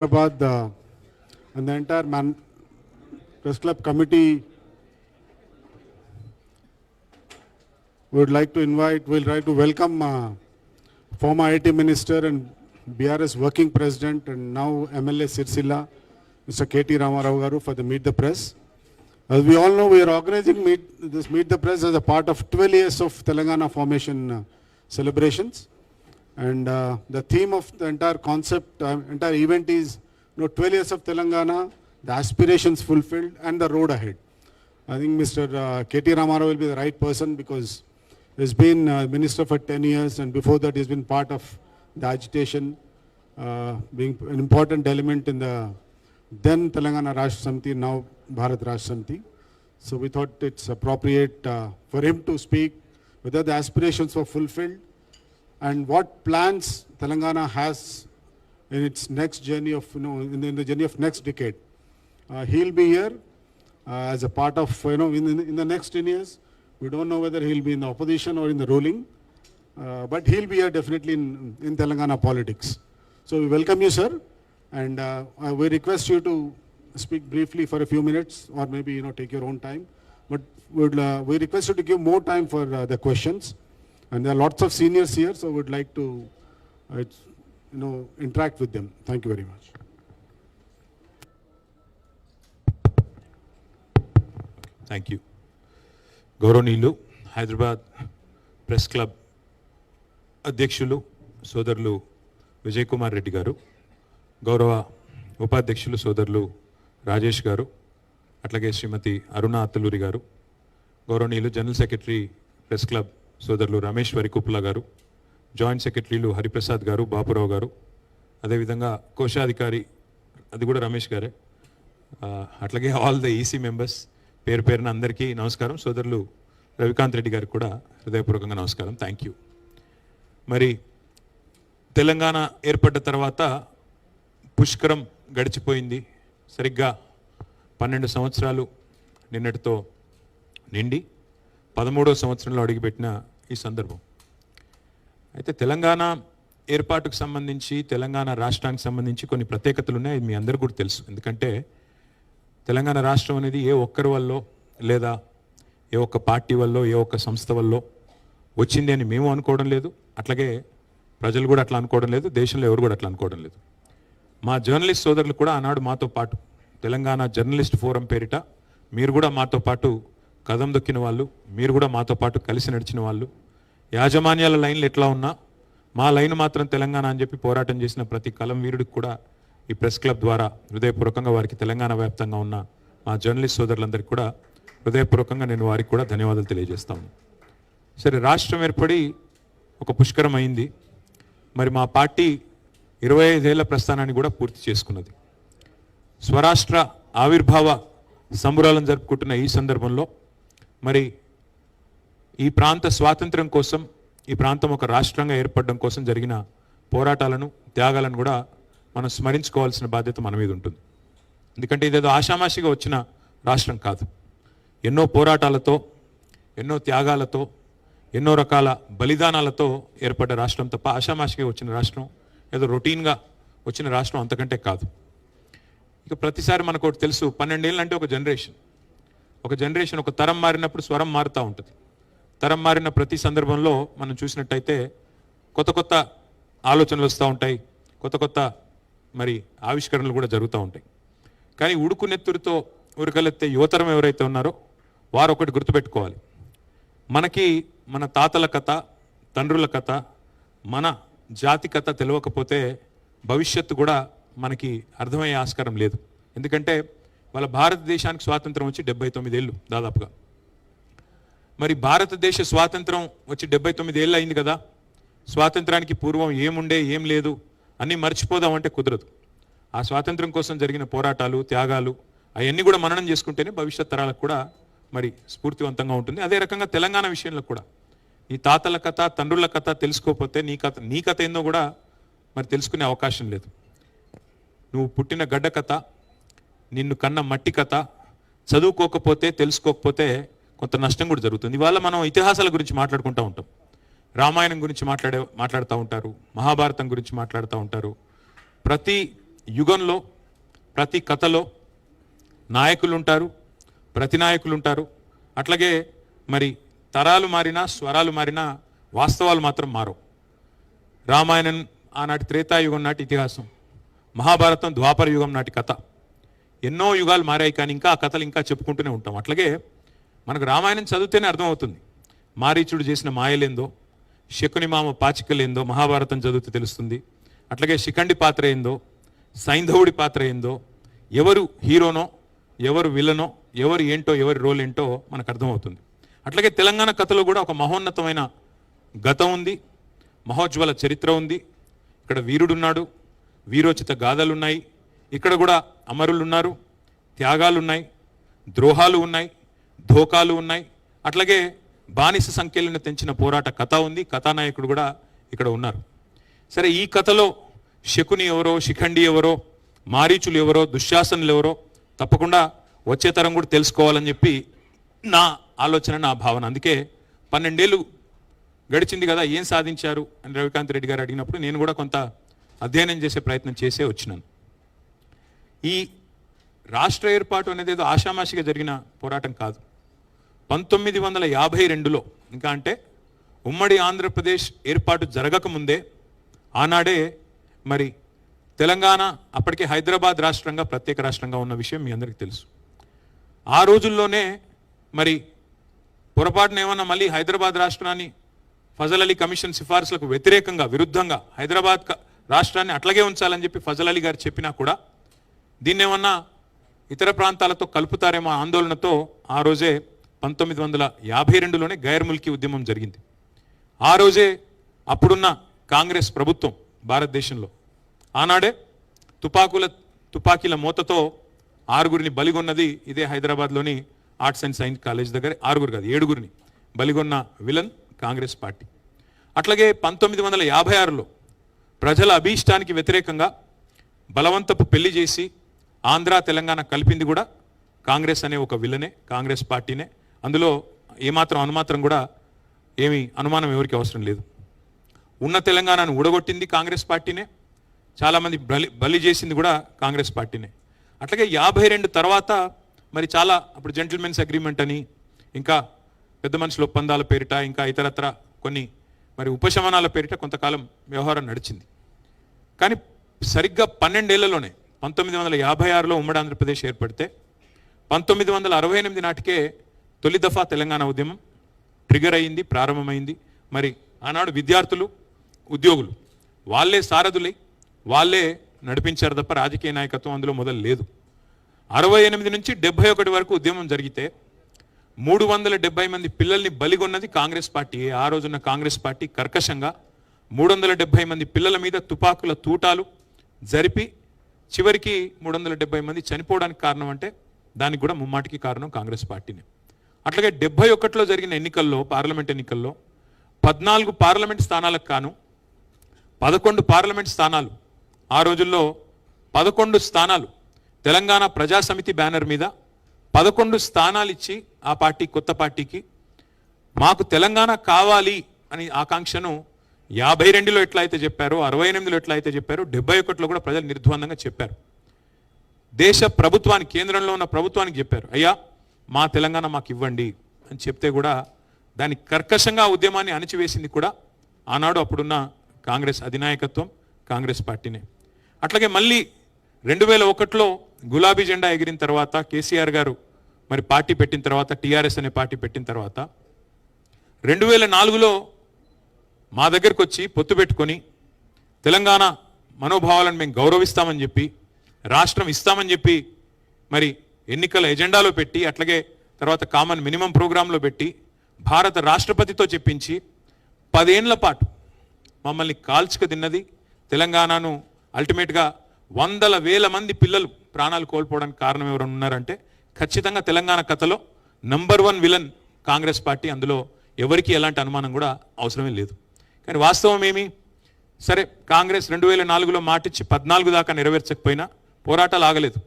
Hyderabad and the entire press club committee would like to we'll try to welcome former IT Minister and BRS Working President and now MLA Sirsilla, Mr. KT Ramarao Garu for the Meet the Press. As we all know, we are organizing this Meet the Press as a part of 12 years of Telangana formation celebrations. And the theme of the entire concept, entire event is 12 years of Telangana, the aspirations fulfilled and the road ahead. I think Mr. KT Ramarao will be the right person because he's been minister for 10 years and before that he's been part of the agitation, being an important element in the then Telangana Rashtra Samiti, now Bharat Rashtra Samiti. So we thought it's appropriate for him to speak whether the aspirations were fulfilled and what plans Telangana has in its next journey of, in the journey of next decade. He'll be here as a part of, in the next 10 years. We don't know whether he'll be in the opposition or in the ruling, but he'll be here definitely in Telangana politics. So we welcome you, sir, and we request you to speak briefly for a few minutes or maybe, take your own time. But we request you to give more time for the questions. And there are lots of seniors here, so we'd like to, interact with them. Thank you very much. Thank you. గౌరవనీయులు Hyderabad press club అధ్యక్షులు సోదరులు విజయ్ కుమార్ రెడ్డి గారు, గౌరవ ఉపాధ్యక్షులు సోదరులు రాజేష్ గారు, అట్లాగే శ్రీమతి అరుణ అత్తలూరి గారు, గౌరవనీయులు జనరల్ సెక్రటరీ ప్రెస్ క్లబ్ సోదరులు రమేష్ వరికుప్లా గారు, జాయింట్ సెక్రటరీలు హరిప్రసాద్ గారు, బాపురావు గారు, అదేవిధంగా కోశాధికారి అది కూడా రమేష్ గారే, అట్లాగే ఆల్ ద ఈసీ మెంబర్స్ పేరు పేరున అందరికీ నమస్కారం. సోదరులు రవికాంత్ రెడ్డి గారికి కూడా హృదయపూర్వకంగా నమస్కారం. Thank you. మరి తెలంగాణ ఏర్పడ్డ తర్వాత పుష్కరం గడిచిపోయింది. సరిగ్గా 12 సంవత్సరాలు నిన్నటితో నిండి 13వ సంవత్సరంలో అడుగుపెట్టిన ఈ సందర్భం. అయితే తెలంగాణ ఏర్పాటుకు సంబంధించి, తెలంగాణ రాష్ట్రానికి సంబంధించి కొన్ని ప్రత్యేకతలు ఉన్నాయి. మీ అందరికీ కూడా తెలుసు. ఎందుకంటే తెలంగాణ రాష్ట్రం అనేది ఏ ఒక్కరి వల్ల లేదా ఏ ఒక్క పార్టీ వల్ల ఏ ఒక్క సంస్థ వల్ల వచ్చింది అని మేము అనుకోవడం లేదు, అట్లాగే ప్రజలు కూడా అట్లా అనుకోవడం లేదు, దేశంలో ఎవరు కూడా అట్లా అనుకోవడం లేదు. మా జర్నలిస్ట్ సోదరులు కూడా ఆనాడు మాతో పాటు తెలంగాణ జర్నలిస్ట్ ఫోరం పేరిట మీరు కూడా మాతో పాటు కదం దొక్కిన వాళ్ళు, మీరు కూడా మాతో పాటు కలిసి నడిచిన వాళ్ళు, యాజమాన్యాల లైన్లు ఎట్లా ఉన్నా మా లైన్ మాత్రం తెలంగాణ అని చెప్పి పోరాటం చేసిన ప్రతి కలం వీరుడికి కూడా ఈ ప్రెస్ క్లబ్ ద్వారా హృదయపూర్వకంగా వారికి తెలంగాణ వ్యాప్తంగా ఉన్న మా జర్నలిస్ట్ సోదరులందరికీ కూడా హృదయపూర్వకంగా నేను వారికి కూడా ధన్యవాదాలు తెలియజేస్తాను. సరే, రాష్ట్రం ఏర్పడి ఒక పుష్కరం అయింది. మరి మా పార్టీ 25 ఏళ్ల ప్రస్థానాన్ని కూడా పూర్తి చేసుకున్నది. స్వరాష్ట్ర ఆవిర్భావ సంబరాలను జరుపుకుంటున్న ఈ సందర్భంలో మరి ఈ ప్రాంత స్వాతంత్ర్యం కోసం, ఈ ప్రాంతం ఒక రాష్ట్రంగా ఏర్పడడం కోసం జరిగిన పోరాటాలను, త్యాగాలను కూడా మనం స్మరించుకోవాల్సిన బాధ్యత మన మీద ఉంటుంది. ఎందుకంటే ఇదేదో ఆషామాషిగా వచ్చిన రాష్ట్రం కాదు. ఎన్నో పోరాటాలతో, ఎన్నో త్యాగాలతో, ఎన్నో రకాల బలిదానాలతో ఏర్పడ్డ రాష్ట్రం తప్ప ఆషామాషిగా వచ్చిన రాష్ట్రం, ఏదో రొటీన్గా వచ్చిన రాష్ట్రం అంతకంటే కాదు. ఇక ప్రతిసారి మనకు ఒకటి తెలుసు, 12 ఏళ్ళు అంటే ఒక జనరేషన్, ఒక తరం మారినప్పుడు స్వరం మారుతూ ఉంటుంది. తరం మారిన ప్రతి సందర్భంలో మనం చూసినట్టయితే కొత్త కొత్త ఆలోచనలు వస్తూ ఉంటాయి, కొత్త కొత్త మరి ఆవిష్కరణలు కూడా జరుగుతూ ఉంటాయి. కానీ ఉడుకునెత్తురితో ఉరకలెత్తే యువతరం ఎవరైతే ఉన్నారో వారు ఒకటి గుర్తుపెట్టుకోవాలి. మనకి మన తాతల కథ, తండ్రుల కథ, మన జాతి కథ తెలియకపోతే భవిష్యత్తు కూడా మనకి అర్థమయ్యే ఆస్కారం లేదు. ఎందుకంటే వాళ్ళ భారతదేశానికి స్వాతంత్రం వచ్చి 79 ఏళ్ళు దాదాపుగా. మరి భారతదేశ స్వాతంత్రం వచ్చి 79 ఏళ్ళు అయింది కదా. స్వాతంత్రానికి పూర్వం ఏముండే, ఏం లేదు అన్నీ మర్చిపోదామంటే కుదరదు. ఆ స్వాతంత్రం కోసం జరిగిన పోరాటాలు, త్యాగాలు అవన్నీ కూడా మననం చేసుకుంటేనే భవిష్యత్ తరాలకు కూడా మరి స్ఫూర్తివంతంగా ఉంటుంది. అదే రకంగా తెలంగాణ విషయంలో కూడా ఈ తాతల కథ, తండ్రుల కథ తెలుసుకోకపోతే నీ కథ ఏందో కూడా మరి తెలుసుకునే అవకాశం లేదు. నువ్వు పుట్టిన గడ్డ కథ, నిన్ను కన్న మట్టి కథ చదువుకోకపోతే, తెలుసుకోకపోతే కొంత నష్టం కూడా జరుగుతుంది. ఇవాళ మనం ఇతిహాసాల గురించి మాట్లాడుకుంటూ ఉంటాం. రామాయణం గురించి మాట్లాడుతూ ఉంటారు, మహాభారతం గురించి మాట్లాడుతూ ఉంటారు. ప్రతి యుగంలో ప్రతి కథలో నాయకులు ఉంటారు, ప్రతినాయకులు ఉంటారు. అట్లాగే మరి తరాలు మారినా స్వరాలు మారినా వాస్తవాలు మాత్రం మారవు. రామాయణం ఆనాటి త్రేతాయుగం నాటి ఇతిహాసం, మహాభారతం ద్వాపర యుగం నాటి కథ, ఎన్నో యుగాలు మారాయి కానీ ఇంకా ఆ కథలు ఇంకా చెప్పుకుంటూనే ఉంటాం. అట్లాగే మనకు రామాయణం చదివితేనే అర్థమవుతుంది మారీచుడు చేసిన మాయలేందో, శకుని మామ పాచికలేందో మహాభారతం చదివితే తెలుస్తుంది. అట్లాగే శిఖండి పాత్ర ఏందో, సైంధవుడి పాత్ర ఏందో, ఎవరు హీరోనో ఎవరు విలనో, ఎవరు ఏంటో, ఎవరి రోల్ ఏంటో మనకు అర్థమవుతుంది. అట్లాగే తెలంగాణ కథలో కూడా ఒక మహోన్నతమైన గతం ఉంది, మహోజ్వల చరిత్ర ఉంది. ఇక్కడ వీరుడున్నాడు, వీరోచిత గాథలు ఉన్నాయి, ఇక్కడ కూడా అమరులు ఉన్నారు, త్యాగాలు ఉన్నాయి, ద్రోహాలు ఉన్నాయి, ధోకాలు ఉన్నాయి. అట్లాగే బానిస సంఖ్యలను తెంచిన పోరాట కథ ఉంది, కథానాయకుడు కూడా ఇక్కడ ఉన్నారు. సరే, ఈ కథలో శకుని ఎవరో, శిఖండి ఎవరో, మారీచులు ఎవరో, దుశ్శాసనులు ఎవరో తప్పకుండా వచ్చే తరం కూడా తెలుసుకోవాలని చెప్పి నా ఆలోచన, నా భావన. అందుకే 12 ఏళ్ళు గడిచింది కదా, ఏం సాధించారు అని రవికాంత్ రెడ్డి గారు అడిగినప్పుడు నేను కూడా కొంత అధ్యయనం చేసే ప్రయత్నం చేసే వచ్చినాను. ఈ రాష్ట్ర ఏర్పాటు అనేది ఏదో ఆషామాషిగా జరిగిన పోరాటం కాదు. 1952లో, ఇంకా అంటే ఉమ్మడి ఆంధ్రప్రదేశ్ ఏర్పాటు జరగకముందే ఆనాడే మరి తెలంగాణ అప్పటికే హైదరాబాద్ రాష్ట్రంగా ప్రత్యేక రాష్ట్రంగా ఉన్న విషయం మీ అందరికీ తెలుసు. ఆ రోజుల్లోనే మరి పొరపాటున ఏమన్నా మళ్ళీ హైదరాబాద్ రాష్ట్రాన్ని ఫజల్ అలీ కమిషన్ సిఫార్సులకు వ్యతిరేకంగా, విరుద్ధంగా హైదరాబాద్ రాష్ట్రాన్ని అట్లాగే ఉంచాలని చెప్పి ఫజల్ అలీ గారు చెప్పినా కూడా దీన్ని ఏమన్నా ఇతర ప్రాంతాలతో కలుపుతారేమో ఆందోళనతో ఆ రోజే 1952లోనే గైర్ ముల్కీ ఉద్యమం జరిగింది. ఆ రోజే అప్పుడున్న కాంగ్రెస్ ప్రభుత్వం భారతదేశంలో ఆనాడే తుపాకీల మూతతో 6గురిని బలిగొన్నది ఇదే హైదరాబాద్లోని ఆర్ట్స్ అండ్ సైన్స్ కాలేజ్ దగ్గర. 6గురు కాదు, 7గురిని బలిగొన్న విలన్ కాంగ్రెస్ పార్టీ. అట్లాగే 1956లో ప్రజల అభీష్టానికి వ్యతిరేకంగా బలవంతపు పెళ్లి చేసి ఆంధ్ర తెలంగాణ కలిపింది కూడా కాంగ్రెస్ అనే ఒక విలనే, కాంగ్రెస్ పార్టీనే. అందులో ఏమాత్రం అనుమాత్రం కూడా ఏమీ అనుమానం ఎవరికి అవసరం లేదు. ఉన్న తెలంగాణను ఊడగొట్టింది కాంగ్రెస్ పార్టీనే, చాలామంది బలి చేసింది కూడా కాంగ్రెస్ పార్టీనే. అట్లాగే 52 తర్వాత మరి చాలా అప్పుడు జెంటిల్మెన్స్ అగ్రిమెంట్ అని, ఇంకా పెద్ద మనుషుల ఒప్పందాల పేరిట, ఇంకా ఇతరత్ర కొన్ని మరి ఉపశమనాల పేరిట కొంతకాలం వ్యవహారం నడిచింది. కానీ సరిగ్గా 12 ఏళ్లలోనే 1956లో ఉమ్మడి ఆంధ్రప్రదేశ్ ఏర్పడితే 1968 నాటికే తొలి దఫా తెలంగాణ ఉద్యమం ట్రిగర్ అయింది, ప్రారంభమైంది. మరి ఆనాడు విద్యార్థులు, ఉద్యోగులు వాళ్ళే సారథులై వాళ్ళే నడిపించారు తప్ప రాజకీయ నాయకత్వం అందులో మొదలు లేదు. 68 నుంచి 71 వరకు ఉద్యమం జరిగితే 370 మంది పిల్లల్ని బలిగొన్నది కాంగ్రెస్ పార్టీ. ఆ రోజున్న కాంగ్రెస్ పార్టీ కర్కశంగా 370 మంది పిల్లల మీద తుపాకుల తూటాలు జరిపి చివరికి 370 మంది చనిపోవడానికి కారణం అంటే దానికి కూడా ముమ్మాటికి కారణం కాంగ్రెస్ పార్టీనే. అట్లాగే 71లో జరిగిన ఎన్నికల్లో, పార్లమెంట్ ఎన్నికల్లో 14 పార్లమెంట్ స్థానాలకు కాను 11 పార్లమెంట్ స్థానాలు, ఆ రోజుల్లో 11 స్థానాలు తెలంగాణ ప్రజాసమితి బ్యానర్ మీద 11 స్థానాలు ఇచ్చి ఆ పార్టీ, కొత్త పార్టీకి మాకు తెలంగాణ కావాలి అని ఆకాంక్షను 52లో ఎట్లా అయితే చెప్పారో, 68లో ఎట్లా అయితే చెప్పారో, 71లో కూడా ప్రజలు నిర్ద్వందంగా చెప్పారు. దేశ ప్రభుత్వానికి, కేంద్రంలో ఉన్న ప్రభుత్వానికి చెప్పారు, అయ్యా మా తెలంగాణ మాకు ఇవ్వండి అని చెప్తే కూడా దాని కర్కశంగా ఉద్యమాన్ని అణిచివేసింది కూడా ఆనాడు అప్పుడున్న కాంగ్రెస్ అధినాయకత్వం, కాంగ్రెస్ పార్టీనే. అట్లాగే మళ్ళీ 2001లో గులాబీ జెండా ఎగిరిన తర్వాత, కేసీఆర్ గారు మరి పార్టీ పెట్టిన తర్వాత, టీఆర్ఎస్ అనే పార్టీ పెట్టిన తర్వాత 2004లో మా దగ్గరకు వచ్చి పొత్తు పెట్టుకొని తెలంగాణ మనోభావాలను మేము గౌరవిస్తామని చెప్పి, రాష్ట్రం ఇస్తామని చెప్పి మరి ఎన్నికల ఎజెండాలో పెట్టి, అట్లాగే తర్వాత కామన్ మినిమం ప్రోగ్రాంలో పెట్టి భారత రాష్ట్రపతితో చెప్పించి 10 ఏళ్ల పాటు మమ్మల్ని కాల్చుక తిన్నది తెలంగాణను. అల్టిమేట్గా 100,000 మంది పిల్లలు ప్రాణాలు కోల్పోవడానికి కారణం ఎవరైనా ఉన్నారంటే ఖచ్చితంగా తెలంగాణ కథలో నంబర్ 1 విలన్ కాంగ్రెస్ పార్టీ. అందులో ఎవరికి ఎలాంటి అనుమానం కూడా అవసరమే లేదు. కానీ వాస్తవం ఏమి? సరే, కాంగ్రెస్ 2004లో మాటిచ్చి 14 దాకా నెరవేర్చకపోయినా పోరాటాలు ఆగలేదు.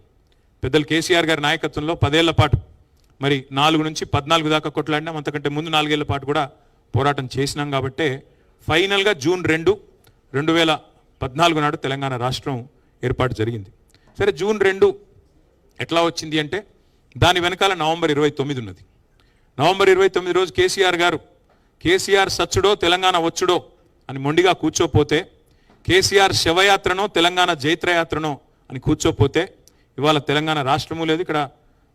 పెద్దలు కేసీఆర్ గారి నాయకత్వంలో 10 ఏళ్ల పాటు మరి 4 నుంచి 14 దాకా కొట్లాడినాం. అంతకంటే ముందు 4 ఏళ్ల పాటు కూడా పోరాటం చేసినాం. కాబట్టే ఫైనల్గా జూన్ 2, 2014 నాడు తెలంగాణ రాష్ట్రం ఏర్పాటు జరిగింది. సరే, జూన్ 2 ఎట్లా వచ్చింది అంటే దాని వెనకాల నవంబర్ 29 ఉన్నది. నవంబర్ 29 రోజు కేసీఆర్ గారు కేసీఆర్ సచ్చుడో తెలంగాణ వచ్చుడో అని మొండిగా కూర్చోపోతే, కేసీఆర్ శవయాత్రనో తెలంగాణ జైత్రయాత్రనో అని కూర్చోపోతే ఇవాళ తెలంగాణ రాష్ట్రము లేదు. ఇక్కడ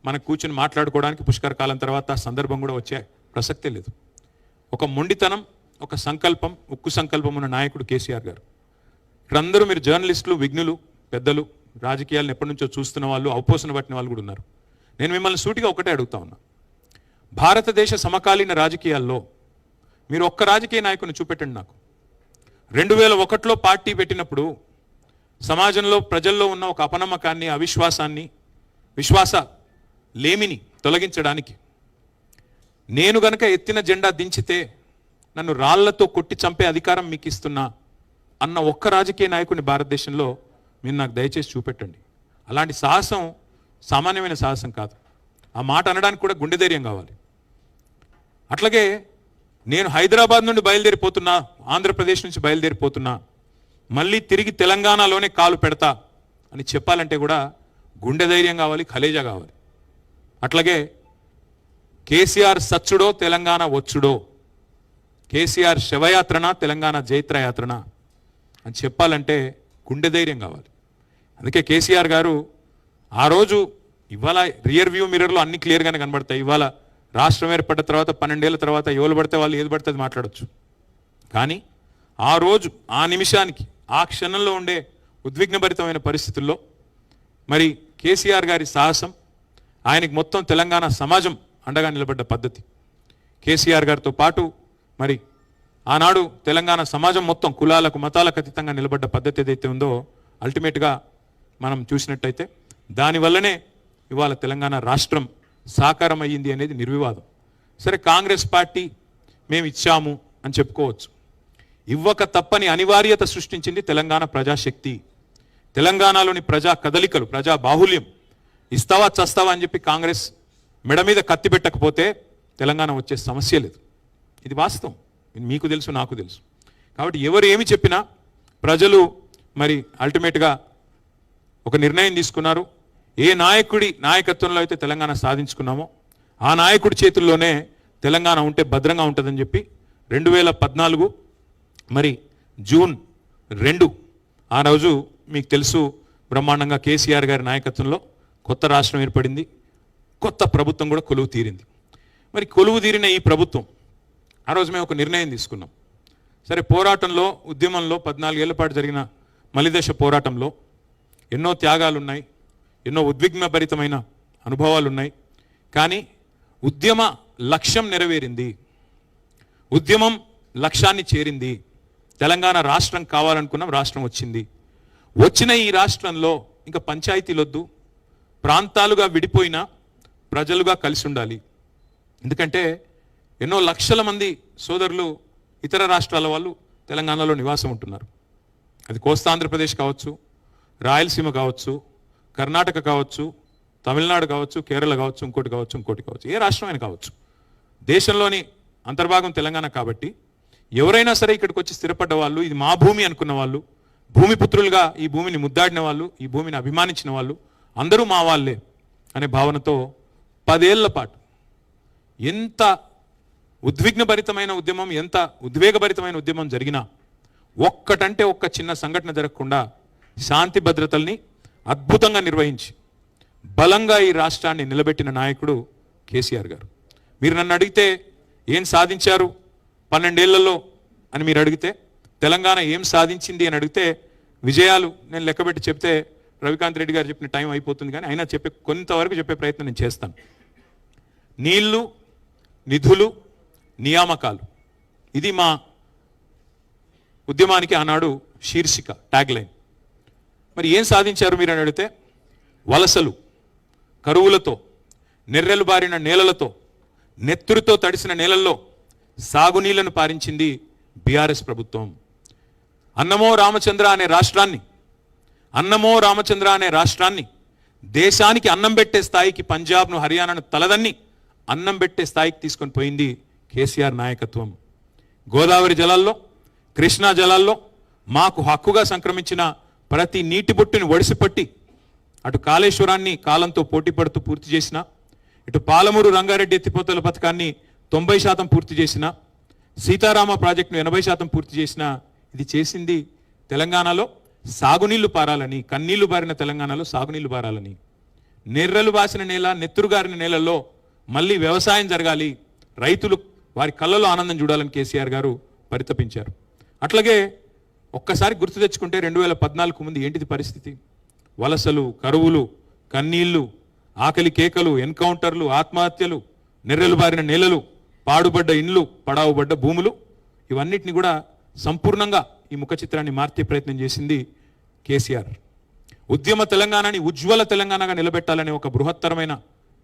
మనకు కూర్చొని మాట్లాడుకోవడానికి పుష్కర కాలం తర్వాత సందర్భం కూడా వచ్చే ప్రసక్తే లేదు. ఒక మొండితనం, ఒక సంకల్పం, ఉక్కు సంకల్పం ఉన్న నాయకుడు కేసీఆర్ గారు. ఇక్కడ అందరూ మీరు జర్నలిస్టులు, విఘ్నులు, పెద్దలు, రాజకీయాలను ఎప్పటి నుంచో చూస్తున్న వాళ్ళు, అవపోసన పట్టిన వాళ్ళు కూడా ఉన్నారు. నేను మిమ్మల్ని సూటిగా ఒకటే అడుగుతా ఉన్నా, భారతదేశ సమకాలీన రాజకీయాల్లో మీరు ఒక్క రాజకీయ నాయకుని చూపెట్టండి నాకు. 2001లో పార్టీ పెట్టినప్పుడు సమాజంలో ప్రజల్లో ఉన్న ఒక అపనమ్మకాన్ని, అవిశ్వాసాన్ని, విశ్వాస లేమిని తొలగించడానికి నేను గనక ఎత్తిన జెండా దించితే నన్ను రాళ్లతో కొట్టి చంపే అధికారం మీకు ఇస్తున్నా అన్న ఒక్క రాజకీయ నాయకుని భారతదేశంలో మీరు నాకు దయచేసి చూపెట్టండి. అలాంటి సాహసం సామాన్యమైన సాహసం కాదు. ఆ మాట అనడానికి కూడా గుండె ధైర్యం కావాలి. అట్లాగే నేను హైదరాబాద్ నుండి బయలుదేరిపోతున్నా, ఆంధ్రప్రదేశ్ నుంచి బయలుదేరిపోతున్నా, మళ్ళీ తిరిగి తెలంగాణలోనే కాలు పెడతా అని చెప్పాలంటే కూడా గుండె ధైర్యం కావాలి, ఖలేజా కావాలి. అట్లాగే కేసీఆర్ సచ్చుడో తెలంగాణ వచ్చుడో, కేసీఆర్ శవయాత్రన తెలంగాణ జైత్రయాత్రన అని చెప్పాలంటే గుండె ధైర్యం కావాలి. అందుకే కేసీఆర్ గారు ఆ రోజు, ఇవాళ రియర్ వ్యూ మిర్రర్లో అన్ని క్లియర్గానే కనబడతాయి. ఇవాళ రాష్ట్రం ఏర్పడ్డ తర్వాత 12 ఏళ్ళ తర్వాత ఎవరు పడితే వాళ్ళు ఏది పడితే అది మాట్లాడచ్చు. కానీ ఆ రోజు, ఆ నిమిషానికి, ఆ క్షణంలో ఉండే ఉద్విగ్నభరితమైన పరిస్థితుల్లో మరి కేసీఆర్ గారి సాహసం, ఆయనకి మొత్తం తెలంగాణ సమాజం అండగా నిలబడ్డ పద్ధతి, కేసీఆర్ గారితో పాటు మరి ఆనాడు తెలంగాణ సమాజం మొత్తం కులాలకు, మతాలకు అతీతంగా నిలబడ్డ పద్ధతి ఏదైతే ఉందో, అల్టిమేట్గా మనం చూసినట్టయితే దానివల్లనే ఇవాళ తెలంగాణ రాష్ట్రం సాకారం అయ్యింది అనేది నిర్వివాదం. సరే, కాంగ్రెస్ పార్టీ మేము ఇచ్చాము అని చెప్పుకోవచ్చు. ఇవ్వక తప్పని అనివార్యత సృష్టించింది తెలంగాణ ప్రజాశక్తి, తెలంగాణలోని ప్రజా కదలికలు, ప్రజా బాహుల్యం. ఇస్తావా చస్తావా అని చెప్పి కాంగ్రెస్ మెడ మీద కత్తి పెట్టకపోతే తెలంగాణ వచ్చే సమస్య లేదు. ఇది వాస్తవం, మీకు తెలుసు, నాకు తెలుసు. కాబట్టి ఎవరు ఏమి చెప్పినా ప్రజలు మరి అల్టిమేట్గా ఒక నిర్ణయం తీసుకున్నారు. ఏ నాయకుడి నాయకత్వంలో అయితే తెలంగాణ సాధించుకున్నామో ఆ నాయకుడి చేతుల్లోనే తెలంగాణ ఉంటే భద్రంగా ఉంటుందని చెప్పి 2014 మరి జూన్ 2 ఆ రోజు మీకు తెలుసు బ్రహ్మాండంగా కేసీఆర్ గారి నాయకత్వంలో కొత్త రాష్ట్రం ఏర్పడింది, కొత్త ప్రభుత్వం కూడా కొలువు తీరింది. మరి కొలువు తీరిన ఈ ప్రభుత్వం ఆ రోజు మేము ఒక నిర్ణయం తీసుకున్నాం. సరే, పోరాటంలో, ఉద్యమంలో 14 ఏళ్ల పాటు జరిగిన మలిదశ పోరాటంలో ఎన్నో త్యాగాలు ఉన్నాయి, ఎన్నో ఉద్విగ్నభరితమైన అనుభవాలు ఉన్నాయి. కానీ ఉద్యమ లక్ష్యం నెరవేరింది, ఉద్యమం లక్ష్యాన్ని చేరింది. తెలంగాణ రాష్ట్రం కావాలనుకున్నాం, రాష్ట్రం వచ్చింది. వచ్చిన ఈ రాష్ట్రంలో ఇంకా పంచాయతీలొద్దు, ప్రాంతాలుగా విడిపోయినా ప్రజలుగా కలిసి ఉండాలి. ఎందుకంటే ఎన్నో లక్షల మంది సోదరులు ఇతర రాష్ట్రాల వాళ్ళు తెలంగాణలో నివాసం ఉంటున్నారు. అది కోస్తా ఆంధ్రప్రదేశ్ కావచ్చు, రాయలసీమ కావచ్చు, కర్ణాటక కావచ్చు, తమిళనాడు కావచ్చు, కేరళ కావచ్చు, ఇంకోటి కావచ్చు, ఏ రాష్ట్రమైనా కావచ్చు. దేశంలోని అంతర్భాగం తెలంగాణ కాబట్టి ఎవరైనా సరే ఇక్కడికి వచ్చి స్థిరపడ్డ వాళ్ళు, ఇది మా భూమి అనుకున్న వాళ్ళు, భూమిపుత్రులుగా ఈ భూమిని ముద్దాడిన వాళ్ళు, ఈ భూమిని అభిమానించిన వాళ్ళు అందరూ మా వాళ్ళే అనే భావనతో 10 ఏళ్ల పాటు ఎంత ఉద్విగ్నభరితమైన ఉద్యమం, ఎంత ఉద్వేగభరితమైన ఉద్యమం జరిగినా ఒక్కటంటే ఒక్క చిన్న సంఘటన జరగకుండా శాంతి భద్రతల్ని అద్భుతంగా నిర్వహించి బలంగా ఈ రాష్ట్రాన్ని నిలబెట్టిన నాయకుడు కేసీఆర్ గారు. మీరు నన్ను అడిగితే ఏం సాధించారు 12 ఏళ్లలో అని మీరు అడిగితే, తెలంగాణ ఏం సాధించింది అని అడిగితే, విజయాలు నేను లెక్కబెట్టి చెప్తే రవికాంత్ రెడ్డి గారు చెప్పిన టైం అయిపోతుంది. కానీ అయినా కొంతవరకు చెప్పే ప్రయత్నం నేను చేస్తాను. నీళ్లు, నిధులు, నియామకాలు, ఇది మా ఉద్యమానికి ఆనాడు శీర్షిక, ట్యాగ్ లైన్. మరి ఏం సాధించారు మీరు అని అడిగితే, వలసలు, కరువులతో, నెర్రెలు బారిన నేలలతో, నెత్తురుతో తడిసిన నేలల్లో సాగునీళ్లను పారించింది బీఆర్ఎస్ ప్రభుత్వం. అన్నమో రామచంద్ర అనే రాష్ట్రాన్ని దేశానికి అన్నం పెట్టే స్థాయికి, పంజాబ్ను, హర్యానాను తలదన్ని అన్నం పెట్టే స్థాయికి తీసుకొని పోయింది కేసీఆర్ నాయకత్వం. గోదావరి జలాల్లో, కృష్ణా జలాల్లో మాకు హక్కుగా సంక్రమించిన ప్రతి నీటి బొట్టుని ఒడిసిపట్టి అటు కాళేశ్వరాన్ని కాలంతో పోటీ పడుతూ పూర్తి చేసిన, ఇటు పాలమూరు రంగారెడ్డి ఎత్తిపోతల పథకాన్ని 90% పూర్తి చేసిన, సీతారామ ప్రాజెక్టును 80% పూర్తి చేసిన, ఇది చేసింది తెలంగాణలో సాగునీళ్లు పారాలని, కన్నీళ్లు బారిన తెలంగాణలో సాగునీళ్లు పారాలని, నెర్రలు బాసిన నేల, నెత్తురుగారిన నేలల్లో మళ్ళీ వ్యవసాయం జరగాలి, రైతులు వారి కళ్ళలో ఆనందం చూడాలని కేసీఆర్ గారు పరితపించారు. అట్లాగే ఒక్కసారి గుర్తు తెచ్చుకుంటే 2014 ముందు ఏంటిది పరిస్థితి? వలసలు, కరువులు, కన్నీళ్లు, ఆకలి కేకలు, ఎన్కౌంటర్లు, ఆత్మహత్యలు, నెర్రెలు బారిన నేలలు, పాడుబడ్డ ఇండ్లు, పడావుబడ్డ భూములు, ఇవన్నిటిని కూడా సంపూర్ణంగా ఈ ముఖ చిత్రాన్ని మార్చే ప్రయత్నం చేసింది కేసీఆర్. ఉద్యమ తెలంగాణని ఉజ్వల తెలంగాణగా నిలబెట్టాలనే ఒక బృహత్తరమైన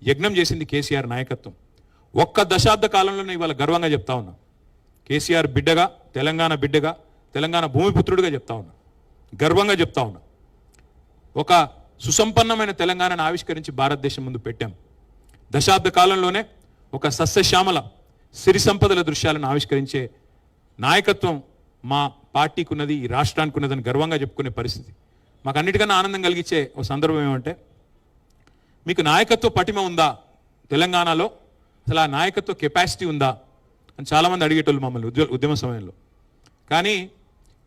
యజ్ఞం చేసింది కేసీఆర్ నాయకత్వం. ఒక్క దశాబ్ద కాలంలోనే ఇవాళ గర్వంగా చెప్తా ఉన్నా, కేసీఆర్ బిడ్డగా, తెలంగాణ భూమిపుత్రుడిగా చెప్తా ఉన్నా, గర్వంగా చెప్తా ఉన్నా. ఒక సుసంపన్నమైన తెలంగాణను ఆవిష్కరించి భారతదేశం ముందు పెట్టాం. దశాబ్ద కాలంలోనే ఒక సస్యశ్యామల సిరి సంపదల దృశ్యాలను ఆవిష్కరించే నాయకత్వం మా పార్టీకి ఉన్నది, ఈ రాష్ట్రానికి ఉన్నదని గర్వంగా చెప్పుకునే పరిస్థితి. మాకు అన్నిటికన్నా ఆనందం కలిగించే ఒక సందర్భం ఏమంటే, మీకు నాయకత్వ పటిమ ఉందా తెలంగాణలో, అసలు ఆ నాయకత్వ కెపాసిటీ ఉందా అని చాలామంది అడిగేటోళ్ళు మమ్మల్ని ఉద్యమ సమయంలో. కానీ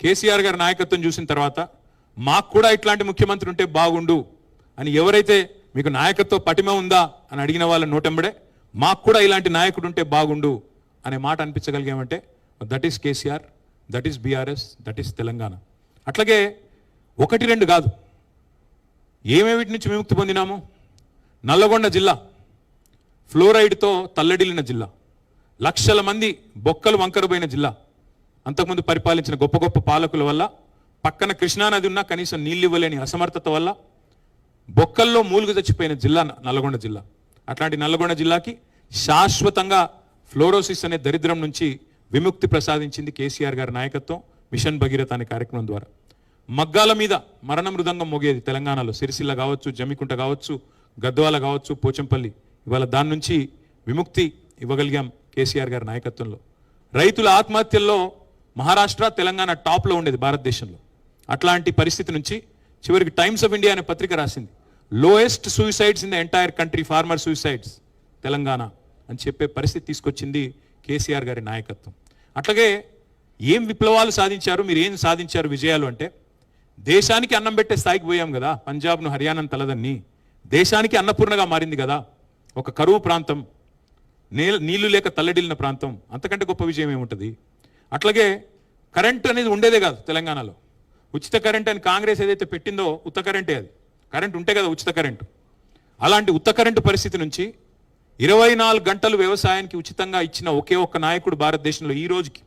కేసీఆర్ గారి నాయకత్వం చూసిన తర్వాత మాకు కూడా ఇట్లాంటి ముఖ్యమంత్రి ఉంటే బాగుండు అని ఎవరైతే మీకు నాయకత్వ పటిమ ఉందా అని అడిగిన వాళ్ళ నోటెంబడే మాకు కూడా ఇలాంటి నాయకుడు ఉంటే బాగుండు అనే మాట అనిపించగలిగామంటే that is KCR, that is BRS, that is Telangana. అట్లాగే 1-2 కాదు, ఏమేమిటి నుంచి విముక్తి పొందినాము? నల్లగొండ జిల్లా ఫ్లోరైడ్తో తల్లడిల్లిన జిల్లా, లక్షల మంది బొక్కలు వంకరబోయిన జిల్లా. అంతకుముందు పరిపాలించిన గొప్ప గొప్ప పాలకుల వల్ల, పక్కన కృష్ణానది ఉన్నా కనీసం నీళ్ళు ఇవ్వలేని అసమర్థత వల్ల బొక్కల్లో మూలుగు చచ్చిపోయిన జిల్లా నల్లగొండ జిల్లా. అట్లాంటి నల్లగొండ జిల్లాకి శాశ్వతంగా ఫ్లోరోసిస్ అనే దరిద్రం నుంచి విముక్తి ప్రసాదించింది కేసీఆర్ గారి నాయకత్వం, మిషన్ భగీరథ అనే కార్యక్రమం ద్వారా. మగ్గాల మీద మరణ మృదంగం మోగేది తెలంగాణలో, సిరిసిల్ల కావచ్చు, జమ్మికుంట కావచ్చు, గద్వాల కావచ్చు, పోచంపల్లి. ఇవాళ దాని నుంచి విముక్తి ఇవ్వగలిగాం కేసీఆర్ గారి నాయకత్వంలో. రైతుల ఆత్మహత్యల్లో మహారాష్ట్ర, తెలంగాణ టాప్లో ఉండేది భారతదేశంలో. అట్లాంటి పరిస్థితి నుంచి చివరికి టైమ్స్ ఆఫ్ ఇండియా అనే పత్రిక రాసింది, lowest suicides in the entire country, farmer suicides Telangana అని చెప్పే పరిస్థితి తీసుకొచ్చింది కేసీఆర్ గారి నాయకత్వం. అట్లాగే ఏం విప్లవాలు సాధించారు, మీరు ఏం సాధించారు విజయాలు అంటే, దేశానికి అన్నం పెట్టే స్థాయికి పోయాం కదా. పంజాబ్ను, హర్యానాను తలదన్ని దేశానికి అన్నపూర్ణగా మారింది కదా. ఒక కరువు ప్రాంతం, నీళ్లు లేక తల్లడిల్లిన ప్రాంతం, అంతకంటే గొప్ప విజయం ఏముంటుంది? అట్లాగే కరెంట్ అనేది ఉండేదే కాదు తెలంగాణలో. ఉచిత కరెంట్ అని కాంగ్రెస్ ఏదైతే పెట్టిందో ఉత్త కరెంటే, అది కరెంట్ ఉంటే కదా ఉచిత కరెంటు. అలాంటి ఉత్త కరెంటు పరిస్థితి నుంచి 24 గంటలు వ్యవసాయానికి ఉచితంగా ఇచ్చిన ఒకే ఒక్క నాయకుడు భారతదేశంలో ఈ రోజుకి.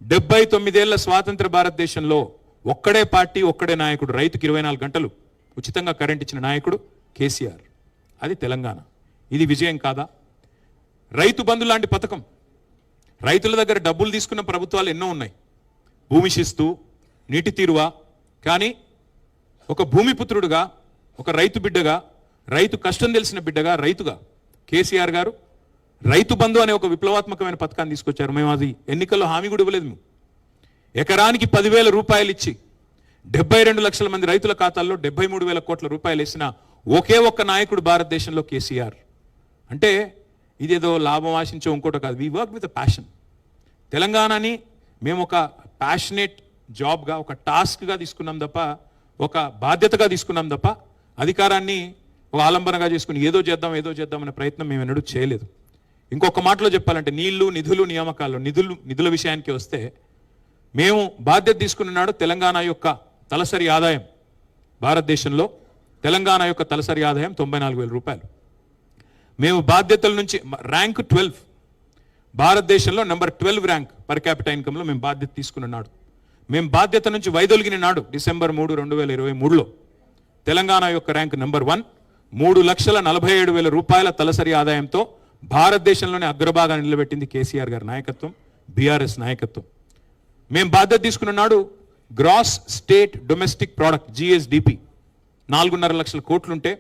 79 ఏళ్ల స్వాతంత్ర భారతదేశంలో ఒక్కడే పార్టీ, ఒక్కడే నాయకుడు, రైతుకి 24 గంటలు ఉచితంగా కరెంట్ ఇచ్చిన నాయకుడు కేసీఆర్. అది తెలంగాణ. ఇది విజయం కాదా? రైతు బంధు లాంటి పథకం, రైతుల దగ్గర డబ్బులు తీసుకున్న ప్రభుత్వాలు ఎన్నో ఉన్నాయి, భూమి శిస్తు, నీటి తీరువ. కానీ ఒక భూమిపుత్రుడుగా, ఒక రైతు బిడ్డగా, రైతు కష్టం తెలిసిన బిడ్డగా, రైతుగా కేసీఆర్ గారు రైతు బంధు అనే ఒక విప్లవాత్మకమైన పథకాన్ని తీసుకొచ్చారు. మేము అది ఎన్నికల్లో హామీ కూడా ఇవ్వలేదు. మేము ఎకరానికి 10,000 రూపాయలు ఇచ్చి 72 లక్షల మంది రైతుల ఖాతాల్లో 73,000 కోట్ల రూపాయలు వేసిన ఒకే ఒక్క నాయకుడు భారతదేశంలో కేసీఆర్. అంటే ఇదేదో లాభం ఆశించే ఇంకోటి కాదు. We work with a passion. తెలంగాణని మేము ఒక ప్యాషనేట్ జాబ్గా, ఒక టాస్క్గా తీసుకున్నాం తప్ప, ఒక బాధ్యతగా తీసుకున్నాం తప్ప, అధికారాన్ని ఒక ఆలంబనగా చేసుకుని ఏదో చేద్దాం అనే ప్రయత్నం మేము ఎన్నడూ చేయలేదు. ఇంకొక మాటలో చెప్పాలంటే, నీళ్లు, నిధులు, నియామకాలు, నిధుల విషయానికి వస్తే, మేము బాధ్యత తీసుకున్నాడు తెలంగాణ యొక్క తలసరి ఆదాయం, భారతదేశంలో తెలంగాణ యొక్క తలసరి ఆదాయం 94,000 రూపాయలు. మేము బాధ్యతల నుంచి ర్యాంక్ 12, భారతదేశంలో నెంబర్ 12 ర్యాంక్ పర్ క్యాపిటల్ ఇన్కంలో మేము బాధ్యత తీసుకున్నాడు. మేము బాధ్యత నుంచి వైదొలిగిన నాడు డిసెంబర్ 3, 2023లో తెలంగాణ యొక్క ర్యాంక్ నెంబర్ 1, 3,47,000 రూపాయల తలసరి ఆదాయంతో భారతదేశంలోనే అగ్రభాగాన్ని నిలబెట్టింది కేసీఆర్ గారి నాయకత్వం, బీఆర్ఎస్ నాయకత్వం. మేము బాధ్యత తీసుకున్న నాడు gross state domestic product GSDP 4.5 లక్షల కోట్లుంటే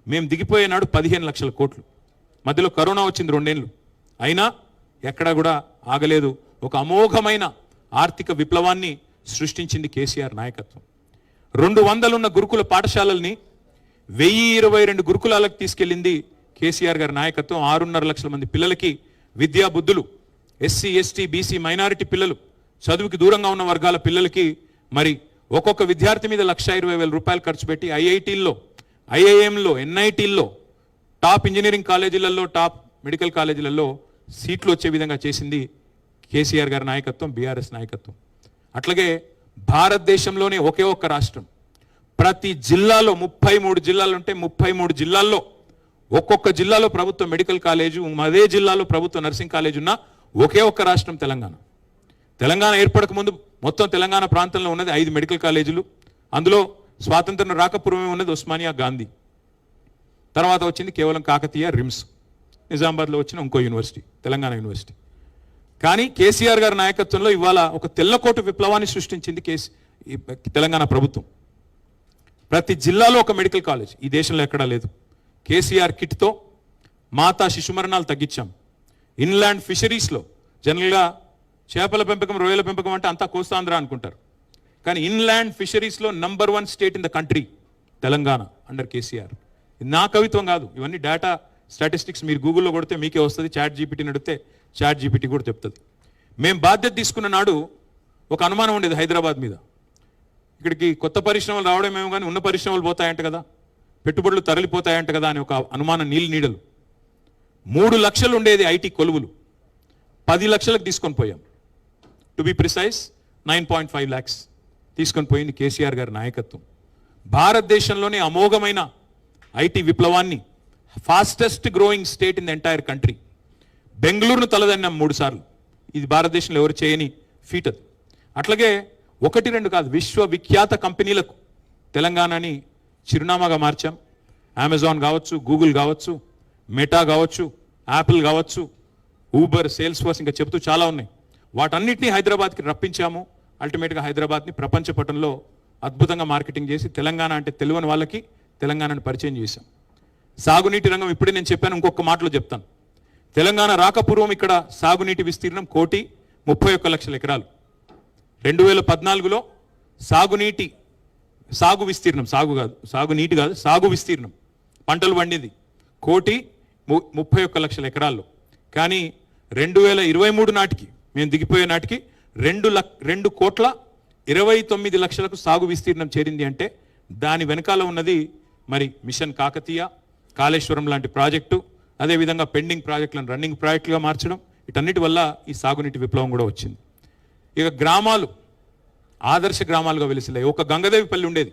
మేము దిగిపోయే నాడు 15 లక్షల కోట్లు. మధ్యలో కరోనా వచ్చింది 2 ఏళ్ళు, అయినా ఎక్కడా కూడా ఆగలేదు. ఒక అమోఘమైన ఆర్థిక విప్లవాన్ని సృష్టించింది కేసీఆర్ నాయకత్వం. 200 ఉన్న గురుకుల పాఠశాలల్ని 1022 గురుకులాలకు తీసుకెళ్ళింది కేసీఆర్ గారి నాయకత్వం. 6.5 లక్షల మంది పిల్లలకి విద్యా బుద్ధులు, ఎస్సీ ఎస్టీ బీసీ మైనారిటీ పిల్లలు, చదువుకి దూరంగా ఉన్న వర్గాల పిల్లలకి మరి ఒక్కొక్క విద్యార్థి మీద 1,20,000 రూపాయలు ఖర్చు పెట్టి ఐఐటీల్లో, ఐఐఎంలో, ఎన్ఐటీల్లో, టాప్ ఇంజనీరింగ్ కాలేజీలలో, టాప్ మెడికల్ కాలేజీలలో సీట్లు వచ్చే విధంగా చేసింది కేసీఆర్ గారి నాయకత్వం, బీఆర్ఎస్ నాయకత్వం. అట్లాగే భారతదేశంలోనే ఒకే ఒక్క రాష్ట్రం, ప్రతి జిల్లాలో 33 జిల్లాలు ఉంటే 33 జిల్లాల్లో ఒక్కొక్క జిల్లాలో ప్రభుత్వ మెడికల్ కాలేజు, అదే జిల్లాలో ప్రభుత్వ నర్సింగ్ కాలేజ్ ఉన్న ఒకే ఒక్క రాష్ట్రం తెలంగాణ. తెలంగాణ ఏర్పడక ముందు మొత్తం తెలంగాణ ప్రాంతంలో ఉన్నది 5 మెడికల్ కాలేజీలు. అందులో స్వాతంత్రం రాకపూర్వమే ఉన్నది ఉస్మానియా, గాంధీ. తర్వాత వచ్చింది కేవలం కాకతీయ, రిమ్స్, నిజామాబాద్లో వచ్చిన ఇంకో యూనివర్సిటీ, తెలంగాణ యూనివర్సిటీ. కానీ కేసీఆర్ గారి నాయకత్వంలో ఇవాళ ఒక తెల్లకోటు విప్లవాన్ని సృష్టించింది తెలంగాణ ప్రభుత్వం. ప్రతి జిల్లాలో ఒక మెడికల్ కాలేజ్, ఈ దేశంలో ఎక్కడా లేదు. కేసీఆర్ కిట్తో మాతా శిశు మరణాలు తగ్గించాం. ఇన్లాండ్ ఫిషరీస్లో, జనరల్గా చేపల పెంపకం, రొయ్యల పెంపకం అంటే అంతా కోస్తాంధ్ర అనుకుంటారు, కానీ ఇన్లాండ్ ఫిషరీస్లో number 1 state in the country Telangana under KCR. ఇది నా కవిత్వం కాదు, ఇవన్నీ డేటా స్టాటిస్టిక్స్ మీరు గూగుల్లో కొడితే మీకే వస్తుంది. చాట్ జీపీటీని అడిగితే చాట్ జీపీటీ కూడా చెప్తుంది. మేము బాధ్యత తీసుకున్న నాడు ఒక అనుమానం ఉండేది హైదరాబాద్ మీద. ఇక్కడికి కొత్త పరిశ్రమలు రావడమేమో కానీ ఉన్న పరిశ్రమలు పోతాయంట కదా, పెట్టుబడులు తరలిపోతాయంట కదా అని ఒక అనుమానం నీడలు. 3 లక్షలు ఉండేది ఐటీ కొలువులు, 10 లక్షలకు తీసుకొని పోయాం. టు బి ప్రిసైజ్ 9.5 lakhs తీసుకొని పోయింది కేసీఆర్ గారి నాయకత్వం. భారతదేశంలోనే అమోఘమైన ఐటీ విప్లవాన్ని, fastest growing state in the entire country, బెంగళూరును తలదన్నాం 3 సార్లు. ఇది భారతదేశంలో ఎవరు చేయని ఫీట్ అది. అట్లాగే 1-2 కాదు, విశ్వవిఖ్యాత కంపెనీలకు తెలంగాణని చిరునామాగా మార్చాం. అమెజాన్ కావచ్చు, గూగుల్ కావచ్చు, మెటా కావచ్చు, యాపిల్ కావచ్చు, ఊబర్, సేల్స్ ఫోర్స్, ఇంకా చెబుతూ చాలా ఉన్నాయి. వాటన్నిటినీ హైదరాబాద్కి రప్పించాము. అల్టిమేట్గా హైదరాబాద్ని ప్రపంచ పటంలో అద్భుతంగా మార్కెటింగ్ చేసి తెలంగాణ అంటే తెలియని వాళ్ళకి తెలంగాణను పరిచయం చేశాం. సాగునీటి రంగం ఇప్పుడే నేను చెప్పాను, ఇంకొక మాటలో చెప్తాను. తెలంగాణ రాకపూర్వం ఇక్కడ సాగునీటి విస్తీర్ణం 1,31 లక్షల ఎకరాలు. 2014లో సాగు విస్తీర్ణం, సాగునీటి కాదు, సాగు విస్తీర్ణం, పంటలు పండింది 1,31 లక్షల ఎకరాల్లో. కానీ 2023 నాటికి, మేము దిగిపోయే నాటికి 2,29 లక్షలకు సాగు విస్తీర్ణం చేరింది. అంటే దాని వెనకాల ఉన్నది మరి మిషన్ కాకతీయ, కాళేశ్వరం లాంటి ప్రాజెక్టు, అదేవిధంగా పెండింగ్ ప్రాజెక్టులను రన్నింగ్ ప్రాజెక్టులుగా మార్చడం, వీటన్నిటి వల్ల ఈ సాగునీటి విప్లవం కూడా వచ్చింది. ఇక గ్రామాలు ఆదర్శ గ్రామాలుగా వెలిసిలాయి. ఒక గంగదేవిపల్లి ఉండేది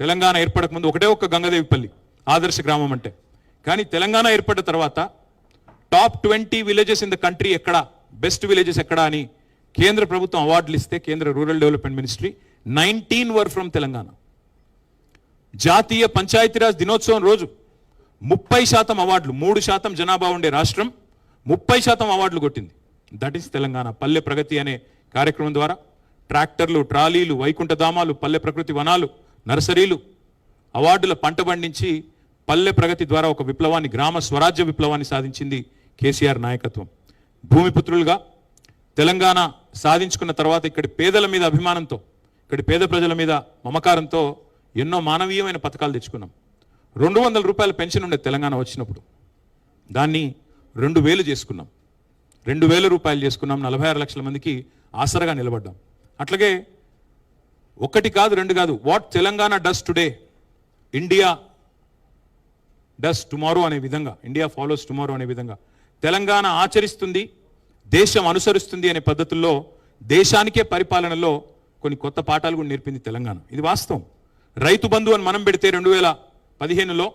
తెలంగాణ ఏర్పడక ముందు, ఒకటే ఒక్క గంగదేవిపల్లి ఆదర్శ గ్రామం అంటే. కానీ తెలంగాణ ఏర్పడ్డ తర్వాత top 20 villages in the country ఎక్కడ, బెస్ట్ విలేజెస్ ఎక్కడ అని కేంద్ర ప్రభుత్వం అవార్డులు ఇస్తే, కేంద్ర rural development ministry, 19 were from Telangana. జాతీయ పంచాయతీరాజ్ దినోత్సవం రోజు 30% అవార్డులు, 3% జనాభా ఉండే రాష్ట్రం 30% అవార్డులు కొట్టింది. That is Telangana. పల్లె ప్రగతి అనే కార్యక్రమం ద్వారా ట్రాక్టర్లు, ట్రాలీలు, వైకుంఠధామాలు, పల్లె ప్రకృతి వనాలు, నర్సరీలు, అవార్డుల పంట పండించి పల్లె ప్రగతి ద్వారా ఒక విప్లవాన్ని, గ్రామ స్వరాజ్య విప్లవాన్ని సాధించింది కేసీఆర్ నాయకత్వం. భూమిపుత్రులుగా తెలంగాణ సాధించుకున్న తర్వాత ఇక్కడి పేదల మీద అభిమానంతో, ఇక్కడి పేద ప్రజల మీద మమకారంతో ఎన్నో మానవీయమైన పథకాలు తెచ్చుకున్నాం. 200 రూపాయల పెన్షన్ ఉండే తెలంగాణ వచ్చినప్పుడు, దాన్ని 2,000 చేసుకున్నాం. 2,000 రూపాయలు చేసుకున్నాం. 46 లక్షల మందికి ఆసరగా నిలబడ్డాం. అట్లాగే 1 కాదు 2 కాదు, what Telangana does today India does tomorrow అనే విధంగా, ఇండియా ఫాలోస్ టుమారో అనే విధంగా తెలంగాణ ఆచరిస్తుంది, దేశం అనుసరిస్తుంది అనే పద్ధతుల్లో దేశానికే పరిపాలనలో కొన్ని కొత్త పాఠాలు కూడా నేర్పింది తెలంగాణ. ఇది వాస్తవం. రైతు బంధు అని మనం పెడితే 2015లో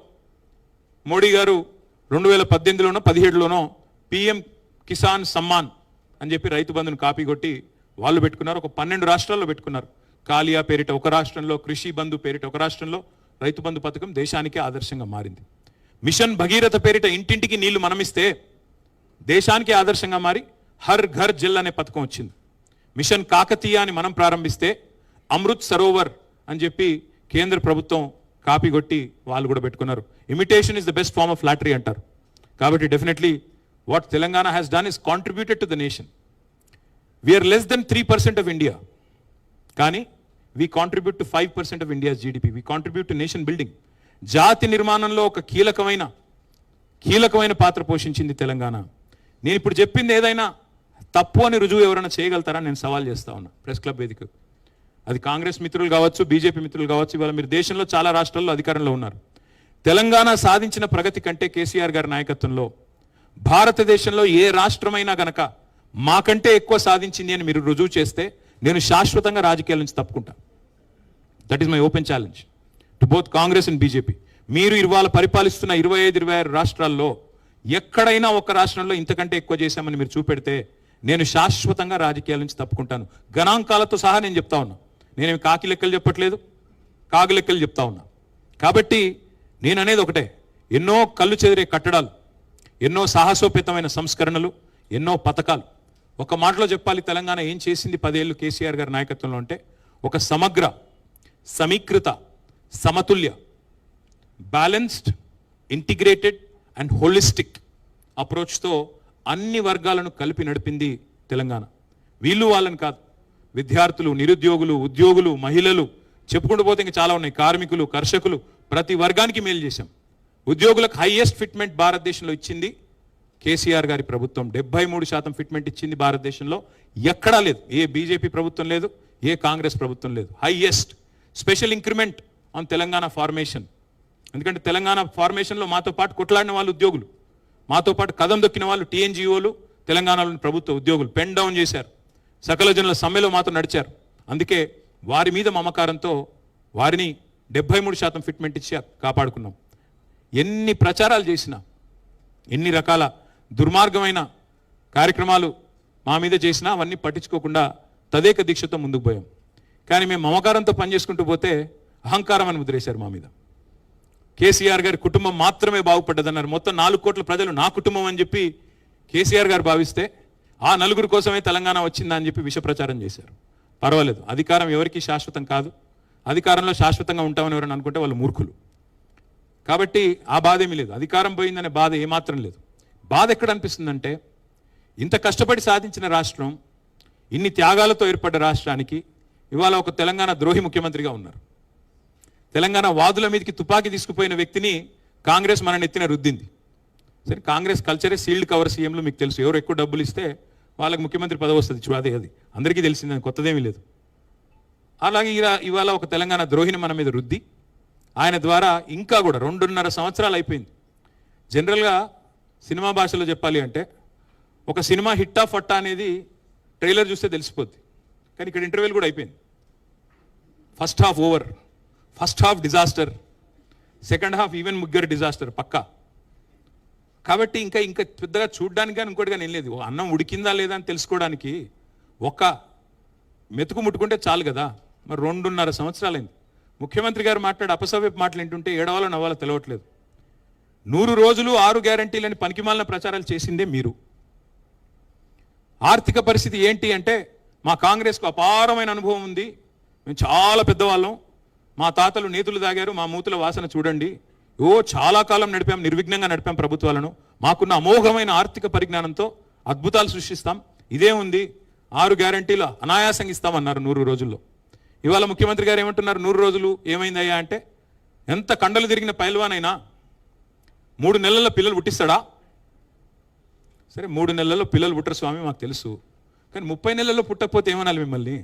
మోడీ గారు 2018లోనో 17లోనో PM కిసాన్ సమ్మాన్ అని చెప్పి రైతు బంధును కాపీ కొట్టి వాళ్ళు పెట్టుకున్నారు. ఒక 12 రాష్ట్రాల్లో పెట్టుకున్నారు. కాలియా పేరిట ఒక రాష్ట్రంలో, కృషి బంధు పేరిట ఒక రాష్ట్రంలో రైతు బంధు పథకం దేశానికే ఆదర్శంగా మారింది. మిషన్ భగీరథ పేరిట ఇంటింటికి నీళ్లు మనమిస్తే దేశానికే ఆదర్శంగా మారి హర్ ఘర్ జల్ అనే పథకం వచ్చింది. మిషన్ కాకతీయ అని మనం ప్రారంభిస్తే అమృత్ సరోవర్ అని చెప్పి కేంద్ర ప్రభుత్వం కాపీ కొట్టి వాళ్ళు కూడా పెట్టుకున్నారు. Imitation is the best form of flattery అంటారు. కాబట్టి definitely what Telangana has done is contributed to the nation. We are less than 3% of India, కానీ we contribute to 5% of India's GDP. We contribute to nation building. జాతి నిర్మాణంలో ఒక కీలకమైన పాత్ర పోషించింది తెలంగాణ. నేను ఇప్పుడు చెప్పింది ఏదైనా తప్పు అని రుజువు ఎవరైనా చేయగలుగుతారా నేను సవాల్ చేస్తా ఉన్నా ప్రెస్ క్లబ్ వేదిక. అది కాంగ్రెస్ మిత్రులు కావచ్చు, బీజేపీ మిత్రులు కావచ్చు. ఇవాళ మీరు దేశంలో చాలా రాష్ట్రాల్లో అధికారంలో ఉన్నారు. తెలంగాణ సాధించిన ప్రగతి కంటే కేసీఆర్ గారి నాయకత్వంలో భారతదేశంలో ఏ రాష్ట్రమైనా గనక మాకంటే ఎక్కువ సాధించింది అని మీరు రుజువు చేస్తే నేను శాశ్వతంగా రాజకీయాల నుంచి తప్పుకుంటా. That is my open challenge to both Congress and BJP. మీరు ఇవాళ పరిపాలిస్తున్న 25-26 రాష్ట్రాల్లో ఎక్కడైనా ఒక రాష్ట్రంలో ఇంతకంటే ఎక్కువ చేశామని మీరు చూపెడితే నేను శాశ్వతంగా రాజకీయాల నుంచి తప్పుకుంటాను. గణాంకాలతో సహా నేను చెప్తా ఉన్నా. నేనేమి కాకి లెక్కలు చెప్పట్లేదు, కాగు లెక్కలు చెప్తా ఉన్నా. కాబట్టి నేను అనేది ఒకటే, ఎన్నో కళ్ళు చెదిరే కట్టడాలు, ఎన్నో సాహసోపేతమైన సంస్కరణలు, ఎన్నో పథకాలు. ఒక మాటలో చెప్పాలి, తెలంగాణ ఏం చేసింది 10 ఏళ్ళు కేసీఆర్ గారి నాయకత్వంలో అంటే ఒక సమగ్ర, సమీకృత, సమతుల్య, బ్యాలెన్స్డ్, ఇంటిగ్రేటెడ్ అండ్ హోలిస్టిక్ అప్రోచ్తో అన్ని వర్గాలను కలిపి నడిపింది తెలంగాణ. వీళ్ళు వాళ్ళని కాదు, విద్యార్థులు, నిరుద్యోగులు, ఉద్యోగులు, మహిళలు, చెప్పుకుంటూ పోతే ఇంకా చాలా ఉన్నాయి, కార్మికులు, కర్షకులు, ప్రతి వర్గానికి మేలు చేశాం. ఉద్యోగులకు హైయెస్ట్ ఫిట్మెంట్ భారతదేశంలో ఇచ్చింది కేసీఆర్ గారి ప్రభుత్వం. 73% ఫిట్మెంట్ ఇచ్చింది భారతదేశంలో. ఎక్కడా లేదు, ఏ బీజేపీ ప్రభుత్వం లేదు, ఏ కాంగ్రెస్ ప్రభుత్వం లేదు. Highest special increment on Telangana formation. ఎందుకంటే తెలంగాణ ఫార్మేషన్లో మాతో పాటు కొట్లాడిన వాళ్ళు ఉద్యోగులు, మాతో పాటు కదం దొక్కిన వాళ్ళు టీఎన్జిఓలు, తెలంగాణలోని ప్రభుత్వ ఉద్యోగులు పెన్ డౌన్ చేశారు, సకల జనుల సమ్మెలో మాతో నడిచారు. అందుకే వారి మీద మమకారంతో వారిని 73% ఫిట్మెంట్ ఇచ్చి కాపాడుకున్నాం. ఎన్ని ప్రచారాలు చేసినా, ఎన్ని రకాల దుర్మార్గమైన కార్యక్రమాలు మా మీద చేసినా అవన్నీ పట్టించుకోకుండా తదేక దీక్షతో ముందుకు పోయాం. కానీ మేము మమకారంతో పనిచేసుకుంటూ పోతే అహంకారం అని ముద్రేశారు మా మీద. కేసీఆర్ గారి కుటుంబం మాత్రమే బాగుపడ్డదన్నారు. మొత్తం 4 కోట్ల ప్రజలు నా కుటుంబం అని చెప్పి కేసీఆర్ గారు భావిస్తే ఆ 4 కోసమే తెలంగాణ వచ్చిందా అని చెప్పి విష ప్రచారం చేశారు. పర్వాలేదు, అధికారం ఎవరికీ శాశ్వతం కాదు. అధికారంలో శాశ్వతంగా ఉంటామని ఎవరైనా అనుకుంటే వాళ్ళు మూర్ఖులు. కాబట్టి ఆ బాధ ఏమీ లేదు, అధికారం పోయిందనే బాధ ఏమాత్రం లేదు. బాధ ఎక్కడ అనిపిస్తుందంటే, ఇంత కష్టపడి సాధించిన రాష్ట్రం, ఇన్ని త్యాగాలతో ఏర్పడ్డ రాష్ట్రానికి ఇవాళ ఒక తెలంగాణ ద్రోహి ముఖ్యమంత్రిగా ఉన్నారు. తెలంగాణ వాదుల మీదకి తుపాకీ తీసుకుపోయిన వ్యక్తిని కాంగ్రెస్ మన నెత్తిన రుద్దింది. సరే, కాంగ్రెస్ కల్చరే సీల్డ్ కవర్ సీఎంలు మీకు తెలుసు. ఎవరు ఎక్కువ డబ్బులు ఇస్తే వాళ్ళకి ముఖ్యమంత్రి పదవి వస్తుంది. చూడదే, అది అందరికీ తెలిసిందని కొత్తదేమీ లేదు. అలాగే ఇవాళ ఒక తెలంగాణ ద్రోహిని మన మీద రుద్ది ఆయన ద్వారా ఇంకా కూడా 2.5 సంవత్సరాలు అయిపోయింది. జనరల్గా సినిమా భాషలో చెప్పాలి అంటే ఒక సినిమా హిట్టా ఫట్టా అనేది ట్రైలర్ చూస్తే తెలిసిపోద్ది. కానీ ఇక్కడ ఇంటర్వ్యూలు కూడా అయిపోయింది. First half over, first half disaster, second half even ముగ్గురు డిజాస్టర్ పక్కా. కాబట్టి ఇంకా పెద్దగా చూడ్డానికి కానీ ఇంకోటి కానీ ఏం లేదు. అన్నం ఉడికిందా లేదా అని తెలుసుకోవడానికి ఒక మెతుకు ముట్టుకుంటే చాలు కదా. మరి 2.5 సంవత్సరాలైంది. ముఖ్యమంత్రి గారు మాట్లాడే అపసవ్యపు మాటలు ఏంటుంటే ఏడవాలో నవ్వాలో తెలవట్లేదు. 100 రోజులు 6 గ్యారంటీలని పనికిమాలిన ప్రచారాలు చేసిందే మీరు. ఆర్థిక పరిస్థితి ఏంటి అంటే, మా కాంగ్రెస్కు అపారమైన అనుభవం ఉంది, మేము చాలా పెద్దవాళ్ళం, మా తాతలు నేతులు తాగారు, మా మూతుల వాసన చూడండి, చాలా కాలం నడిపాం, నిర్విఘ్నంగా నడిపాం ప్రభుత్వాలను, మాకున్న అమోఘమైన ఆర్థిక పరిజ్ఞానంతో అద్భుతాలు సృష్టిస్తాం, ఇదే ఉంది, 6 గ్యారంటీలు అనాయాసంగా ఇస్తామన్నారు 100 రోజుల్లో. ఇవాళ ముఖ్యమంత్రి గారు ఏమంటున్నారు, 100 రోజులు ఏమైందయ్యా అంటే, ఎంత కండలు తిరిగిన పైల్వానైనా 3 నెలల్లో పిల్లలు పుట్టిస్తాడా? సరే, 3 నెలల్లో పిల్లలు పుట్టరు స్వామి మాకు తెలుసు, కానీ 30 నెలల్లో పుట్టకపోతే ఏమనాలి మిమ్మల్ని?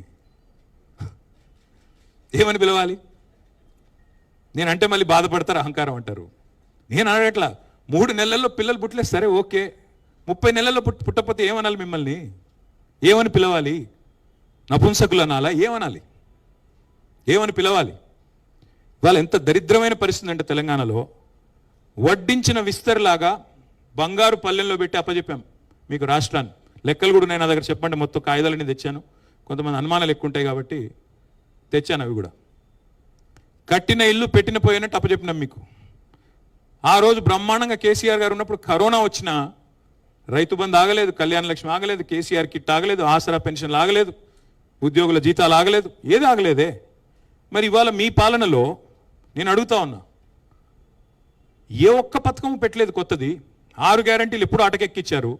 ఏమని పిలవాలి? నేనంటే మళ్ళీ బాధపడతారు, అహంకారం అంటారు. నేను అడగట్లా, 3 నెలల్లో పిల్లలు పుట్టలేదు సరే ఓకే, 30 నెలల్లో పుట్టకపోతే ఏమనాలి మిమ్మల్ని? ఏమని పిలవాలి? నపుంసకులు అనాలా? ఏమనాలి? ఏమని పిలవాలి? వాళ్ళు ఎంత దరిద్రమైన పరిస్థితి అంటే తెలంగాణలో వడ్డించిన విస్తరలాగా బంగారు పల్లెల్లో పెట్టి అప్పచెప్పాం మీకు రాష్ట్రాన్ని. లెక్కలు కూడా నేను నా దగ్గర చెప్పండి, మొత్తం కాగితాలన్నీ తెచ్చాను. కొంతమంది అనుమానాలు ఎక్కువ ఉంటాయి కాబట్టి తెచ్చాను అవి కూడా. కట్టిన ఇల్లు పెట్టిన పోయినట్టు అప్పచెప్పినాం మీకు. ఆ రోజు బ్రహ్మాండంగా కేసీఆర్ గారు ఉన్నప్పుడు కరోనా వచ్చినా రైతు బంధు ఆగలేదు, కళ్యాణ లక్ష్మి ఆగలేదు, కేసీఆర్ కిట్ ఆగలేదు, ఆసరా పెన్షన్లు ఆగలేదు, ఉద్యోగుల జీతాలు ఆగలేదు, ఏది ఆగలేదే. మరి ఇవాళ మీ పాలనలో నేను అడుగుతా ఉన్నా, ఏ ఒక్క పథకం పెట్టలేదు కొత్తది. 6 గ్యారంటీలు ఎప్పుడు అటకెక్కిచ్చారు.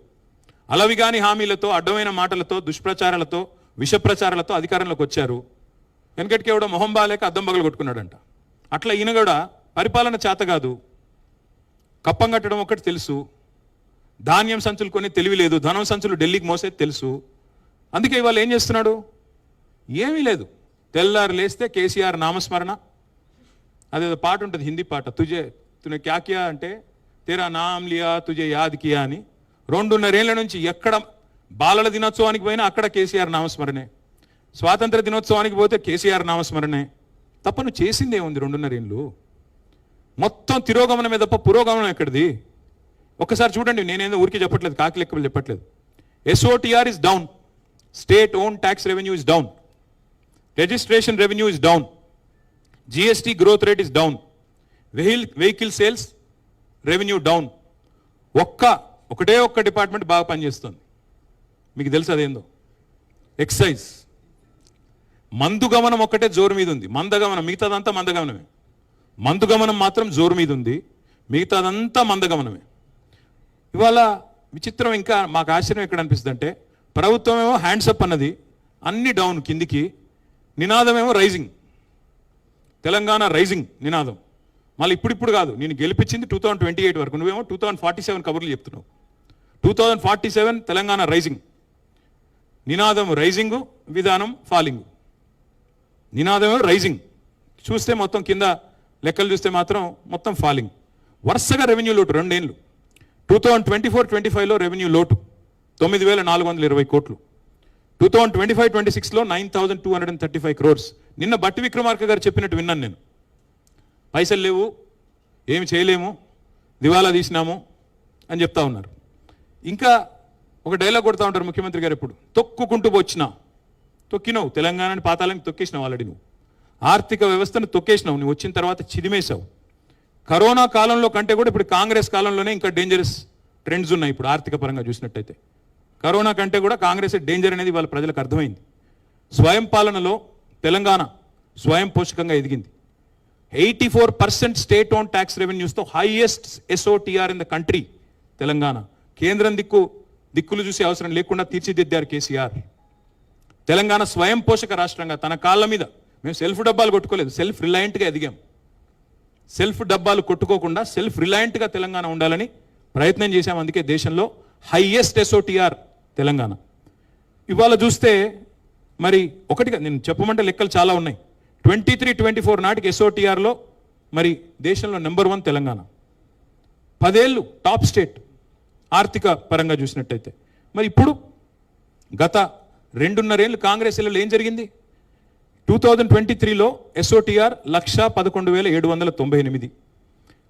అలవిగాని హామీలతో, అడ్డమైన మాటలతో, దుష్ప్రచారాలతో, విష ప్రచారాలతో అధికారంలోకి వచ్చారు. వెనకటికి ఎవడో మొహం బాలేక అద్దం పగలు కొట్టుకున్నాడంట. అట్లా ఈయన కూడా పరిపాలన చేత కాదు, కప్పం కట్టడం ఒకటి తెలుసు, ధాన్యం సంచులు కొని తెలివి లేదు, ధనం సంచులు ఢిల్లీకి మోసేది తెలుసు. అందుకే ఇవాళ ఏం చేస్తున్నాడు? ఏమీ లేదు. తెల్లారు లేస్తే కేసీఆర్ నామస్మరణ, అదేదో పాట ఉంటుంది, హిందీ పాట, తునే క్యా కియా అంటే తేరా నామ్ లియా తుజే యాద్ కియా అని. 2.5 ఏళ్ల నుంచి ఎక్కడ బాలల దినోత్సవానికి పోయినా అక్కడ కేసీఆర్ నామస్మరణే, స్వాతంత్ర దినోత్సవానికి పోతే కేసీఆర్ నామస్మరణే. తప్ప నువ్వు చేసింది ఏముంది 2.5 ఏళ్ళు? మొత్తం తిరోగమనమే తప్ప పురోగమనం ఎక్కడిది? ఒక్కసారి చూడండి, నేనేదో ఊరికి చెప్పట్లేదు, కాకి లెక్కలు చెప్పట్లేదు. SOTR is down, state own tax revenue is down, registration revenue is down, GST growth rate is down, vehicle sales revenue down. ఒకటే ఒక్క డిపార్ట్మెంట్ బాగా పనిచేస్తుంది, మీకు తెలుసు అదేందో? ఎక్సైజ్. మందుగమనం ఒక్కటే జోరు మీద ఉంది, మందగమనం మిగతాదంతా మందగమనమే. మందుగమనం మాత్రం జోరు మీద ఉంది, మిగతాదంతా మందగమనమే. ఇవాళ విచిత్రం, ఇంకా మాకు ఆశ్చర్యం ఎక్కడ అనిపిస్తుంది అంటే, ప్రభుత్వం ఏమో హ్యాండ్సప్ అన్నది, అన్ని డౌన్ కిందికి, నినాదమేమో రైజింగ్, తెలంగాణ రైజింగ్ నినాదం. మళ్ళీ ఇప్పుడు కాదు, నేను గెలిపించింది 2028 వరకు, నువ్వేమో 2047 కబుర్లు చెప్తున్నావు. 2047 తెలంగాణ రైజింగ్, నినాదం రైజింగ్, విధానం ఫాలింగ్. నినాదమేమో రైజింగ్, చూస్తే మొత్తం కింద లెక్కలు చూస్తే మాత్రం మొత్తం ఫాలింగ్. వరుసగా రెవెన్యూ లోటు 2 ఏళ్ళు. 2024-25లో రెవెన్యూ లోటు 9,420 కోట్లు. 2025-26లో 9,235 crores. నిన్న బట్టి విక్రమార్క గారు చెప్పినట్టు విన్నాను నేను. పైసలు లేవు, ఏమి చేయలేము, దివాలా తీసినాము అని చెప్తా ఉన్నారు. ఇంకా ఒక డైలాగ్ కొడతా ఉంటారు ముఖ్యమంత్రి గారు ఎప్పుడు, తొక్కుకుంటూ వచ్చినా. తొక్కినావు, తెలంగాణని పాతాలని తొక్కేసినావు ఆల్రెడీ. నువ్వు ఆర్థిక వ్యవస్థను తొక్కేసినావు, నువ్వు వచ్చిన తర్వాత చిదిమేశావు. కరోనా కాలంలో కంటే కూడా ఇప్పుడు కాంగ్రెస్ కాలంలోనే ఇంకా డేంజరస్ ట్రెండ్స్ ఉన్నాయి. ఇప్పుడు ఆర్థిక పరంగా చూసినట్టయితే కరోనా కంటే కూడా కాంగ్రెస్ డేంజర్ అనేది వాళ్ళ ప్రజలకు అర్థమైంది. స్వయం పాలనలో తెలంగాణ స్వయం పోషకంగా ఎదిగింది. 84% స్టేట్ ఓన్ ట్యాక్స్ రెవెన్యూస్తో highest SOTR in the country Telangana. కేంద్రం దిక్కులు చూసే అవసరం లేకుండా తీర్చిదిద్దారు కేసీఆర్. తెలంగాణ స్వయం పోషక రాష్ట్రంగా తన కాళ్ళ మీద, మేము సెల్ఫ్ డబ్బాలు కొట్టుకోలేదు, సెల్ఫ్ రిలయంట్గా ఎదిగాం. సెల్ఫ్ డబ్బాలు కొట్టుకోకుండా సెల్ఫ్ రిలయంట్గా తెలంగాణ ఉండాలని ప్రయత్నం చేశాం. అందుకే దేశంలో హైయెస్ట్ SOTR తెలంగాణ. ఇవాళ చూస్తే మరి ఒకటిగా నేను చెప్పమంటే లెక్కలు చాలా ఉన్నాయి. 23-24 నాటికి SOTRలో మరి దేశంలో నెంబర్ 1 తెలంగాణ. 10 ఏళ్ళు టాప్ స్టేట్ ఆర్థిక పరంగా చూసినట్టయితే. మరి ఇప్పుడు గత 2.5 ఏళ్ళు కాంగ్రెస్ ఏళ్ళలో ఏం జరిగింది? 2023లో SOTR 1,11,798.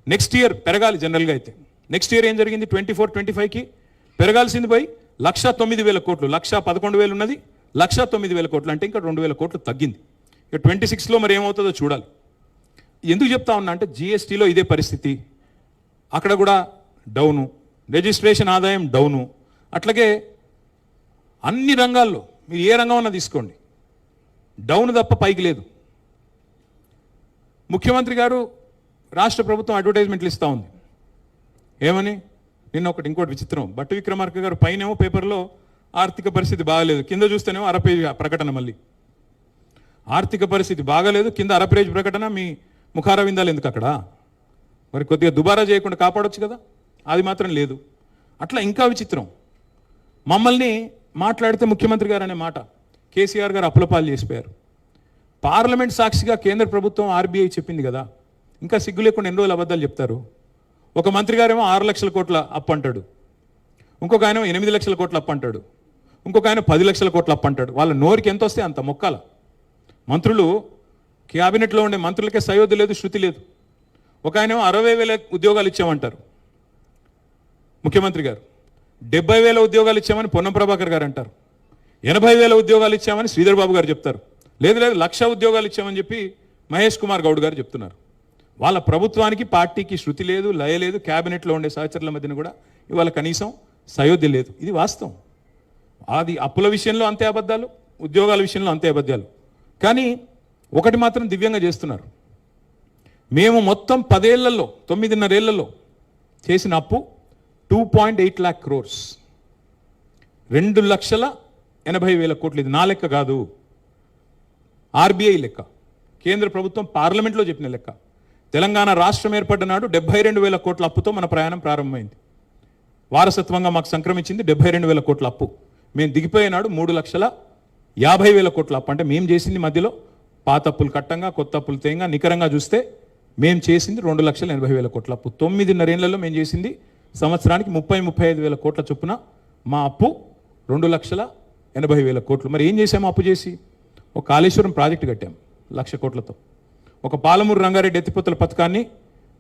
నెక్స్ట్ ఇయర్ పెరగాలి జనరల్గా అయితే. నెక్స్ట్ ఇయర్ ఏం జరిగింది? 24-25కి పెరగాల్సింది పోయి 1,09,000 కోట్లు. 1,11,000 ఉన్నది, 1,09,000 కోట్లు అంటే ఇంకా 2,000 కోట్లు తగ్గింది. ఇక 26లో మరి ఏమవుతుందో చూడాలి. ఎందుకు చెప్తా ఉన్నా అంటే GSTలో ఇదే పరిస్థితి, అక్కడ కూడా డౌను, రిజిస్ట్రేషన్ ఆదాయం డౌను. అట్లాగే అన్ని రంగాల్లో మీరు ఏ రంగం అన్నా తీసుకోండి, డౌన్ తప్ప పైకి లేదు. ముఖ్యమంత్రి గారు రాష్ట్ర ప్రభుత్వం అడ్వర్టైజ్మెంట్లు ఇస్తూ ఉంది. ఏమని? నిన్న ఇంకోటి విచిత్రం, బట్టి విక్రమార్క గారు పైనేమో పేపర్లో ఆర్థిక పరిస్థితి బాగాలేదు, కింద చూస్తేనేమో అరపేజ్ ప్రకటన. మళ్ళీ ఆర్థిక పరిస్థితి బాగాలేదు, కింద అరపేజ్ ప్రకటన. మీ ముఖారవిందాలు ఎందుకు అక్కడ? మరి కొద్దిగా దుబారా చేయకుండా కాపాడొచ్చు కదా, అది మాత్రం లేదు. అట్లా ఇంకా విచిత్రం, మమ్మల్ని మాట్లాడితే ముఖ్యమంత్రి గారు అనే మాట కేసీఆర్ గారు అప్పులపాలు చేసిపోయారు. పార్లమెంట్ సాక్షిగా కేంద్ర ప్రభుత్వం RBI చెప్పింది కదా, ఇంకా సిగ్గు లేకుండా ఎన్ని రోజులు అబద్ధాలు చెప్తారు? ఒక మంత్రి గారేమో 6 లక్షల కోట్ల అప్పు అంటాడు, ఇంకొక ఆయన 8 లక్షల కోట్ల అప్పు అంటాడు, ఇంకొక ఆయన 10 లక్షల కోట్ల అప్పు అంటాడు. వాళ్ళ నోరికి ఎంత వస్తే అంత మొక్కాల. మంత్రులు, క్యాబినెట్లో ఉండే మంత్రులకే సయోధ్య లేదు, శృతి లేదు. ఒక ఆయన 60,000 ఉద్యోగాలు ఇచ్చామంటారు ముఖ్యమంత్రి గారు, 70,000 ఉద్యోగాలు ఇచ్చామని పొన్నం ప్రభాకర్ గారు అంటారు, 80,000 ఉద్యోగాలు ఇచ్చామని శ్రీధర్ బాబు గారు చెప్తారు. లేదు 1,00,000 ఉద్యోగాలు ఇచ్చామని చెప్పి మహేష్ కుమార్ గౌడ్ గారు చెప్తున్నారు. వాళ్ళ ప్రభుత్వానికి పార్టీకి శృతి లేదు, లయ లేదు. క్యాబినెట్లో ఉండే సహచరుల మధ్యన కూడా ఇవాళ కనీసం సయోధ్య లేదు. ఇది వాస్తవం. అది అప్పుల విషయంలో అంతే అబద్ధాలు, ఉద్యోగాల విషయంలో అంతే అబద్ధాలు. కానీ ఒకటి మాత్రం దివ్యంగా చేస్తున్నారు. మేము మొత్తం 10 ఏళ్లలో 9.5 ఏళ్లలో చేసిన అప్పు 2.8 lakh crores, 2,80,000 కోట్లు. ఇది నా లెక్క కాదు. ఆర్బీఐ లెక్క, కేంద్ర ప్రభుత్వం పార్లమెంట్లో చెప్పిన లెక్క. తెలంగాణ రాష్ట్రం ఏర్పడ్డ నాడు 72,000 కోట్ల అప్పుతో మన ప్రయాణం ప్రారంభమైంది. వారసత్వంగా మాకు సంక్రమించింది 72,000 కోట్ల అప్పు. మేము దిగిపోయినాడు 3,50,000 కోట్ల అప్పు. అంటే మేము చేసింది మధ్యలో పాత అప్పులు కట్టంగా, కొత్త అప్పులు తేంగా, నికరంగా చూస్తే మేము చేసింది 2,80,000 కోట్ల అప్పు. 9.5 ఏళ్లలో మేము చేసింది సంవత్సరానికి 35,000 కోట్ల చొప్పున మా అప్పు 2,80,000 కోట్లు. మరి ఏం చేసాము అప్పు చేసి? ఒక కాళేశ్వరం ప్రాజెక్టు కట్టాం 1,00,000 కోట్లతో. ఒక పాలమూరు రంగారెడ్డి ఎత్తిపోతల పథకాన్ని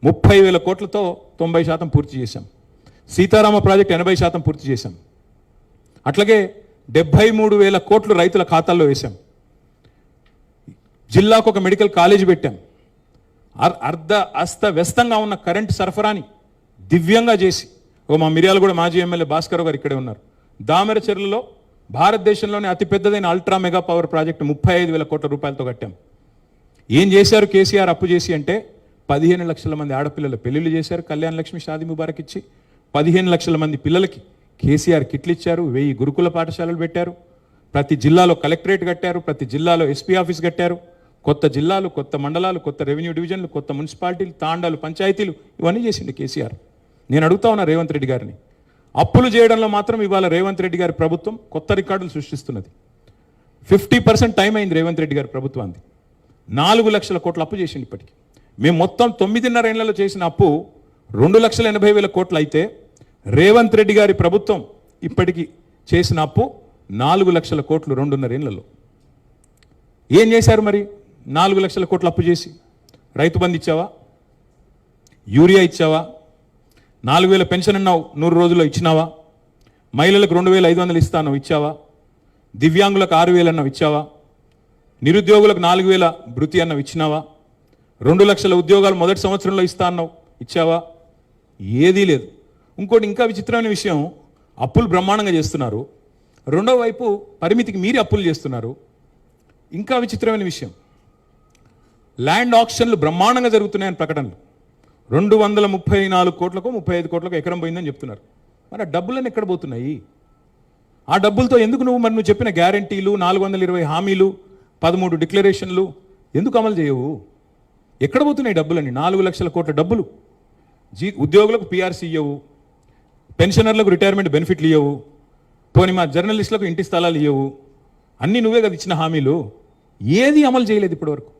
30,000 కోట్లతో 90% పూర్తి చేశాం. సీతారామ ప్రాజెక్టు 80% పూర్తి చేశాం. అట్లాగే 73,000 కోట్లు రైతుల ఖాతాల్లో వేశాం. జిల్లాకు ఒక మెడికల్ కాలేజీ పెట్టాం. అస్తవ్యస్తంగా ఉన్న కరెంటు సరఫరాని దివ్యంగా చేసి, మా మిర్యాలగూడ మాజీ ఎమ్మెల్యే భాస్కర్ గారు ఇక్కడే ఉన్నారు, దామెరచెర్లలో భారతదేశంలోనే అతిపెద్దదైన అల్ట్రా మెగా పవర్ ప్రాజెక్టు 35,000 కోట్ల రూపాయలతో కట్టాం. ఏం చేశారు కేసీఆర్ అప్పు చేసి అంటే 15 లక్షల మంది ఆడపిల్లల పెళ్లిళ్ళు చేశారు, కళ్యాణ లక్ష్మి షాదీ ముబారక్ ఇచ్చి. 15 లక్షల మంది పిల్లలకి కేసీఆర్ కిట్లు ఇచ్చారు. 1000 గురుకుల పాఠశాలలు పెట్టారు. ప్రతి జిల్లాలో కలెక్టరేట్ కట్టారు. ప్రతి జిల్లాలో ఎస్పీ ఆఫీస్ కట్టారు. కొత్త జిల్లాలు, కొత్త మండలాలు, కొత్త రెవెన్యూ డివిజన్లు, కొత్త మున్సిపాలిటీలు, తాండాలు, పంచాయతీలు ఇవన్నీ చేసిండు కేసీఆర్. నేను అడుగుతా ఉన్నా రేవంత్ రెడ్డి గారిని, అప్పులు చేయడంలో మాత్రం ఇవాళ రేవంత్ రెడ్డి గారి ప్రభుత్వం కొత్త రికార్డులు సృష్టిస్తున్నది. 50% టైం అయింది రేవంత్ రెడ్డి గారి ప్రభుత్వానికి. 4 లక్షల కోట్ల అప్పు చేసిండు ఇప్పటికి. మేము మొత్తం 9.5 ఏళ్లలో చేసిన అప్పు 2,80,000 కోట్లు అయితే రేవంత్ రెడ్డి గారి ప్రభుత్వం ఇప్పటికి చేసిన అప్పు 4 లక్షల కోట్లు 2.5 ఏళ్లలో. ఏం చేశారు మరి? 4 లక్షల కోట్ల అప్పు చేసి రైతు బంధు ఇచ్చావా? యూరియా ఇచ్చావా? 4,000 పెన్షన్ అన్నావు 100 రోజుల్లో ఇచ్చినావా? మహిళలకు 2,500 ఇస్తాను ఇచ్చావా? దివ్యాంగులకు 6,000 అన్నావు ఇచ్చావా? నిరుద్యోగులకు 4,000 భృతి అన్నావు ఇచ్చినావా? 2 లక్షల ఉద్యోగాలు మొదటి సంవత్సరంలో ఇస్తా అన్నావు ఇచ్చావా? ఏదీ లేదు. ఇంకోటి ఇంకా విచిత్రమైన విషయం, అప్పులు బ్రహ్మాండంగా చేస్తున్నారు, రెండో వైపు పరిమితికి మీరి అప్పులు చేస్తున్నారు. ఇంకా విచిత్రమైన విషయం, ల్యాండ్ ఆక్షన్లు బ్రహ్మాండంగా జరుగుతున్నాయని ప్రకటనలు. 234 కోట్లకు 35 కోట్లకు ఎకరం పోయిందని చెప్తున్నారు. మరి ఆ డబ్బులన్నీ ఎక్కడ పోతున్నాయి? ఆ డబ్బులతో ఎందుకు నువ్వు చెప్పిన గ్యారంటీలు, 420 హామీలు, 13 డిక్లరేషన్లు ఎందుకు అమలు చేయవు? ఎక్కడ పోతున్నాయి డబ్బులన్నీ? 4 లక్షల కోట్ల డబ్బులు. ఉద్యోగులకు పీఆర్సీ ఇవ్వవు, పెన్షనర్లకు రిటైర్మెంట్ బెనిఫిట్లు ఇవ్వవు, పోనీ మా జర్నలిస్టులకు ఇంటి స్థలాలు ఇవ్వవు. అన్నీ నువ్వే కదా ఇచ్చిన హామీలు. ఏది అమలు చేయలేదు ఇప్పటివరకు.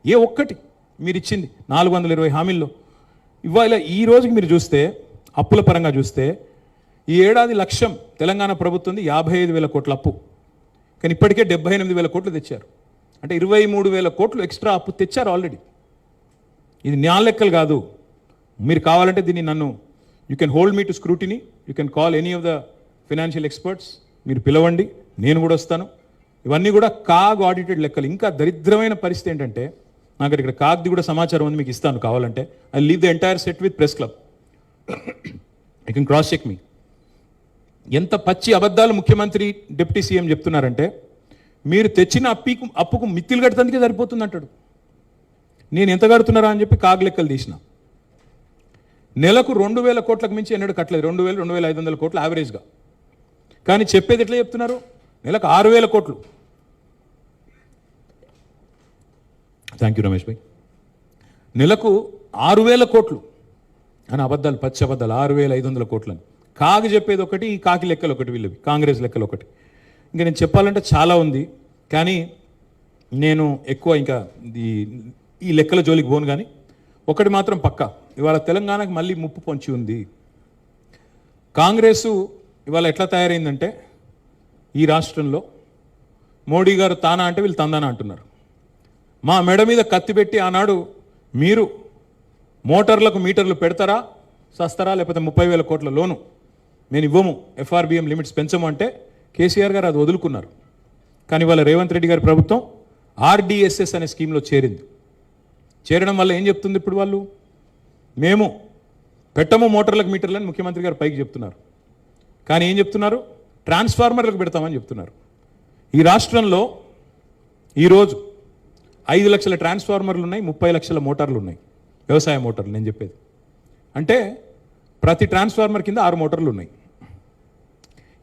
ఏ ఒక్కటి మీరు ఇచ్చింది 420 హామీల్లో. ఇవాళ ఈ రోజుకి మీరు చూస్తే, అప్పుల పరంగా చూస్తే, ఈ ఏడాది లక్ష్యం తెలంగాణ ప్రభుత్వం 55,000 కోట్ల అప్పు. కానీ ఇప్పటికే 78,000 కోట్లు తెచ్చారు. అంటే 23,000 కోట్లు ఎక్స్ట్రా అప్పు తెచ్చారు ఆల్రెడీ. ఇది న్యాయ లెక్కలు కాదు. మీరు కావాలంటే దీన్ని నన్ను you can hold me to scrutiny, you can call any of the financial experts, మీరు పిలవండి, నేను కూడా వస్తాను. ఇవన్నీ కూడా కాగ్ ఆడిటెడ్ లెక్కలు. ఇంకా దరిద్రమైన పరిస్థితి ఏంటంటే, నాకు ఇక్కడ కాగ్ది కూడా సమాచారం ఉంది, మీకు ఇస్తాను కావాలంటే. I leave the entire set with press club, you can cross check me. ఎంత పచ్చి అబద్ధాలు ముఖ్యమంత్రి డిప్యూటీ సీఎం చెప్తున్నారంటే, మీరు తెచ్చిన అప్పుకు మిత్తిలు కట్టడానికి సరిపోతుంది అంటాడు. నేను ఎంత కడుతున్నారా అని చెప్పి కాగ్ లెక్కలు తీసిన. నెలకు 2,000 కోట్లకు మించి ఎన్నడూ కట్టలేదు. 2,000, 2,500 కోట్లు యావరేజ్గా. కానీ చెప్పేది ఎట్లా చెప్తున్నారు? నెలకు 6,000 కోట్లు. థ్యాంక్ యూ రమేష్ భాయ్. నెలకు 6,000 కోట్లు అని అబద్ధాలు, పచ్చి అబద్ధాలు. 6,500 కోట్లని కాగి చెప్పేది ఒకటి, ఈ కాకి లెక్కలు ఒకటి, వీళ్ళవి కాంగ్రెస్ లెక్కలు ఒకటి. ఇంకా నేను చెప్పాలంటే చాలా ఉంది, కానీ నేను ఎక్కువ ఇంకా ఈ లెక్కల జోలికి పోను. కానీ ఒకటి మాత్రం పక్కా, ఇవాళ తెలంగాణకు మళ్ళీ ముప్పు పొంచి ఉంది. కాంగ్రెసు ఇవాళ ఎట్లా తయారైందంటే, ఈ రాష్ట్రంలో మోడీ గారు తానా అంటే వీళ్ళు తందానా అంటున్నారు. మా మెడ మీద కత్తి పెట్టి ఆనాడు మీరు మోటార్లకు మీటర్లు పెడతారా, సస్తారా, లేకపోతే 30,000 కోట్ల లోను మేము ఇవ్వము, ఎఫ్ఆర్బిఎం లిమిట్స్ పెంచము అంటే కేసీఆర్ గారు అది వదులుకున్నారు. కానీ ఇవాళ రేవంత్ రెడ్డి గారి ప్రభుత్వం ఆర్డిఎస్ఎస్ అనే స్కీమ్లో చేరింది. చేరడం వల్ల ఏం చెప్తుంది ఇప్పుడు వాళ్ళు? మేము పెట్టము మోటార్లకు మీటర్లని ముఖ్యమంత్రి గారు పైకి చెప్తున్నారు. కానీ ఏం చెప్తున్నారు? ట్రాన్స్ఫార్మర్లకు పెడతామని చెప్తున్నారు. ఈ రాష్ట్రంలో ఈరోజు 5 లక్షల ట్రాన్స్ఫార్మర్లు ఉన్నాయి, 30 లక్షల మోటార్లు ఉన్నాయి, వ్యవసాయ మోటార్లు నేను చెప్పేది. అంటే ప్రతి ట్రాన్స్ఫార్మర్ కింద 6 మోటార్లు ఉన్నాయి.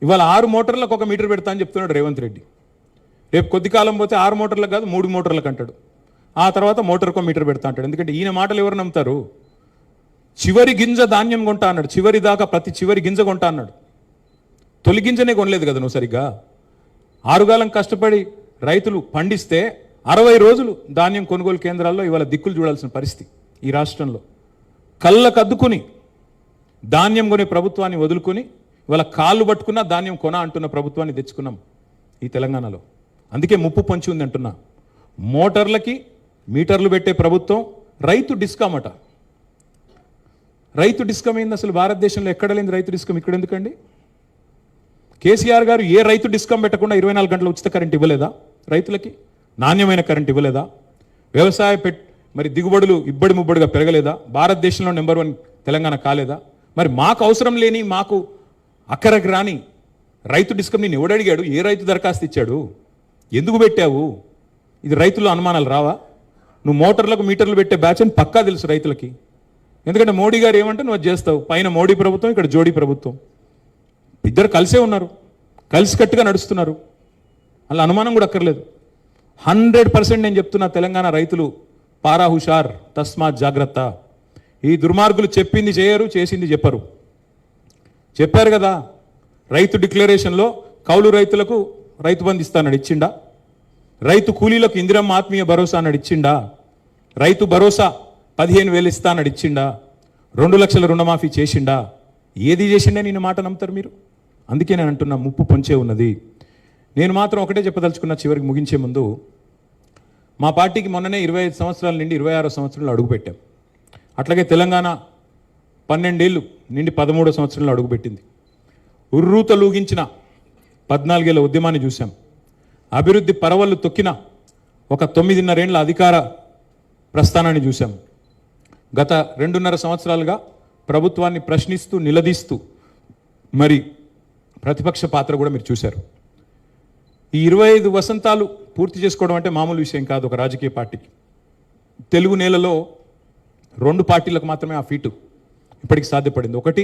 ఇవాళ 6 మోటార్లకు 1 మీటర్ పెడతా అని చెప్తున్నాడు రేవంత్ రెడ్డి. రేపు కొద్ది కాలం పోతే 6 మోటార్లకు కాదు 3 మోటార్లకు అంటాడు. ఆ తర్వాత మోటార్కో మీటర్ పెడతా అంటాడు. ఎందుకంటే ఈయన మాటలు ఎవరు నమ్ముతారు? చివరి గింజ ధాన్యం కొంటా అన్నాడు, చివరి దాకా ప్రతి చివరి గింజ కొంటా అన్నాడు. తొలి గింజనే కొనలేదు కదా నువ్వు సరిగ్గా. 6 కాలం కష్టపడి రైతులు పండిస్తే 60 రోజులు ధాన్యం కొనుగోలు కేంద్రాల్లో ఇవాళ దిక్కులు చూడాల్సిన పరిస్థితి ఈ రాష్ట్రంలో. కళ్ళకద్దుకుని ధాన్యం కొనే ప్రభుత్వాన్ని వదులుకొని ఇవాళ కాళ్ళు పట్టుకున్నా ధాన్యం కొన అంటున్న ప్రభుత్వాన్ని తెచ్చుకున్నాం ఈ తెలంగాణలో. అందుకే ముప్పు పొంచి ఉంది అంటున్నా. మోటార్లకి మీటర్లు పెట్టే ప్రభుత్వం రైతు డిస్కమ్ అట. రైతు డిస్కమ్ ఏంది అసలు? భారతదేశంలో ఎక్కడ లేని రైతు డిస్కమ్ ఇక్కడ ఎందుకండి? కేసీఆర్ గారు ఏ రైతు డిస్కమ్ పెట్టకుండా 24 గంటల ఉచిత కరెంట్ ఇవ్వలేదా రైతులకి? నాణ్యమైన కరెంట్ ఇవ్వలేదా? వ్యవసాయ మరి దిగుబడులు ఇబ్బడి ముబ్బడిగా పెరగలేదా? భారతదేశంలో నెంబర్ 1 తెలంగాణ కాలేదా? మరి మాకు అవసరం లేని, మాకు అక్కరకు రాని రైతు డిస్కమ్ నేను ఎవడడిగాడు? ఏ రైతు దరఖాస్తు ఇచ్చాడు? ఎందుకు పెట్టావు? ఇది రైతుల్లో అనుమానాలు రావా? నువ్వు మోటార్లకు మీటర్లు పెట్టే బ్యాచ్ అని పక్కా తెలుసు రైతులకి. ఎందుకంటే మోడీ గారు ఏమంటే నువ్వు అది చేస్తావు. పైన మోడీ ప్రభుత్వం, ఇక్కడ జోడీ ప్రభుత్వం, ఇద్దరు కలిసే ఉన్నారు, కలిసికట్టుగా నడుస్తున్నారు. అలా అనుమానం కూడా అక్కర్లేదు. 100% నేను చెప్తున్నా, తెలంగాణ రైతులు పారా హుషార్, తస్మాత్ జాగ్రత్త. ఈ దుర్మార్గులు చెప్పింది చేయరు, చేసింది చెప్పరు. చెప్పారు కదా రైతు డిక్లరేషన్లో కౌలు రైతులకు రైతు బంధు ఇస్తానని ఇచ్చిండా? రైతు కూలీలకు ఇందిరమ్మ ఆత్మీయ భరోసా అన్నాడు ఇచ్చిండా? రైతు భరోసా 15,000 ఇస్తానని ఇచ్చిండా? 2 లక్షల రుణమాఫీ చేసిండా? ఏది చేసిండే నేను మాట నమ్ముతారు మీరు? అందుకే నేను అంటున్నా ముప్పు పొంచే ఉన్నది. నేను మాత్రం ఒకటే చెప్పదలుచుకున్న చివరికి ముగించే ముందు, మా పార్టీకి మొన్ననే 25 సంవత్సరాల నుండి 26 సంవత్సరాలు అడుగుపెట్టాం. అట్లాగే తెలంగాణ 12 ఏళ్ళు నుండి 13 సంవత్సరాలు అడుగుపెట్టింది. ఉర్రూతలూగించిన 14 ఏళ్ల ఉద్యమాన్ని చూశాం. అభివృద్ధి పరవళ్ళు తొక్కిన ఒక 9.5 ఏళ్ల అధికార ప్రస్థానాన్ని చూశాం. గత 2.5 సంవత్సరాలుగా ప్రభుత్వాన్ని ప్రశ్నిస్తూ, నిలదీస్తూ మరి ప్రతిపక్ష పాత్ర కూడా మీరు చూశారు. ఈ 25 వసంతాలు పూర్తి చేసుకోవడం అంటే మామూలు విషయం కాదు ఒక రాజకీయ పార్టీకి. తెలుగు నేలలో 2 పార్టీలకు మాత్రమే ఆ ఫీటు ఇప్పటికి సాధ్యపడింది. ఒకటి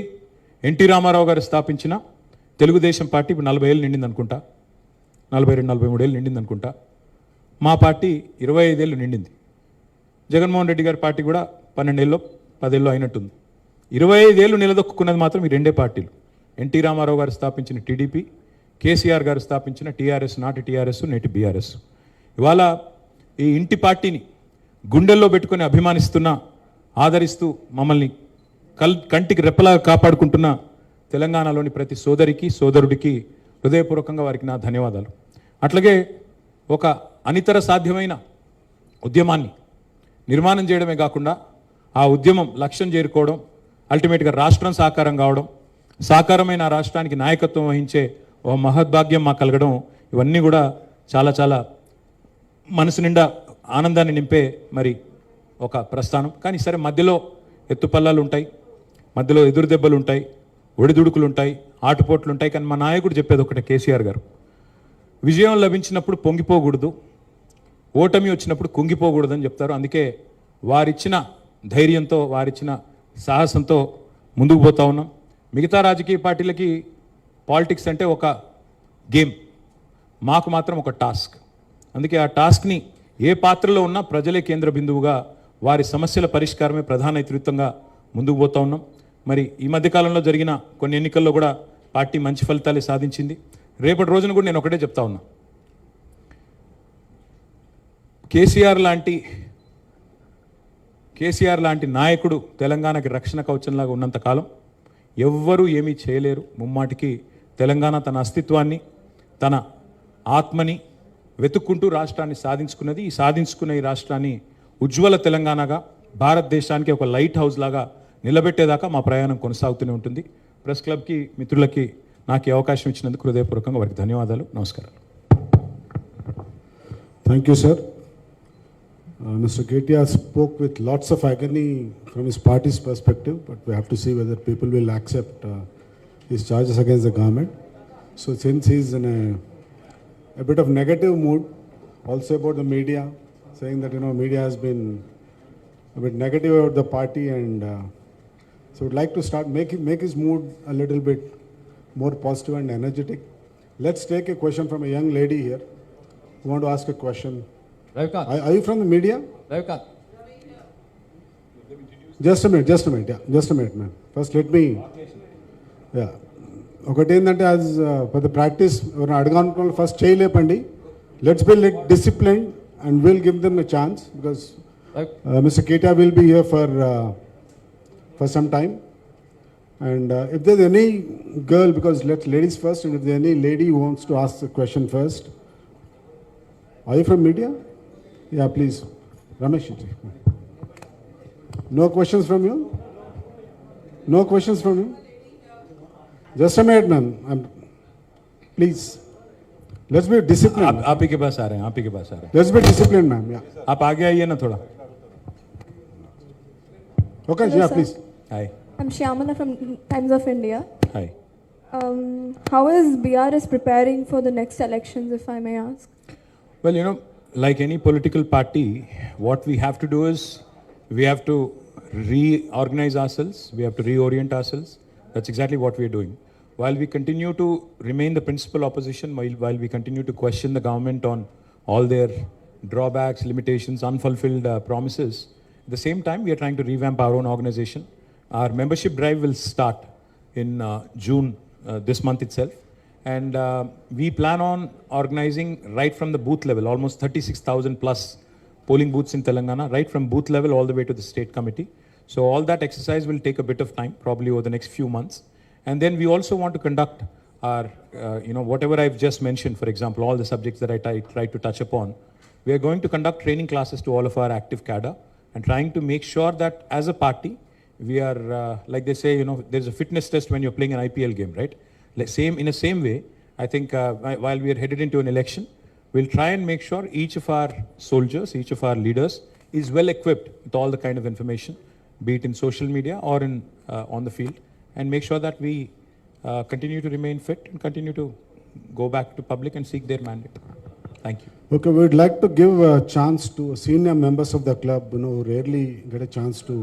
ఎన్టీ రామారావు గారు స్థాపించిన తెలుగుదేశం పార్టీ, ఇప్పుడు 40 ఏళ్ళు నిండింది అనుకుంటా, 42-43 ఏళ్ళు నిండింది అనుకుంటా. మా పార్టీ 25 ఏళ్ళు నిండింది. జగన్మోహన్ రెడ్డి గారి పార్టీ కూడా 12 ఏళ్ళు 10 ఏళ్ళు అయినట్టుంది. 25 ఏళ్ళు నిలదొక్కున్నది మాత్రం ఈ 2 పార్టీలు. ఎన్టీ రామారావు గారు స్థాపించిన టీడీపీ, కేసీఆర్ గారు స్థాపించిన టీఆర్ఎస్, నాటి టీఆర్ఎస్, నేటి బీఆర్ఎస్. ఇవాళ ఈ ఇంటి పార్టీని గుండెల్లో పెట్టుకొని అభిమానిస్తున్న, ఆదరిస్తూ మమ్మల్ని కంటికి రెప్పలా కాపాడుకుంటున్న తెలంగాణలోని ప్రతి సోదరికి, సోదరుడికి హృదయపూర్వకంగా వారికి నా ధన్యవాదాలు. అట్లాగే ఒక అనితర సాధ్యమైన ఉద్యమాన్ని నిర్మాణం చేయడమే కాకుండా ఆ ఉద్యమం లక్ష్యం చేరుకోవడం, అల్టిమేట్గా రాష్ట్రం సాకారం కావడం, సాకారమైన ఆ రాష్ట్రానికి నాయకత్వం వహించే ఓ మహద్భాగ్యం మాకు కలగడం, ఇవన్నీ కూడా చాలా చాలా మనసు నిండా ఆనందాన్ని నింపే మరి ఒక ప్రస్థానం. కానీ సరే, మధ్యలో ఎత్తుపల్లాలు ఉంటాయి, మధ్యలో ఎదురు దెబ్బలు ఉంటాయి, ఒడిదుడుకులు ఉంటాయి, ఆటుపోట్లు ఉంటాయి. కానీ మా నాయకుడు చెప్పేది ఒకటే, కేసీఆర్ గారు, విజయం లభించినప్పుడు పొంగిపోకూడదు, ఓటమి వచ్చినప్పుడు కుంగిపోకూడదు అని చెప్తారు. అందుకే వారిచ్చిన ధైర్యంతో, వారిచ్చిన సాహసంతో ముందుకు పోతా ఉన్నాం. మిగతా రాజకీయ పార్టీలకి పాలిటిక్స్ అంటే ఒక గేమ్, మాకు మాత్రం ఒక టాస్క్. అందుకే ఆ టాస్క్ని ఏ పాత్రలో ఉన్నా ప్రజలే కేంద్ర బిందువుగా, వారి సమస్యల పరిష్కారమే ప్రధాన ఇతివృత్తంగా ముందుకు పోతా ఉన్నాం. మరి ఈ మధ్యకాలంలో జరిగిన కొన్ని ఎన్నికల్లో కూడా పార్టీ మంచి ఫలితాలే సాధించింది. రేపటి రోజున కూడా నేను ఒకటే చెప్తా ఉన్నా, కేసీఆర్ లాంటి నాయకుడు తెలంగాణకి రక్షణ కవచంలాగా ఉన్నంత కాలం ఎవ్వరూ ఏమీ చేయలేరు. ముమ్మాటికి తెలంగాణ తన అస్తిత్వాన్ని, తన ఆత్మని వెతుక్కుంటూ రాష్ట్రాన్ని సాధించుకున్నది. ఈ సాధించుకున్న ఈ రాష్ట్రాన్ని ఉజ్వల తెలంగాణగా, భారతదేశానికి ఒక లైట్ హౌస్ లాగా నిలబెట్టేదాకా మా ప్రయాణం కొనసాగుతూనే ఉంటుంది. ప్రెస్ క్లబ్కి, మిత్రులకి నాకు ఈ అవకాశం ఇచ్చినందుకు హృదయపూర్వకంగా వారికి ధన్యవాదాలు, నమస్కారాలు. Thank you, sir. Mr. Ketia spoke with lots of agony from his party's perspective, but we have to see whether people will accept his charges against the government. So since he's in a bit of negative mood, also about the media, saying that, media has been a bit negative about the party, and so would like to start make his mood a little bit more positive and energetic. Let's take a question from a young lady here. want to ask a question? Ravikant, Are you from the media? Ravikant. Just a minute, yeah, just a minute, man. First, let me, yeah. ఒకటి ఏంటంటే as for the practice ఎవరైనా అడగాలనుకున్న first చేయలేపండి. Let's be like discipline and will give them a chance because Mr. Ketia will be here for some time. And if there's any girl, because let's ladies first, and if there's any lady who wants to ask the question first. Are you from media? Yeah, please. Ramesh ji. No questions from you? No questions from you? Just a minute, ma'am. Please. Let's be disciplined. आप ही के पास आ रहे हैं, आप ही के पास आ रहे हैं. Let's be disciplined, ma'am. Yeah. आप आगे आइए ना थोड़ा. Okay, Hello, yeah, sir. please. Hi. I'm Shyamala from Times of India. Hi. How is BRS preparing for the next elections, if I may ask? Well, you know, like any political party, what we have to do is we have to reorganize ourselves, we have to reorient ourselves. That's exactly what we are doing. While we continue to remain the principal opposition, while we continue to question the government on all their drawbacks, limitations, unfulfilled promises, at the same time, we are trying to revamp our own organization. Our membership drive will start in June this month itself. And we plan on organizing right from the booth level, almost 36,000 plus polling booths in Telangana, right from booth level all the way to the state committee. So all that exercise will take a bit of time, probably over the next few months. And then we also want to conduct our, whatever I've just mentioned, for example, all the subjects that I tried to touch upon. We are going to conduct training classes to all of our active cadre and trying to make sure that as a party, we are, like they say, there's a fitness test when you're playing an IPL game, right? In the same way, I think while we are headed into an election, we'll try and make sure each of our soldiers, each of our leaders is well equipped with all the kind of information, be it in social media or on the field, and make sure that we continue to remain fit and continue to go back to public and seek their mandate. Thank you. Okay, we would like to give a chance to senior members of the club, who rarely get a chance to,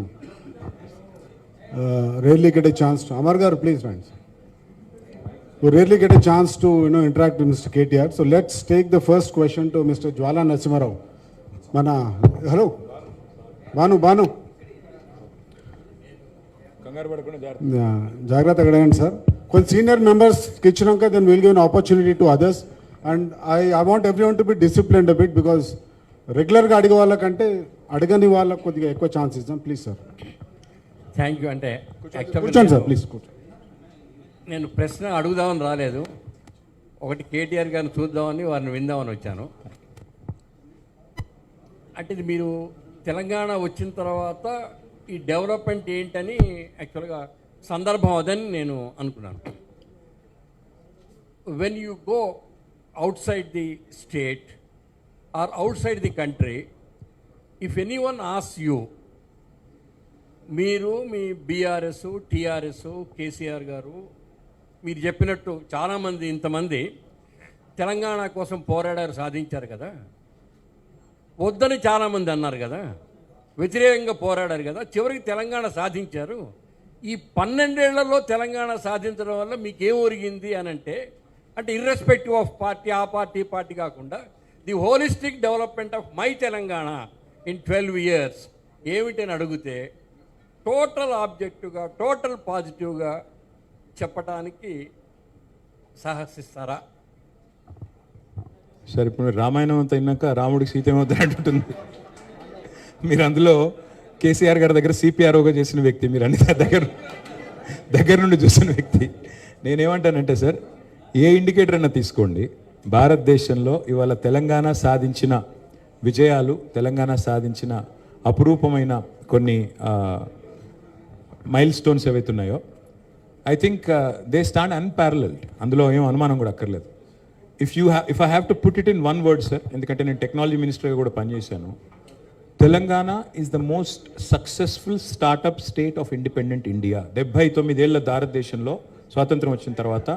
Amar Garu, please rise. Who rarely get a chance to, interact with Mr. KTR. So let's take the first question to Mr. Jwala Narasimha Rao. Hello? Banu. జాగ్రత్త అడగండి sir. కొన్ని senior మెంబర్స్కి ఇచ్చినాక then will give an opportunity to others. And I want every one to be disciplined bit because రెగ్యులర్గా అడిగే వాళ్ళకంటే అడగని వాళ్ళకి కొద్దిగా ఎక్కువ ఛాన్స్ ఇస్తాం. Please sir. Thank you. అంటే కూర్చోండి సార్, ప్లీజ్ కూర్చోండి. నేను ప్రశ్న అడుగుదామని రాలేదు, ఒకటి కేటీఆర్ గారిని చూద్దామని వారిని విందామని వచ్చాను. అంటే ఇది మీరు తెలంగాణ వచ్చిన తర్వాత ఈ డెవలప్మెంట్ ఏంటని యాక్చువల్గా సందర్భం అదని నేను అనుకున్నాను. When you go outside the state or outside the country, if anyone asks you, మీరు మీ బీఆర్ఎస్, టీఆర్ఎస్, కేసీఆర్ గారు మీరు చెప్పినట్టు చాలామంది ఇంతమంది తెలంగాణ కోసం పోరాడారు, సాధించారు కదా, వద్దని చాలామంది అన్నారు కదా, వ్యతిరేకంగా పోరాడారు కదా, చివరికి తెలంగాణ సాధించారు. ఈ 12 ఏళ్లలో తెలంగాణ సాధించడం వల్ల మీకేం ఒరిగింది అని అంటే ఇర్రెస్పెక్టివ్ ఆఫ్ పార్టీ, ఆ పార్టీ కాకుండా the holistic development of my Telangana in 12 years ఏమిటని అడిగితే టోటల్ ఆబ్జెక్టివ్గా, టోటల్ పాజిటివ్గా చెప్పడానికి సాహసిస్తారా? సరే, ఇప్పుడు రామాయణం అంతా అయినాక రాముడికి సీత ఏమవుతారంటుంది. మీరు అందులో కేసీఆర్ గారి దగ్గర సిపిఆర్ఓగా చేసిన వ్యక్తి, మీరు అన్ని దగ్గర నుండి చూసిన వ్యక్తి. నేనేమంటానంటే సార్, ఏ ఇండికేటర్ అన్నా తీసుకోండి, భారతదేశంలో ఇవాళ తెలంగాణ సాధించిన విజయాలు, తెలంగాణ సాధించిన అపురూపమైన కొన్ని మైల్ స్టోన్స్ ఏవైతే ఉన్నాయో, I think they stand unparalleled. అందులో ఏం అనుమానం కూడా అక్కర్లేదు. If I have to put it in one word sir, ఎందుకంటే నేను టెక్నాలజీ మినిస్టర్గా కూడా పనిచేశాను, Telangana is the most successful startup state of independent India. 79 ఏళ్ల భారతదేశంలో స్వాతంత్రం వచ్చిన తర్వాత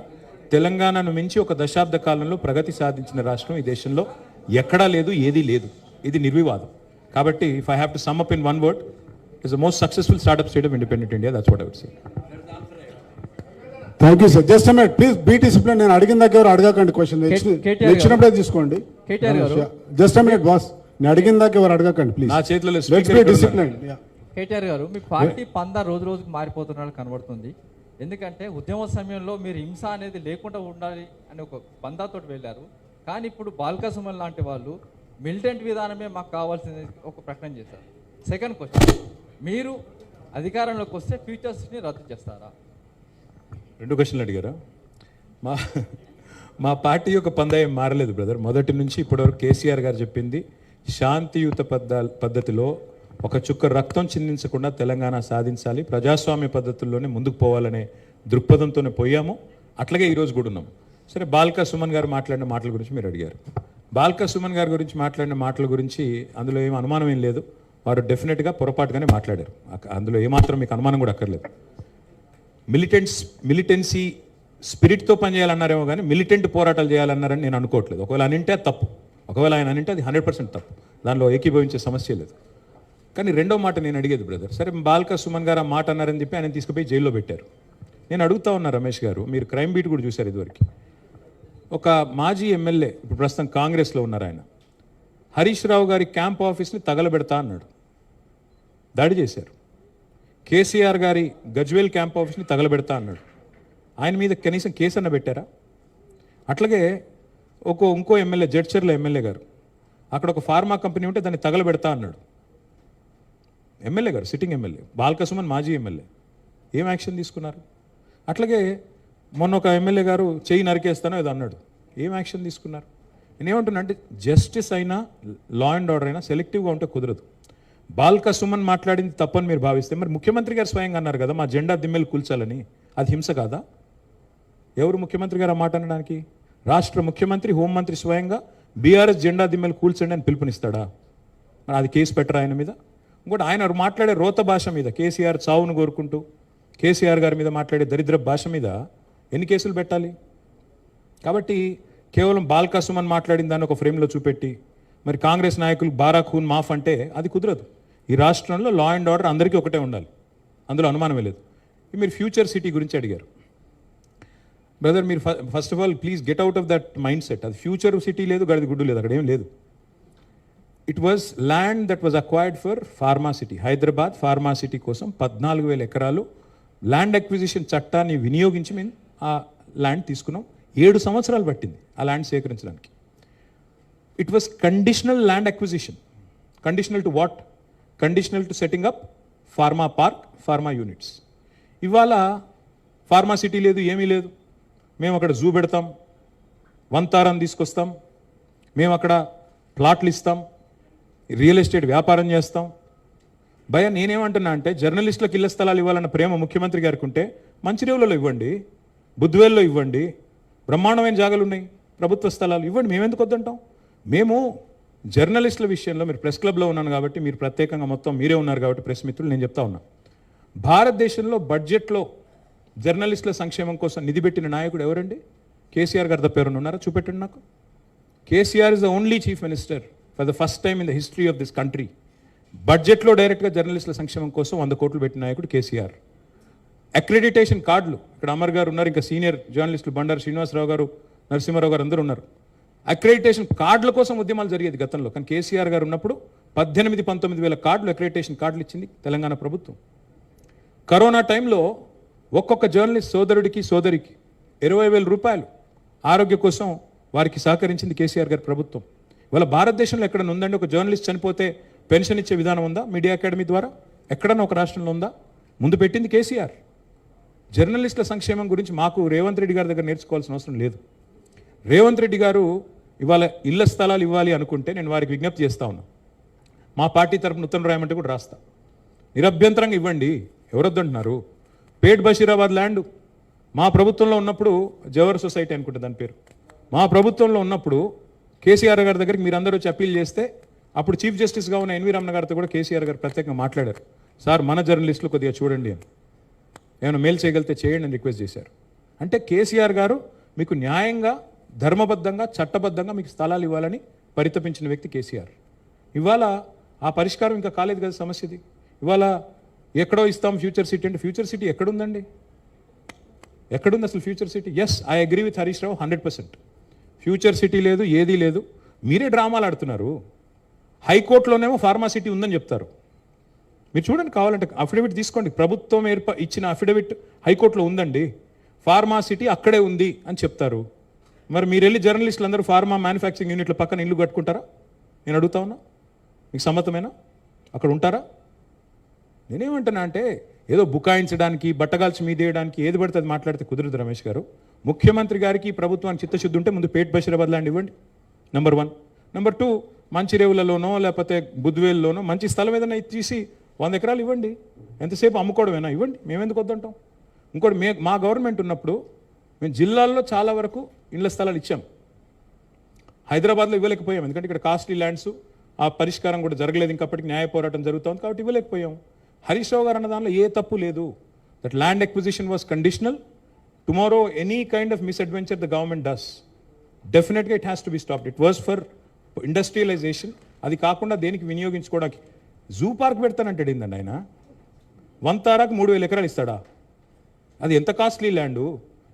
తెలంగాణను మించి ఒక దశాబ్ద కాలంలో ప్రగతి సాధించిన రాష్ట్రం ఈ దేశంలో ఎక్కడా లేదు, ఏదీ లేదు. ఇది నిర్వివాదం. కాబట్టి if I have to sum up in one word, it's the most successful startup state of independent India. That's what I would say. Thank you sir. Just minute please, be discipline. నేను అడిగిన దగ్గర అడగకండి question, KTR గారు. ఇచ్చినప్పుడే తీసుకోండి. కేటీఆర్ గారు. Just minute boss, నేను అడిగిన దగ్గర ఎవరు అడగకండి ప్లీజ్. నా చేతిలో లెట్స్ speaker బీ ఇక్కడ డిసిప్లిన్. కేటీఆర్ గారు, మీ పార్టీ పందా రోజు రోజుకు మారిపోతున్నట్టు కనబడుతుంది. ఎందుకంటే ఉద్యమ సమయంలో మీరు హింస అనేది లేకుండా ఉండాలి అని ఒక పందాతోటి వెళ్ళారు. కానీ ఇప్పుడు బాల్కా సుమన్ లాంటి వాళ్ళు మిలిటెంట్ విధానమే మాకు కావాల్సింది ఒక ప్రకటన చేశారు. సెకండ్ క్వశ్చన్, మీరు అధికారంలోకి వస్తే ఫ్యూచర్స్ని రద్దు చేస్తారా? 2 క్వశ్చన్లు అడిగారా? మా పార్టీ యొక్క పందా ఏం మారలేదు బ్రదర్. మొదటి నుంచి ఇప్పటివరకు కేసీఆర్ గారు చెప్పింది శాంతియుత పద్ధతిలో ఒక చుక్క రక్తం చిందించకుండా తెలంగాణ సాధించాలి, ప్రజాస్వామ్య పద్ధతుల్లోనే ముందుకు పోవాలనే దృక్పథంతోనే పోయాము. అట్లాగే ఈరోజు కూడా ఉన్నాము. సరే, బాల్కా సుమన్ గారు మాట్లాడిన మాటల గురించి మీరు అడిగారు. బాల్కా సుమన్ గారి గురించి మాట్లాడిన మాటల గురించి అందులో ఏం అనుమానం ఏం లేదు. వారు డెఫినెట్గా పొరపాటుగానే మాట్లాడారు. అందులో ఏమాత్రం మీకు అనుమానం కూడా అక్కర్లేదు. మిలిటెన్సీ స్పిరిట్తో పనిచేయాలన్నారేమో కానీ మిలిటెంట్ పోరాటాలు చేయాలన్నారని నేను అనుకోవట్లేదు. ఒకవేళ అనింటే అది తప్పు, ఒకవేళ ఆయన అనింటే అది 100% తప్పు. దానిలో ఏకీభవించే సమస్య లేదు. కానీ రెండో మాట నేను అడిగేది బ్రదర్, సరే బాల్కా సుమన్ గారు ఆ మాట అన్నారని చెప్పి ఆయన తీసుకుపోయి జైల్లో పెట్టారు. నేను అడుగుతా ఉన్నా రమేష్ గారు, మీరు క్రైమ్ బీట్ కూడా చూశారు ఇదివరకు. ఒక మాజీ ఎమ్మెల్యే, ఇప్పుడు ప్రస్తుతం కాంగ్రెస్లో ఉన్నారు ఆయన, హరీష్ రావు గారి క్యాంప్ ఆఫీస్ని తగలబెడతా అన్నాడు, దాడి చేశారు. కేసీఆర్ గారి గజ్వేల్ క్యాంప్ ఆఫీస్ని తగలబెడతా అన్నాడు. ఆయన మీద కనీసం కేసు అన్న పెట్టారా? అట్లాగే ఇంకో ఎమ్మెల్యే, జడ్చర్ల ఎమ్మెల్యే గారు, అక్కడ ఒక ఫార్మా కంపెనీ ఉంటే దాన్ని తగలబెడతా అన్నాడు. ఎమ్మెల్యే గారు, సిట్టింగ్ ఎమ్మెల్యే, బాల్కా సుమన్ మాజీ ఎమ్మెల్యే. ఏం యాక్షన్ తీసుకున్నారు? అట్లాగే మొన్న ఒక ఎమ్మెల్యే గారు చెయ్యి నరికేస్తానో ఏదో అన్నాడు. ఏం యాక్షన్ తీసుకున్నారు? నేనేమంటున్నా అంటే, జస్టిస్ అయినా లా అండ్ ఆర్డర్ అయినా సెలెక్టివ్గా ఉంటే కుదరదు. బాల్కా సుమన్ మాట్లాడింది తప్పని మీరు భావిస్తే, మరి ముఖ్యమంత్రి గారు స్వయంగా అన్నారు కదా మా జెండా దిమ్మెలు కూల్చాలని, అది హింస కాదా? ఎవరు ముఖ్యమంత్రి గారు ఆ మాట అనడానికి? రాష్ట్ర ముఖ్యమంత్రి, హోంమంత్రి స్వయంగా బీఆర్ఎస్ జెండా దిమ్మెలు కూల్చండి అని పిలుపునిస్తాడా? మరి అది కేసు పెట్టరా ఆయన మీద? ఇంకోటి, ఆయన మాట్లాడే రోత భాష మీద, కేసీఆర్ చావును కోరుకుంటూ కేసీఆర్ గారి మీద మాట్లాడే దరిద్ర భాష మీద ఎన్ని కేసులు పెట్టాలి? కాబట్టి కేవలం బాల్కా సుమన్ మాట్లాడిన దాన్ని ఒక ఫ్రేమ్లో చూపెట్టి మరి కాంగ్రెస్ నాయకులు బారా ఖూన్ మాఫ్ అంటే అది కుదరదు. ఈ రాష్ట్రంలో లా అండ్ ఆర్డర్ అందరికీ ఒకటే ఉండాలి, అందులో అనుమానమే లేదు. మీరు ఫ్యూచర్ సిటీ గురించి అడిగారు బ్రదర్. మీరు first of all please get out of that mind set. అది ఫ్యూచర్ సిటీ లేదు, గడిది గుడ్డు లేదు, అక్కడ ఏం లేదు. It was land that was acquired for pharma city. Hyderabad pharma city కోసం 14,000 ఎకరాలు ల్యాండ్ అక్విజిషన్ చట్టాన్ని వినియోగించి మేము ఆ ల్యాండ్ తీసుకున్నాం. 7 సంవత్సరాలు పట్టింది ఆ ల్యాండ్ సేకరించడానికి. It was conditional land acquisition. Conditional to what? Conditional to setting up pharma park, pharma units. ఇవాళ ఫార్మా సిటీ లేదు, ఏమీ లేదు. మేము అక్కడ జూ పెడతాం, వంతారం తీసుకొస్తాం, మేము అక్కడ ప్లాట్లు ఇస్తాం, రియల్ ఎస్టేట్ వ్యాపారం చేస్తాం. భయ నేనేమంటున్నా అంటే, జర్నలిస్టులకు ఇళ్ల స్థలాలు ఇవ్వాలన్న ప్రేమ ముఖ్యమంత్రి గారికి ఉంటే మంచిర్యాలలో ఇవ్వండి, బుద్వేల్లో ఇవ్వండి, బ్రహ్మాండమైన జాగాలు ఉన్నాయి, ప్రభుత్వ స్థలాలు ఇవ్వండి. మేమెందుకు వద్దంటాం? మేము జర్నలిస్టుల విషయంలో, మీరు ప్రెస్ క్లబ్లో ఉన్నాను కాబట్టి, మీరు ప్రత్యేకంగా మొత్తం మీరే ఉన్నారు కాబట్టి ప్రెస్ మిత్రులు, నేను చెప్తా ఉన్నా, భారతదేశంలో బడ్జెట్లో జర్నలిస్టుల సంక్షేమం కోసం నిధి పెట్టిన నాయకుడు ఎవరండి? కేసీఆర్ గారి పేరున ఉన్నారా? చూపెట్టండి నాకు. KCR is the only chief minister for the first time in the history of this country. బడ్జెట్లో డైరెక్ట్గా జర్నలిస్టుల సంక్షేమం కోసం 100 కోట్లు పెట్టిన నాయకుడు కేసీఆర్. అక్రెడిటేషన్ కార్డులు, ఇక్కడ అమర్ గారు ఉన్నారు, ఇంకా సీనియర్ జర్నలిస్టులు బండారు శ్రీనివాసరావు గారు, నరసింహారావు గారు అందరూ ఉన్నారు. అక్రెడిటేషన్ కార్డుల కోసం ఉద్యమాలు జరిగేది గతంలో, కానీ కేసీఆర్ గారు ఉన్నప్పుడు 18-19 వేల కార్డులు, అక్రెడిటేషన్ కార్డులు ఇచ్చింది తెలంగాణ ప్రభుత్వం. కరోనా టైంలో ఒక్కొక్క జర్నలిస్ట్ సోదరుడికి సోదరికి 20,000 రూపాయలు ఆరోగ్య కోసం వారికి సహకరించింది కేసీఆర్ గారి ప్రభుత్వం. ఇవాళ భారతదేశంలో ఎక్కడన్నా ఉందండి ఒక జర్నలిస్ట్ చనిపోతే పెన్షన్ ఇచ్చే విధానం ఉందా? మీడియా అకాడమీ ద్వారా ఎక్కడన్నా ఒక రాష్ట్రంలో ఉందా? ముందు పెట్టింది కేసీఆర్. జర్నలిస్టుల సంక్షేమం గురించి మాకు రేవంత్ రెడ్డి గారి దగ్గర నేర్చుకోవాల్సిన అవసరం లేదు. రేవంత్ రెడ్డి గారు ఇవాళ ఇళ్ల స్థలాలు ఇవ్వాలి అనుకుంటే నేను వారికి విజ్ఞప్తి చేస్తా ఉన్నా, మా పార్టీ తరపున ఉత్తరం రాయమంటే కూడా రాస్తా, నిరభ్యంతరంగా ఇవ్వండి. ఎవరొద్దంటున్నారు? పేట్ బషీరాబాద్ ల్యాండ్ మా ప్రభుత్వంలో ఉన్నప్పుడు, జవహర్ సొసైటీ అనుకుంటే దాని పేరు, మా ప్రభుత్వంలో ఉన్నప్పుడు కేసీఆర్ గారి దగ్గరికి మీరు అందరూ వచ్చి అప్పీల్ చేస్తే, అప్పుడు చీఫ్ జస్టిస్గా ఉన్న ఎన్వి రమణ గారితో కూడా కేసీఆర్ గారు ప్రత్యేకంగా మాట్లాడారు. సార్ మన జర్నలిస్టులు కొద్దిగా చూడండి అని, ఏమైనా మేలు చేయగలిగితే చేయండి అని రిక్వెస్ట్ చేశారు. అంటే కేసీఆర్ గారు మీకు న్యాయంగా, ధర్మబద్ధంగా, చట్టబద్ధంగా మీకు స్థలాలు ఇవ్వాలని పరితపించిన వ్యక్తి కేసీఆర్. ఇవాళ ఆ పరిష్కారం ఇంకా కాలేదు కదా సమస్యది. ఇవాళ ఎక్కడో ఇస్తాం ఫ్యూచర్ సిటీ అంటే, ఫ్యూచర్ సిటీ ఎక్కడుందండి? ఎక్కడుంది అసలు future city? Yes, I agree with Harish Rao 100%. Future city లేదు, ఏదీ లేదు. మీరే డ్రామాలు ఆడుతున్నారు. హైకోర్టులోనేమో ఫార్మా సిటీ ఉందని చెప్తారు. మీరు చూడండి, కావాలంటే అఫిడవిట్ తీసుకోండి. ప్రభుత్వం ఇచ్చిన అఫిడవిట్ హైకోర్టులో ఉందండి, ఫార్మా సిటీ అక్కడే ఉంది అని చెప్తారు. మరి మీరు వెళ్ళి జర్నలిస్టులు అందరూ ఫార్మా మ్యానుఫ్యాక్చరింగ్ యూనిట్ల పక్కన ఇల్లు కట్టుకుంటారా? నేను అడుగుతా ఉన్నా, మీకు సమ్మతమేనా? అక్కడ ఉంటారా? నేనేమంటున్నా అంటే, ఏదో బుకాయించడానికి, బట్టగాల్చి మీదేయడానికి ఏది పడితే అది మాట్లాడితే కుదరదు రమేష్ గారు. ముఖ్యమంత్రి గారికి ప్రభుత్వానికి చిత్తశుద్ధి ఉంటే ముందు పేట్ బషీరాబాద్ ల్యాండ్ ఇవ్వండి, నెంబర్ 1. నెంబర్ 2, మంచిరేవులలోనో లేకపోతే బుద్వేల్లోనో మంచి స్థలం ఏదైనా తీసి 100 ఎకరాలు ఇవ్వండి. ఎంతసేపు అమ్ముకోవడమేనా? ఇవ్వండి, మేమెందుకు వద్దంటాం. ఇంకోటి, మా గవర్నమెంట్ ఉన్నప్పుడు మేము జిల్లాల్లో చాలా వరకు ఇళ్ల స్థలాలు ఇచ్చాం. హైదరాబాద్లో ఇవ్వలేకపోయాం, ఎందుకంటే ఇక్కడ కాస్ట్లీ ల్యాండ్స్, ఆ పరిష్కారం కూడా జరగలేదు, ఇంకప్పటికి న్యాయ పోరాటం జరుగుతుంది కాబట్టి ఇవ్వలేకపోయాం. హరీష్ రావు గారు అన్న దానిలో ఏ తప్పు లేదు. That land acquisition was conditional. Tomorrow any kind of misadventure the government does, డెఫినెట్గా it has to be stopped. It was for industrialization. అది కాకుండా దేనికి వినియోగించుకోవడానికి జూ పార్క్ పెడతానంటాడు ఏందండి ఆయన? 1 తారాకు 3000 ఎకరాలు ఇస్తాడా? అది ఎంత కాస్ట్లీ ల్యాండు?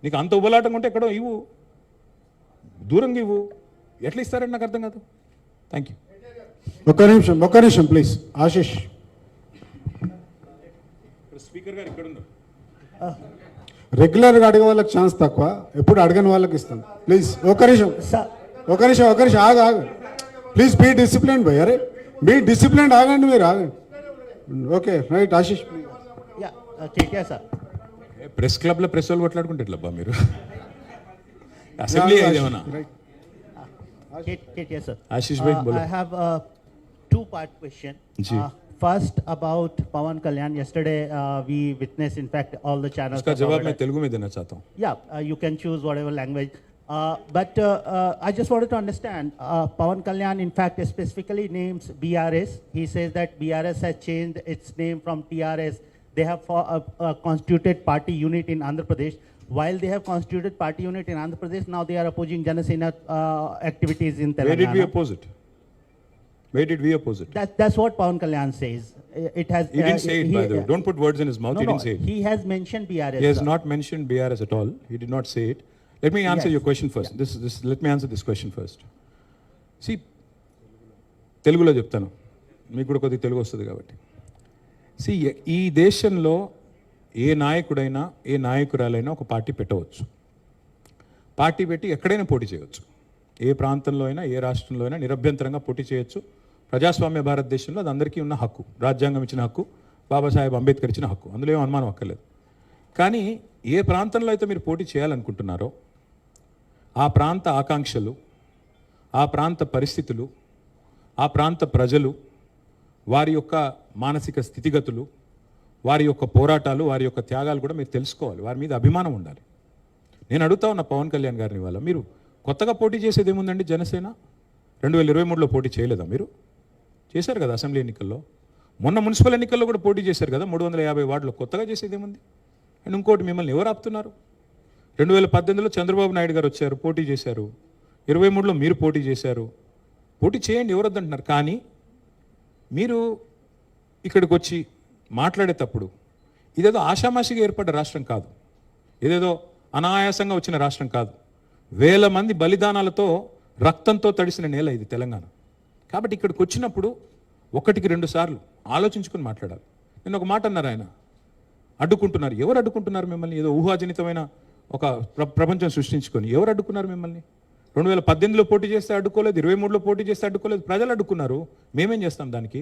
నీకు అంత ఉబలాటంగా ఉంటే ఎక్కడో ఇవ్వు, దూరంగా ఇవ్వు. ఎట్లా ఇస్తారండి నాకు అర్థం కాదు. Thank you. ఒక్క నిమిషం ప్లీజ్. ఆశీష్, స్పీకర్ గారు ఇక్కడ ఉన్నారు. రెగ్యులర్గా అడిగే వాళ్ళకి ఛాన్స్ తక్కువ, ఎప్పుడు అడగని వాళ్ళకి ఇస్తాను. ప్లీజ్ ఒక్క నిమిషం ఆగు. ప్లీజ్ బీ డిసిప్లిన్ భయ్. అరే బీ డిసిప్లిన్, ఆగండి మీరు, ఆగండి. Okay right, Ashish. Sir, press క్లబ్లో ప్రెస్ వాళ్ళు కొట్లాడుకుంటే ఎట్లబ్బా మీరు? అసెంబ్లీ ఏమన్నా? ఆశీష్ భాయ్ బోలో. I have a two-part question. Ji. First about Pawan Kalyan. Yesterday we witnessed, in fact, all the channels. इसका जवाब मैं तेलुगु में देना चाहता हूँ. Yeah, you can choose whatever language. But I just wanted to understand, Pawan Kalyan in fact specifically names BRS. He says that BRS has changed its name from TRS. They have constituted party unit in Andhra Pradesh. While they have constituted party unit in Andhra Pradesh, now they are opposing Janasena activities in Telangana. Where did we oppose it? Where did we oppose it? That's what Pawan Kalyan says. It has. He didn't say it, by the way. Don't put words in his mouth. No, He didn't say it. He has mentioned BRS. He has not mentioned BRS at all. He did not say it. Let me answer your question first. Let me answer this question first. See, తెలుగులో చెప్తాను, మీకు కూడా కొద్దిగా తెలుగు వస్తుంది కాబట్టి. See, ఈ దేశంలో ఏ నాయకుడైనా ఏ నాయకురాలైనా ఒక పార్టీ పెట్టవచ్చు. పార్టీ పెట్టి ఎక్కడైనా పోటీ చేయవచ్చు. ఏ ప్రాంతంలో అయినా ఏ రాష్ట్రంలో అయినా నిరభ్యంతరంగా పోటీ చేయొచ్చు. ప్రజాస్వామ్య భారతదేశంలో అది అందరికీ ఉన్న హక్కు, రాజ్యాంగం ఇచ్చిన హక్కు, బాబాసాహెబ్ అంబేద్కర్ ఇచ్చిన హక్కు, అందులో ఏం అనుమానం అక్కర్లేదు. కానీ ఏ ప్రాంతంలో అయితే మీరు పోటీ చేయాలనుకుంటున్నారో ఆ ప్రాంత ఆకాంక్షలు, ఆ ప్రాంత పరిస్థితులు, ఆ ప్రాంత ప్రజలు, వారి యొక్క మానసిక స్థితిగతులు, వారి యొక్క పోరాటాలు, వారి యొక్క త్యాగాలు కూడా మీరు తెలుసుకోవాలి. వారి మీద అభిమానం ఉండాలి. నేను అడుగుతా ఉన్న పవన్ కళ్యాణ్ గారిని వల్ల, మీరు కొత్తగా పోటీ చేసేది ఏముందండి? జనసేన 2023లో పోటీ చేయలేదా? మీరు చేశారు కదా అసెంబ్లీ ఎన్నికల్లో. మొన్న మున్సిపల్ ఎన్నికల్లో కూడా పోటీ చేశారు కదా 350 వార్డులో. కొత్తగా చేసేది ఏముంది? అండ్ ఇంకోటి, మిమ్మల్ని ఎవరు ఆపుతున్నారు? 2018లో చంద్రబాబు నాయుడు గారు వచ్చారు, పోటీ చేశారు. 23లో మీరు పోటీ చేశారు. పోటీ చేయండి, ఎవరు వద్దంటున్నారు. కానీ మీరు ఇక్కడికి వచ్చి మాట్లాడేటప్పుడు ఇదేదో ఆషామాషిగా ఏర్పడ్డ రాష్ట్రం కాదు, ఇదేదో అనాయాసంగా వచ్చిన రాష్ట్రం కాదు. వేల మంది బలిదానాలతో, రక్తంతో తడిసిన నేల ఇది తెలంగాణ. కాబట్టి ఇక్కడికి వచ్చినప్పుడు 1-2 సార్లు ఆలోచించుకొని మాట్లాడాలి. నేను ఒక మాట అన్నారు, ఆయన అడ్డుకుంటున్నారు. ఎవరు అడ్డుకుంటున్నారు మిమ్మల్ని? ఏదో ఊహాజనితమైన ఒక ప్రపంచం సృష్టించుకొని ఎవరు అడ్డుకున్నారు మిమ్మల్ని? 2018లో పోటీ చేస్తే అడ్డుకోలేదు, 23లో పోటీ చేస్తే అడ్డుకోలేదు, ప్రజలు అడ్డుకున్నారు. మేమేం చేస్తాం దానికి?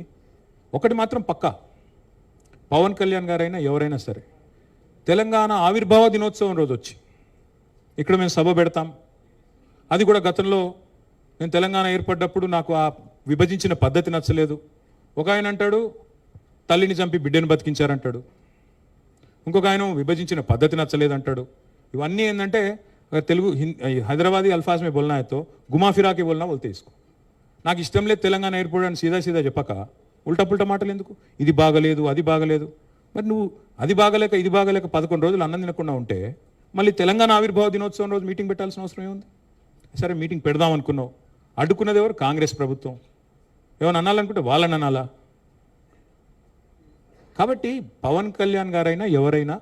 ఒకటి మాత్రం పక్కా, పవన్ కళ్యాణ్ గారైనా ఎవరైనా సరే తెలంగాణ ఆవిర్భావ దినోత్సవం రోజు వచ్చి ఇక్కడ మేము సభ పెడతాం. అది కూడా గతంలో నేను తెలంగాణ ఏర్పడ్డప్పుడు నాకు ఆ విభజించిన పద్ధతి నచ్చలేదు. ఒక ఆయన అంటాడు తల్లిని చంపి బిడ్డను బతికించారంటాడు, ఇంకొక ఆయన విభజించిన పద్ధతి నచ్చలేదు అంటాడు. ఇవన్నీ ఏంటంటే తెలుగు హైదరాబాదీ అల్ఫాజ్ మే బోల్నా హై తో గుమా ఫిరాకి బోల్నా బోల్తే ఇసుకో. నాకు ఇష్టం లేదు తెలంగాణ ఏర్పడని సీదా చెప్పక ఉల్టా పుల్టా మాటలు ఎందుకు? ఇది బాగలేదు, అది బాగలేదు. మరి నువ్వు అది బాగలేక ఇది బాగలేక 11 రోజులు అన్నం తినకుండా ఉంటే మళ్ళీ తెలంగాణ ఆవిర్భావ దినోత్సవం రోజు మీటింగ్ పెట్టాల్సిన అవసరం ఏముంది? సరే మీటింగ్ పెడదాం అనుకున్నావు, అడ్డుకున్నది ఎవరు? కాంగ్రెస్ ప్రభుత్వం. ఏమైనా అనాలనుకుంటే వాళ్ళని అనాలా? కాబట్టి పవన్ కళ్యాణ్ గారైనా ఎవరైనా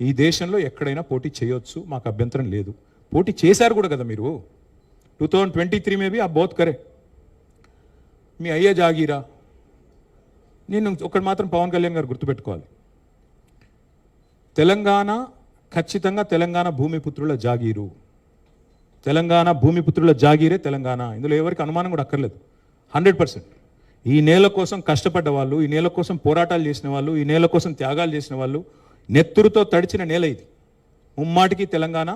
ఈ దేశంలో ఎక్కడైనా పోటీ చేయొచ్చు, మాకు అభ్యంతరం లేదు. పోటీ చేశారు కూడా కదా మీరు. 2023 में भी आप बहुत करे. మీ అయ్యే జాగీరా. నేను ఒకటి మాత్రం పవన్ కళ్యాణ్ గారు గుర్తుపెట్టుకోవాలి, తెలంగాణ ఖచ్చితంగా తెలంగాణ భూమిపుత్రుల జాగీరు. తెలంగాణ భూమిపుత్రుల జాగీరే తెలంగాణ. ఇందులో ఎవరికి అనుమానం కూడా అక్కర్లేదు. 100%. ఈ నేల కోసం కష్టపడ్డ వాళ్ళు, ఈ నేల కోసం పోరాటాలు చేసిన వాళ్ళు, ఈ నేల కోసం త్యాగాలు చేసిన వాళ్ళు, నెత్తురుతో తడిచిన నేల ఇది. ముమ్మాటికి తెలంగాణ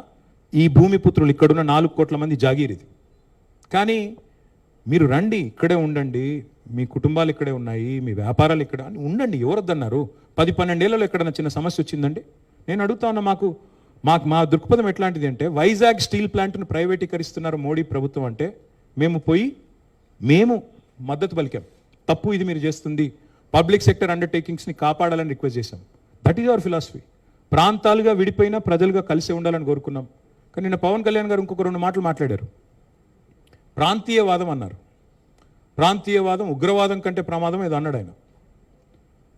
ఈ భూమిపుత్రులు ఇక్కడున్న 4 కోట్ల మంది జాగీర్ ఇది. కానీ మీరు రండి, ఇక్కడే ఉండండి, మీ కుటుంబాలు ఇక్కడే ఉన్నాయి, మీ వ్యాపారాలు ఇక్కడ అని ఉండండి. ఎవరొద్దన్నారు? 10-12 ఏళ్లలో ఎక్కడన్నా చిన్న సమస్య వచ్చిందండి? నేను అడుగుతా ఉన్నా. మా దృక్పథం ఎట్లాంటిది అంటే, వైజాగ్ స్టీల్ ప్లాంట్ను ప్రైవేటీకరిస్తున్నారు మోడీ ప్రభుత్వం అంటే మేము మద్దతు పలికాం. తప్పు ఇది మీరు చేస్తుంది, పబ్లిక్ సెక్టర్ అండర్టేకింగ్స్ని కాపాడాలని రిక్వెస్ట్ చేశాం. That is our philosophy. ప్రాంతాలుగా విడిపోయినా ప్రజలుగా కలిసి ఉండాలని కోరుకున్నాం. కానీ నిన్న పవన్ కళ్యాణ్ గారు ఇంకొక 2 మాటలు మాట్లాడారు. ప్రాంతీయవాదం అన్నారు. ప్రాంతీయవాదం ఉగ్రవాదం కంటే ప్రమాదం ఏదో అన్నాడు ఆయన.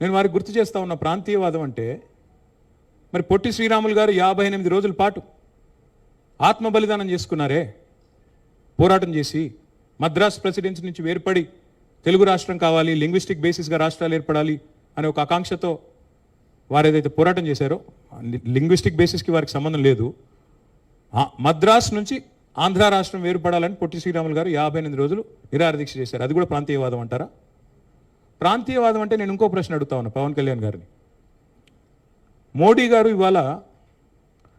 నేను వారికి గుర్తు చేస్తా ఉన్నా, ప్రాంతీయవాదం అంటే మరి పొట్టి శ్రీరాములు గారు 58 రోజుల పాటు ఆత్మ బలిదానం చేసుకున్నారే, పోరాటం చేసి మద్రాస్ ప్రెసిడెన్సీ నుంచి వేర్పడి తెలుగు రాష్ట్రం కావాలి, లింగ్విస్టిక్ బేసిస్గా రాష్ట్రాలు ఏర్పడాలి అనే ఒక ఆకాంక్షతో వారు ఏదైతే పోరాటం చేశారో, లింగ్విస్టిక్ బేసిస్కి వారికి సంబంధం లేదు. మద్రాస్ నుంచి ఆంధ్ర రాష్ట్రం వేరుపడాలని పొట్టి శ్రీరాములు గారు 58 రోజులు నిరాహారదీక్ష చేశారు. అది కూడా ప్రాంతీయవాదం అంటారా? ప్రాంతీయవాదం అంటే నేను ఇంకో ప్రశ్న అడుగుతా ఉన్నా పవన్ కళ్యాణ్ గారిని. మోడీ గారు ఇవాళ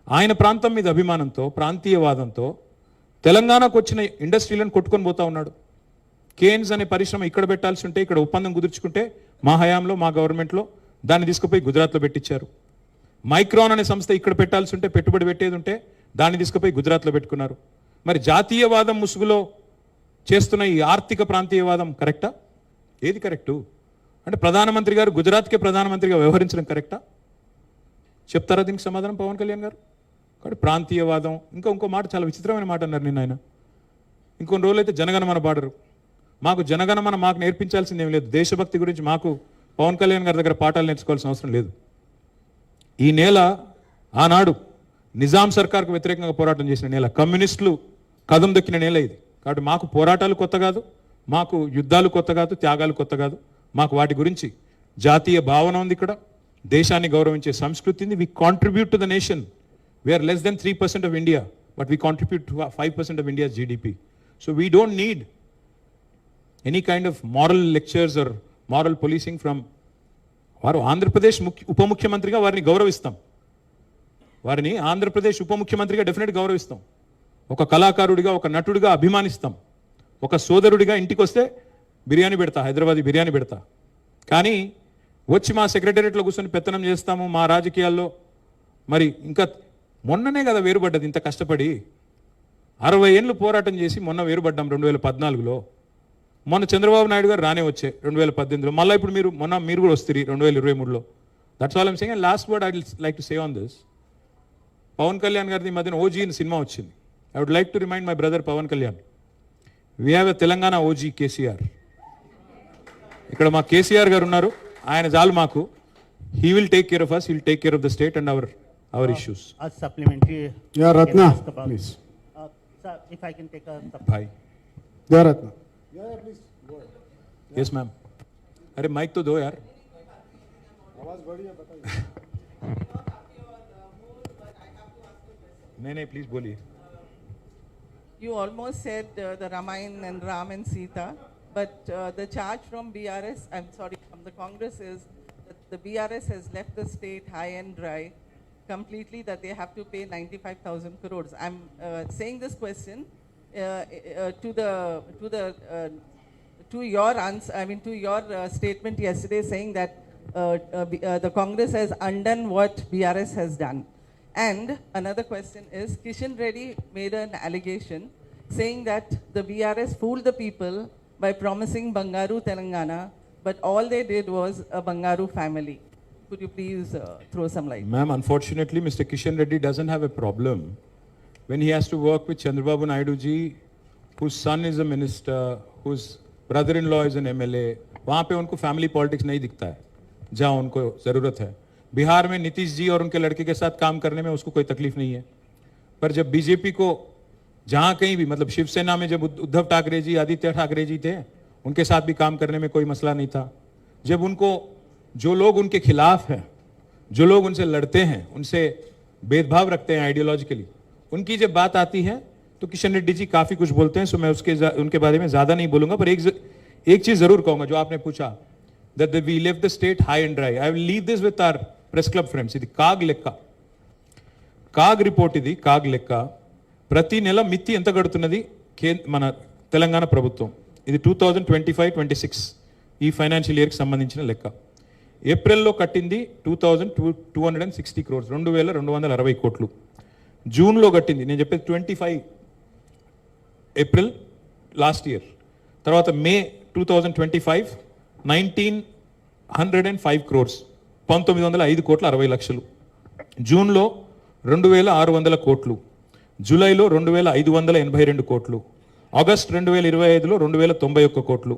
ఆయన ప్రాంతం మీద అభిమానంతో, ప్రాంతీయవాదంతో తెలంగాణకు వచ్చిన ఇండస్ట్రీలను కొట్టుకొని పోతా ఉన్నాడు. కేన్స్ అనే పరిశ్రమ ఇక్కడ పెట్టాల్సి ఉంటే, ఇక్కడ ఒప్పందం కుదుర్చుకుంటే మా హయాంలో, మా గవర్నమెంట్లో దాన్ని తీసుకుపోయి గుజరాత్లో పెట్టించారు. మైక్రాన్ అనే సంస్థ ఇక్కడ పెట్టాల్సి ఉంటే, పెట్టుబడి పెట్టేది ఉంటే దాన్ని తీసుకుపోయి గుజరాత్లో పెట్టుకున్నారు. మరి జాతీయవాదం ముసుగులో చేస్తున్న ఈ ఆర్థిక ప్రాంతీయవాదం కరెక్టా? ఏది కరెక్టు? అంటే ప్రధానమంత్రి గారు గుజరాత్కే ప్రధానమంత్రిగా వ్యవహరించడం కరెక్టా? చెప్తారా దీనికి సమాధానం పవన్ కళ్యాణ్ గారు? కాబట్టి ప్రాంతీయవాదం, ఇంకో మాట, చాలా విచిత్రమైన మాట అన్నారు నిన్న ఆయన. ఇంకొన్ని రోజులైతే జనగణమన పాడరు. మాకు జనగణమన మాకు నేర్పించాల్సింది ఏం లేదు. దేశభక్తి గురించి మాకు పవన్ కళ్యాణ్ గారి దగ్గర పాఠాలు నేర్చుకోవాల్సిన అవసరం లేదు. ఈ నేల ఆనాడు నిజాం సర్కార్కు వ్యతిరేకంగా పోరాటం చేసిన నేల, కమ్యూనిస్టులు కదం దొక్కిన నేల ఇది. కాబట్టి మాకు పోరాటాలు కొత్త కాదు, మాకు యుద్ధాలు కొత్త కాదు, త్యాగాలు కొత్త కాదు. మాకు వాటి గురించి జాతీయ భావన ఉంది. ఇక్కడ దేశాన్ని గౌరవించే సంస్కృతి ఉంది. We contribute to the nation. We are less than 3% of India, but we contribute to 5% of India's GDP. So we don't need any kind of moral lectures or moral policing from. వారు ఆంధ్రప్రదేశ్ ఉప ముఖ్యమంత్రిగా వారిని గౌరవిస్తాం. వారిని ఆంధ్రప్రదేశ్ ఉప ముఖ్యమంత్రిగా డెఫినెట్ గౌరవిస్తాం. ఒక కళాకారుడిగా, ఒక నటుడిగా అభిమానిస్తాం. ఒక సోదరుడిగా ఇంటికి వస్తే బిర్యానీ పెడతా, హైదరాబాదీ బిర్యానీ పెడతా. కానీ వచ్చి మా సెక్రటేరియట్లో కూర్చొని పెత్తనం చేస్తాము మా రాజకీయాల్లో. మరి ఇంకా మొన్ననే కదా వేరుపడ్డది, ఇంత కష్టపడి 60 ఏళ్ళు పోరాటం చేసి మొన్న వేరుపడ్డాం 2014లో. మొన్న చంద్రబాబు నాయుడు గారు రానే వచ్చే 2018లో, మళ్ళీ ఇప్పుడు మీరు కూడా వస్తారు 2023లో. That's all I'm saying. And last word I will like to say on this. Pavan Kalyan గారిది మధ్యన ఓజీ అని సినిమా వచ్చింది. I would like to remind my brother Pavan Kalyan, we have a Telangana OG KCR. ఇక్కడ మా కేసీఆర్ గారు ఉన్నారు, ఆయన చాలు మాకు. He will take care of us, he will take care of the state and our issues. A supplementary. Yeah, I can Ratna, ask about- please. Sir, if I can take a भाई. Yeah, Ratna. Yes ma'am. अरे mic तो दो यार. नहीं please बोलिए. You almost said the Ramayana and Ram and Sita, but the charge from BRS, from the Congress is that the BRS has left the state high and dry completely, that they have to pay 95,000 crores. I'm saying this question to your answer, to your statement yesterday, saying that the Congress has undone what BRS has done. And another question is, Kishan Reddy made an allegation saying that the BRS fooled the people by promising Bangaru Telangana, but all they did was a Bangaru family. Could you please throw some light? Ma'am, unfortunately, Mr. Kishan Reddy doesn't have a problem when he has to work with Chandrababu Naidu ji, whose son is a minister, whose brother-in-law is an MLA. वहाँ पे उनको family politics नहीं दिखता है, जहाँ उनको ज़रूरत है. बिहार में नीतीश जी और उनके लड़के के साथ काम करने में उसको कोई तकलीफ नहीं है। पर जब बीजेपी को जहां कहीं भी, मतलब शिवसेना में जब उद्धव ठाकरे जी, आदित्य ठाकरे जी थे, उनके साथ भी काम करने में कोई मसला नहीं था। जब उनको, जो लोग उनके खिलाफ हैं, जो लोग उनसे लड़ते हैं, उनसे भेदभाव रखते हैं आइडियोलॉजिकली, उनकी जब बात आती है तो किशन रेड्डी जी काफी कुछ बोलते हैं। सो मैं उनके बारे में ज्यादा नहीं बोलूंगा, पर एक चीज जरूर कहूंगा जो आपने पूछा, that we left the state high and dry. I will leave this with our press club friends. ఇది కాగ్ లెక్క, కాగ్ రిపోర్ట్ ఇది, కాగ్ లెక్క. ప్రతి నెల మిత్తి ఎంత కడుతున్నది మన తెలంగాణ ప్రభుత్వం, ఇది 2025-26 ఈ ఫైనాన్షియల్ ఇయర్కి సంబంధించిన లెక్క. ఏప్రిల్లో కట్టింది 2260 crores, 2260 కోట్లు. జూన్లో కట్టింది, నేను చెప్పేది 25 ఏప్రిల్ లాస్ట్ ఇయర్. తర్వాత మే 2025 1905 crores, 1905 కోట్ల 60 లక్షలు. జూన్లో 2600 కోట్లు, జూలైలో 2582 కోట్లు, ఆగస్ట్ 2025లో 2091 కోట్లు,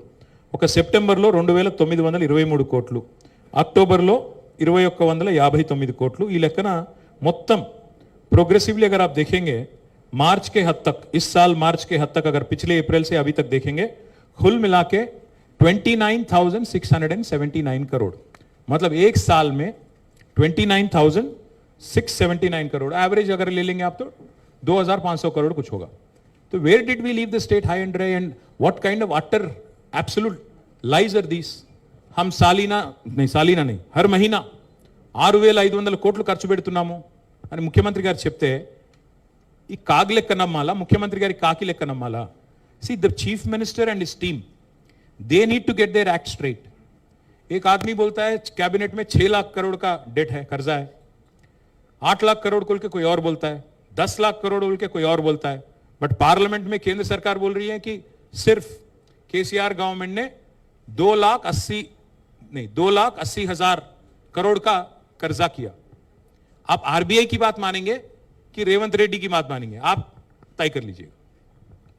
ఒక సెప్టెంబర్లో 2923 కోట్లు, అక్టోబర్లో 2159 కోట్లు. ఈ లెక్కన మొత్తం प्रोग्रेसिवली अगर आप देखेंगे मार्च के हद तक, इस साल मार्च के हद तक, अगर पिछले अप्रैल से अभी तक देखेंगे, कुल मिला के 29,679 करोड़, मतलब एक साल में 29,679 करोड़ एवरेज अगर ले लेंगे आप तो 2,500 करोड़ कुछ होगा. तो where did we leave the state high and dry and what kind of utter absolute lies are these? हम सालीना नहीं, हर महीना 6,500 కోట్లు ఖర్చు పెడుతున్నాము అని ముఖ్యమంత్రి గారు చెప్తే ఈ కాగ్ లెక్క నమ్మాలా, ముఖ్యమంత్రి గారి కాకి లెక్క నమ్మాలా? See the chief minister and his team, they need to get their act straight. एक आदमी बोलता है कैबिनेट में 6 लाख करोड़ का डेट है, कर्जा है, 8 लाख करोड़ बोल के कोई और बोलता है, 10 लाख करोड़ बोल के कोई और बोलता है. बट पार्लियामेंट में केंद्र सरकार बोल रही है कि सिर्फ केसीआर गवर्नमेंट ने 2,80,000 करोड़ का कर्जा किया. आप आरबीआई की बात मानेंगे कि रेवंत रेड्डी की बात मानेंगे? आप तय कर लीजिएगा.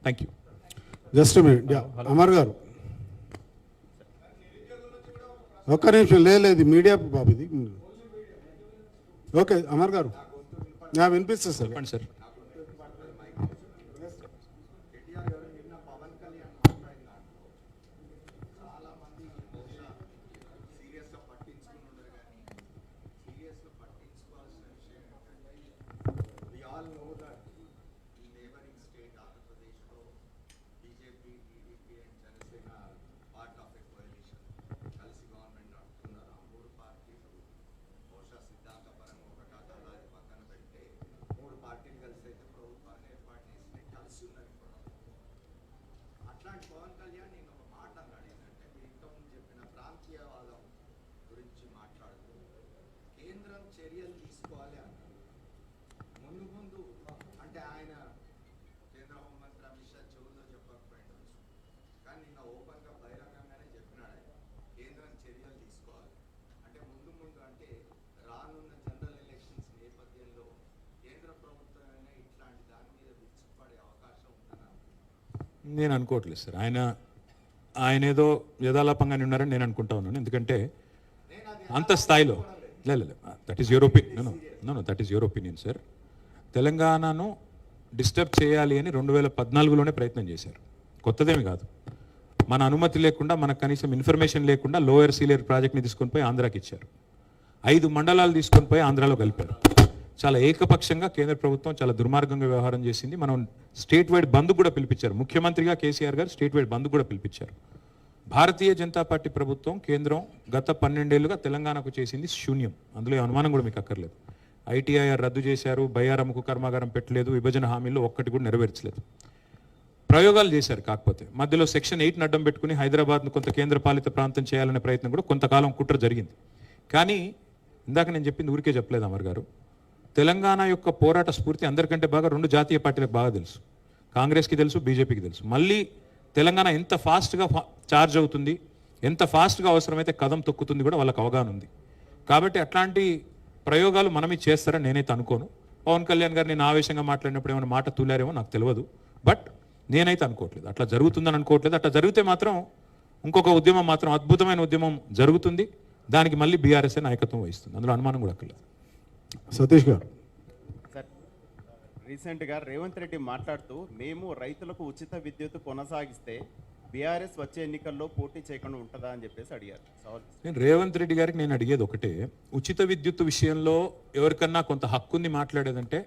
Thank you. Just minute, Amar గారు ఒక్క నిమిషం, లేదు మీడియా బాబు ఇది. ఓకే అమర్ గారు వినిపిస్తుంది సార్. చెప్పండి సార్. నేను అనుకోవట్లేదు సార్, ఆయన ఏదో యథాలాపంగానే ఉన్నారని నేను అనుకుంటా ఉన్నాను. ఎందుకంటే అంత స్థాయిలో లేదు, that is your opinion. Know that is your opinion sir. తెలంగాణను డిస్టర్బ్ చేయాలి అని 2014లోనే ప్రయత్నం చేశారు, కొత్తదేమి కాదు. మన అనుమతి లేకుండా, మనకు కనీసం ఇన్ఫర్మేషన్ లేకుండా లోయర్ సీలేరు ప్రాజెక్ట్ని తీసుకొని పోయి ఆంధ్రాకి ఇచ్చారు. 5 మండలాలు తీసుకొని పోయి ఆంధ్రాలో కలిపారు. చాలా ఏకపక్షంగా కేంద్ర ప్రభుత్వం చాలా దుర్మార్గంగా వ్యవహారం చేసింది. మనం స్టేట్ వైడ్ బంద్ కూడా పిలిపించారు. ముఖ్యమంత్రిగా కేసీఆర్ గారు స్టేట్ వైడ్ బంద్ కూడా పిలిపించారు. భారతీయ జనతా పార్టీ ప్రభుత్వం, కేంద్రం గత 12 ఏళ్లుగా తెలంగాణకు చేసింది శూన్యం. అందులో అనుమానం కూడా మీకు అక్కర్లేదు. ఐటీఐఆర్ రద్దు చేశారు, బయ్యారముకు కర్మాగారం పెట్టలేదు, విభజన హామీల్లో ఒక్కటి కూడా నెరవేర్చలేదు. ప్రయోగాలు చేశారు, కాకపోతే మధ్యలో సెక్షన్ 8 అడ్డం పెట్టుకుని హైదరాబాద్ను కొంత కేంద్ర పాలిత ప్రాంతం చేయాలనే ప్రయత్నం కూడా కొంతకాలం కుట్ర జరిగింది. కానీ ఇందాక నేను చెప్పింది ఊరికే చెప్పలేదు అమర్ గారు. తెలంగాణ యొక్క పోరాట స్ఫూర్తి అందరికంటే బాగా 2 జాతీయ పార్టీలకు బాగా తెలుసు. కాంగ్రెస్కి తెలుసు, బీజేపీకి తెలుసు. మళ్ళీ తెలంగాణ ఎంత ఫాస్ట్గా చార్జ్ అవుతుంది, ఎంత ఫాస్ట్గా అవసరమైతే కదం తొక్కుతుంది కూడా వాళ్ళకి అవగాహన ఉంది. కాబట్టి అట్లాంటి ప్రయోగాలు మనమే చేస్తారని నేనైతే అనుకోను. పవన్ కళ్యాణ్ గారు నేను ఆవేశంగా మాట్లాడినప్పుడు ఏమైనా మాట తూలారేమో నాకు తెలియదు. బట్ నేనైతే అనుకోవట్లేదు, అట్లా జరుగుతుందని అనుకోవట్లేదు. అట్లా జరిగితే మాత్రం ఇంకొక ఉద్యమం మాత్రం, అద్భుతమైన ఉద్యమం జరుగుతుంది. దానికి మళ్ళీ బీఆర్ఎస్ నాయకత్వం వహిస్తుంది, అందులో అనుమానం కూడా అక్కర్లేదు. సతీష్ గారు. సార్, రీసెంట్గా రేవంత్ రెడ్డి మాట్లాడుతూ మేము రైతులకు ఉచిత విద్యుత్ కొనసాగిస్తే బీఆర్ఎస్ వచ్చే ఎన్నికల్లో పోటీ చేయకుండా ఉంటుందా అని చెప్పేసి అడిగారు. సవాల్ నేను రేవంత్ రెడ్డి గారికి నేను అడిగేది ఒకటే, ఉచిత విద్యుత్ విషయంలో ఎవరికన్నా కొంత హక్కుంది మాట్లాడేదంటే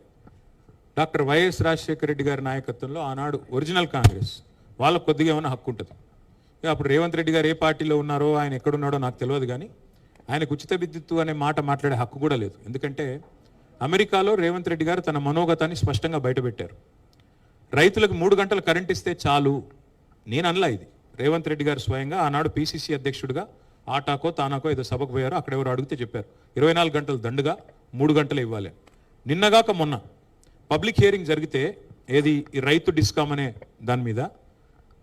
డాక్టర్ వైఎస్ రాజశేఖర రెడ్డి గారి నాయకత్వంలో ఆనాడు ఒరిజినల్ కాంగ్రెస్ వాళ్ళకు కొద్దిగా ఏమైనా హక్కు ఉంటుంది. ఇక అప్పుడు రేవంత్ రెడ్డి గారు ఏ పార్టీలో ఉన్నారో ఆయన ఎక్కడున్నాడో నాకు తెలియదు, కానీ ఆయనకు ఉచిత విద్యుత్తు అనే మాట మాట్లాడే హక్కు కూడా లేదు. ఎందుకంటే అమెరికాలో రేవంత్ రెడ్డి గారు తన మనోగతాన్ని స్పష్టంగా బయటపెట్టారు. రైతులకు 3 గంటలు కరెంట్ ఇస్తే చాలు. నేను అనలా ఇది, రేవంత్ రెడ్డి గారు స్వయంగా ఆనాడు పిసిసి అధ్యక్షుడిగా ఆటాకో తానాకో ఏదో సభకు పోయారో అక్కడ ఎవరు అడిగితే చెప్పారు 24 గంటలు దండుగా 3 గంటలు ఇవ్వాలి. నిన్నగాక మొన్న పబ్లిక్ హియరింగ్ జరిగితే ఏది ఈ రైతు డిస్కామ్ అనే దాని మీద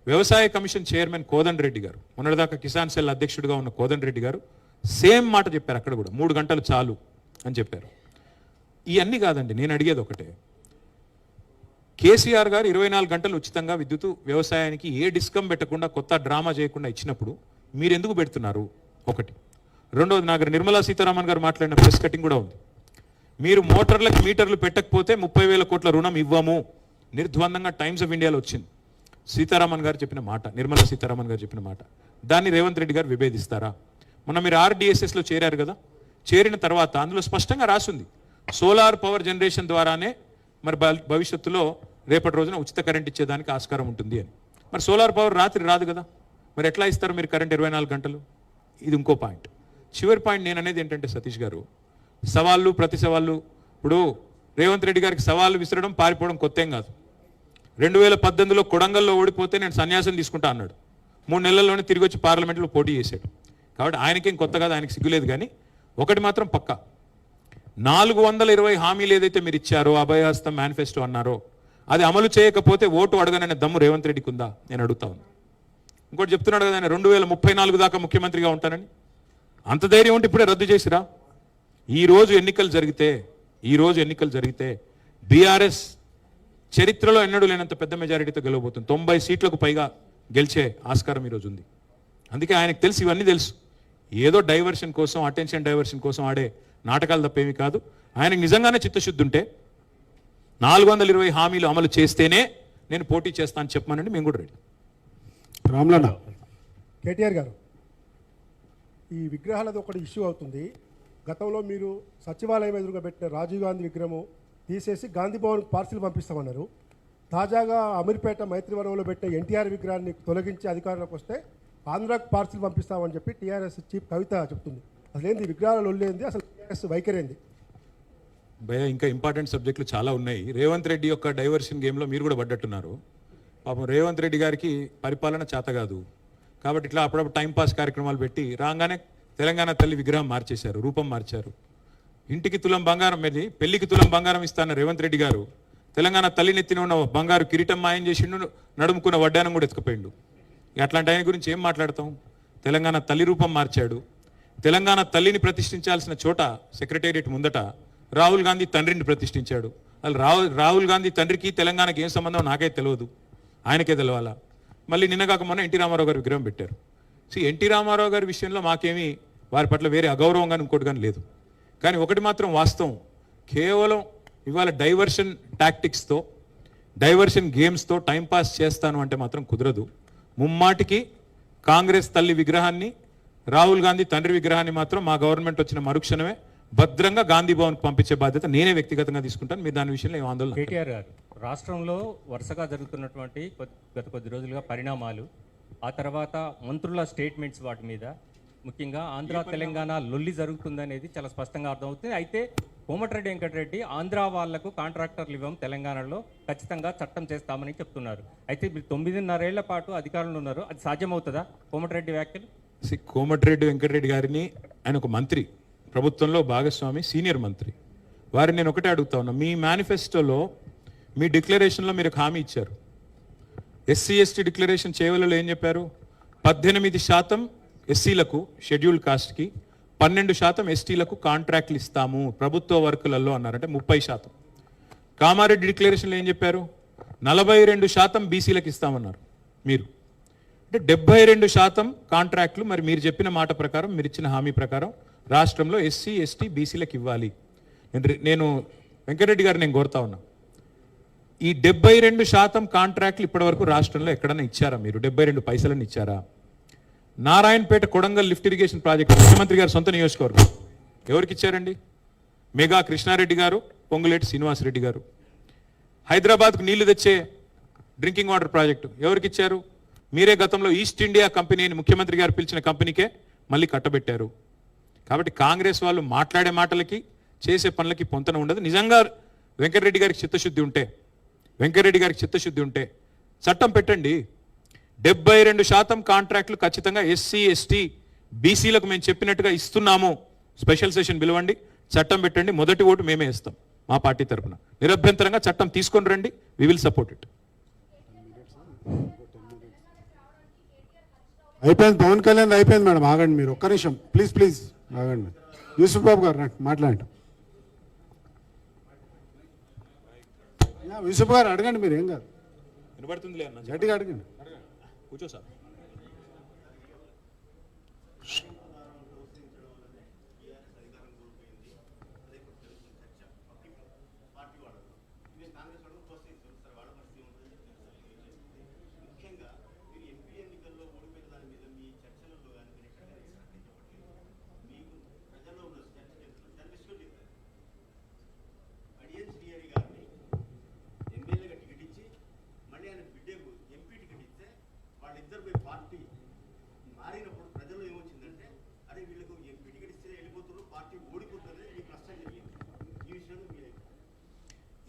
వ్యవసాయ కమిషన్ చైర్మన్ కోదండరెడ్డి గారు, మొన్నటిదాకా కిసాన్ సెల్ అధ్యక్షుడిగా ఉన్న కోదండరెడ్డి గారు సేమ్ మాట చెప్పారు. అక్కడ కూడా 3 గంటలు చాలు అని చెప్పారు. ఇవన్నీ కాదండి, నేను అడిగేది ఒకటే, కేసీఆర్ గారు 24 గంటలు ఉచితంగా విద్యుత్ వ్యవసాయానికి ఏ డిస్కమ్ పెట్టకుండా కొత్త డ్రామా చేయకుండా ఇచ్చినప్పుడు మీరు ఎందుకు పెడుతున్నారు? ఒకటి. రెండోది, నాకు నిర్మలా సీతారామన్ గారు మాట్లాడిన ప్రెస్ కటింగ్ కూడా ఉంది. మీరు మోటార్లకు మీటర్లు పెట్టకపోతే 30,000 కోట్ల రుణం ఇవ్వము నిర్ద్వందంగా టైమ్స్ ఆఫ్ ఇండియాలో వచ్చింది. సీతారామన్ గారు చెప్పిన మాట, నిర్మలా సీతారామన్ గారు చెప్పిన మాట, దాన్ని రేవంత్ రెడ్డి గారు విభేదిస్తారా? మొన్న మీరు RDSSలో చేరారు కదా, చేరిన తర్వాత అందులో స్పష్టంగా రాసింది సోలార్ పవర్ జనరేషన్ ద్వారానే మరి భవిష్యత్తులో రేపటి రోజున ఉచిత కరెంట్ ఇచ్చేదానికి ఆస్కారం ఉంటుంది అని. మరి సోలార్ పవర్ రాత్రి రాదు కదా, మరి ఎట్లా ఇస్తారు మీరు కరెంట్ 24 గంటలు? ఇది ఇంకో పాయింట్. చివరి పాయింట్ నేను అనేది ఏంటంటే సతీష్ గారు, సవాళ్ళు ప్రతి సవాళ్ళు, ఇప్పుడు రేవంత్ రెడ్డి గారికి సవాళ్ళు విసరడం పారిపోవడం కొత్త ఏం కాదు. 2018లో కొడంగల్లో ఓడిపోతే నేను సన్యాసం తీసుకుంటా అన్నాడు. 3 నెలల్లోనే తిరిగి వచ్చి పార్లమెంట్లో పోటీ చేశాడు. కాబట్టి ఆయనకేం కొత్త కాదు, ఆయనకి సిగ్గులేదు. కానీ ఒకటి మాత్రం పక్కా, 420 హామీలు ఏదైతే మీరు ఇచ్చారో, అభయహస్తం మేనిఫెస్టో అన్నారో, అది అమలు చేయకపోతే ఓటు అడగననే దమ్ము రేవంత్ రెడ్డికి ఉందా? నేను అడుగుతా ఉన్నాను. ఇంకోటి చెప్తున్నాడు కదా ఆయన 2034 దాకా ముఖ్యమంత్రిగా ఉంటానని. అంత ధైర్యం ఉంటే ఇప్పుడే రద్దు చేసిరా? ఈ రోజు ఎన్నికలు జరిగితే బీఆర్ఎస్ చరిత్రలో ఎన్నడూ లేనంత పెద్ద మెజారిటీతో గెలవబోతుంది. 90 సీట్లకు పైగా గెలిచే ఆస్కారం ఈరోజు ఉంది. అందుకే ఆయనకు తెలుసు, ఇవన్నీ తెలుసు. ఏదో డైవర్షన్ కోసం, అటెన్షన్ డైవర్షన్ కోసం ఆడే నాటకాలు తప్పేమి కాదు. ఆయనకు నిజంగానే చిత్తశుద్ధి ఉంటే 420 హామీలు అమలు చేస్తేనే నేను పోటీ చేస్తాను చెప్పమనండి, మేము కూడా రెడీ. రామ్లన్న. కేటీఆర్ గారు, ఈ విగ్రహాలది ఒకటి ఇష్యూ అవుతుంది. గతంలో మీరు సచివాలయం ఎదురుగా పెట్టిన రాజీవ్ గాంధీ విగ్రహము తీసేసి గాంధీ భవన్కి పార్సిల్ పంపిస్తామన్నారు. తాజాగా అమీర్పేట మైత్రివనంలో పెట్టిన ఎన్టీఆర్ విగ్రహాన్ని తొలగించి అధికారంలోకి వస్తే ఆంధ్రాకు పార్సిల్ పంపిస్తామని చెప్పి టీఆర్ఎస్ చీఫ్ కవిత చెప్తుంది. అసలేంది విగ్రహాలు ఒళ్ళేంది, అసలు టీఆర్ఎస్ వైఖరేంది? భయ ఇంకా ఇంపార్టెంట్ సబ్జెక్టులు చాలా ఉన్నాయి. రేవంత్ రెడ్డి యొక్క డైవర్షన్ గేమ్లో మీరు కూడా పడ్డట్టున్నారు. పాపం రేవంత్ రెడ్డి గారికి పరిపాలన చేత కాదు కాబట్టి ఇట్లా అప్పుడప్పుడు టైంపాస్ కార్యక్రమాలు పెట్టి రాగానే తెలంగాణ తల్లి విగ్రహం మార్చేశారు, రూపం మార్చారు. ఇంటికి తులం బంగారం మీద పెళ్లికి తులం బంగారం ఇస్తాన రేవంత్ రెడ్డి గారు తెలంగాణ తల్లినెత్తిన ఉన్న బంగారు కిరీటం మాయం చేసిండు, నడుముకున్న వడ్డానం కూడా ఎత్తుకుపోయిండు. అట్లాంటి ఆయన గురించి ఏం మాట్లాడతాం? తెలంగాణ తల్లి రూపం మార్చాడు. తెలంగాణ తల్లిని ప్రతిష్ఠించాల్సిన చోట సెక్రటేరియట్ ముందట రాహుల్ గాంధీ తండ్రిని ప్రతిష్ఠించాడు. వాళ్ళు రాహుల్ గాంధీ తండ్రికి తెలంగాణకి ఏం సంబంధం నాకే తెలియదు, ఆయనకే తెలవాలా. మళ్ళీ నిన్నగాక మొన్న ఎన్టీ రామారావు గారు విగ్రహం పెట్టారు. ఎన్టీ రామారావు గారి విషయంలో మాకేమీ వారి పట్ల వేరే అగౌరవం కానీ ఇంకోటి కానీ లేదు. కానీ ఒకటి మాత్రం వాస్తవం, కేవలం ఇవాళ డైవర్షన్ టాక్టిక్స్తో, డైవర్షన్ గేమ్స్తో టైంపాస్ చేస్తాను అంటే మాత్రం కుదరదు. ముమ్మాటికి కాంగ్రెస్ తల్లి విగ్రహాన్ని, రాహుల్ గాంధీ తండ్రి విగ్రహాన్ని మాత్రం మా గవర్నమెంట్ వచ్చిన మరుక్షణమే భద్రంగా గాంధీ భవన్కి పంపించే బాధ్యత నేనే వ్యక్తిగతంగా తీసుకుంటాను. మీరు దాని విషయంలో ఏం ఆందోళన? కేటీఆర్ గారు, రాష్ట్రంలో వరుసగా జరుగుతున్నటువంటి గత కొద్ది రోజులుగా పరిణామాలు, ఆ తర్వాత మంత్రుల స్టేట్మెంట్స్ వాటి మీద, ముఖ్యంగా ఆంధ్ర తెలంగాణ లొల్లి జరుగుతుందనేది చాలా స్పష్టంగా అర్థమవుతుంది. అయితే కోమటిరెడ్డి వెంకటరెడ్డి ఆంధ్ర వాళ్లకు కాంట్రాక్టర్లు ఇవ్వం, తెలంగాణలో ఖచ్చితంగా చట్టం చేస్తామని చెప్తున్నారు. అయితే మీరు 9.5 ఏళ్ల పాటు అధికారంలో ఉన్నారు, అది సాధ్యమవుతుందా కోమటిరెడ్డి వ్యాఖ్యలు? కోమటిరెడ్డి వెంకటరెడ్డి గారిని, ఆయన ఒక మంత్రి, ప్రభుత్వంలో భాగస్వామి, సీనియర్ మంత్రి, వారిని నేను ఒకటే అడుగుతా ఉన్నా, మీ మేనిఫెస్టోలో మీ డిక్లరేషన్లో మీరు హామీ ఇచ్చారు. ఎస్సీ ఎస్టీ డిక్లరేషన్ చేయవలలో ఏం చెప్పారు? 18% ఎస్సీలకు షెడ్యూల్ కాస్ట్కి, 12% ఎస్టీలకు కాంట్రాక్ట్లు ఇస్తాము ప్రభుత్వ వర్కులలో అన్నారంటే 30%. కామారెడ్డి డిక్లరేషన్లో ఏం చెప్పారు? 42% బీసీలకు ఇస్తామన్నారు మీరు. అంటే 72% కాంట్రాక్టులు మరి మీరు చెప్పిన మాట ప్రకారం, మీరు ఇచ్చిన హామీ ప్రకారం రాష్ట్రంలో ఎస్సీ, ఎస్టీ, బీసీలకు ఇవ్వాలి. నేను వెంకటరెడ్డి గారు నేను కోరుతా ఉన్నా, ఈ 72% కాంట్రాక్టులు ఇప్పటివరకు రాష్ట్రంలో ఎక్కడన్నా ఇచ్చారా మీరు? 72 పైసలను ఇచ్చారా? Narayanpet Kodangal lift irrigation project ముఖ్యమంత్రి గారు సొంత నియోజకవర్గం, ఎవరికి ఇచ్చారండి? మెగా కృష్ణారెడ్డి గారు, పొంగులేటి శ్రీనివాసరెడ్డి గారు. హైదరాబాద్కు నీళ్లు తెచ్చే డ్రింకింగ్ వాటర్ ప్రాజెక్టు ఎవరికి ఇచ్చారు? మీరే గతంలో ఈస్ట్ ఇండియా కంపెనీని ముఖ్యమంత్రి గారు పిలిచిన కంపెనీకే మళ్ళీ కట్టబెట్టారు. కాబట్టి కాంగ్రెస్ వాళ్ళు మాట్లాడే మాటలకి చేసే పనులకి పొంతన ఉండదు. నిజంగా వెంకటరెడ్డి గారికి చిత్తశుద్ధి ఉంటే చట్టం పెట్టండి. 72% కాంట్రాక్టులు ఖచ్చితంగా ఎస్సీ, ఎస్టీ, బీసీలకు మేము చెప్పినట్టుగా ఇస్తున్నాము. స్పెషల్ సెషన్ పిలవండి, చట్టం పెట్టండి. మొదటి ఓటు మేమే ఇస్తాం మా పార్టీ తరఫున. నిరభ్యంతరంగా చట్టం తీసుకొని రండి, వి విల్ సపోర్ట్ ఇట్. అయిపోయింది, పవన్ కళ్యాణ్ అయిపోయింది మేడం. ఆగండి మీరు ఒక్క నిమిషం ప్లీజ్ ఆగండి. యూసుఫ్ బాబు గారు రండి, మాట్లాడండి. యూసుఫ్ గారు అడగండి, మీరు ఏం కాదు, వినబడుతుందిలే అన్న, గట్టిగా అడగండి. కూర్చో సార్.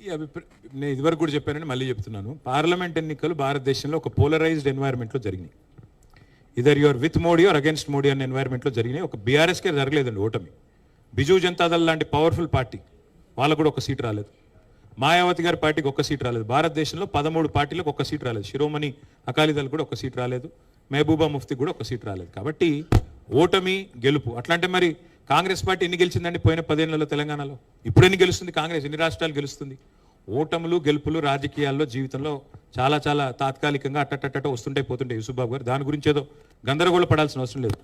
ఈ నేను ఇదివరకు కూడా చెప్పానని మళ్ళీ చెప్తున్నాను. పార్లమెంట్ ఎన్నికలు భారతదేశంలో ఒక పోలరైజ్డ్ ఎన్వైర్న్మెంట్లో జరిగినాయి. Either you're with Modi or against Modi అనే ఎన్వైర్న్మెంట్లో జరిగినాయి. ఒక బీఆర్ఎస్కే జరగలేదండి ఓటమి. బిజు జనతాదళ్ లాంటి పవర్ఫుల్ పార్టీ వాళ్ళకు కూడా ఒక సీట్ రాలేదు. మాయావతి గారి పార్టీకి ఒక్క సీట్ రాలేదు. భారతదేశంలో 13 పార్టీలకు ఒక్క సీట్ రాలేదు. శిరోమణి అకాలీదళ్ కూడా ఒక సీట్ రాలేదు. మహబూబా ముఫ్తీ కూడా ఒక సీట్ రాలేదు. కాబట్టి ఓటమి గెలుపు అట్లాంటి. మరి కాంగ్రెస్ పార్టీ ఎన్ని గెలిచిందండి పోయిన 10 ఏళ్లలో తెలంగాణలో? ఇప్పుడు ఎన్ని గెలుస్తుంది కాంగ్రెస్? ఎన్ని రాష్ట్రాలు గెలుస్తుంది? ఓటములు గెలుపులు రాజకీయాల్లో జీవితంలో చాలా చాలా తాత్కాలికంగా అట్టట్ట వస్తుంటాయి పోతుంటాయి. యూసుఫ్ బాబు గారు దాని గురించి ఏదో గందరగోళ పడాల్సిన అవసరం లేదు.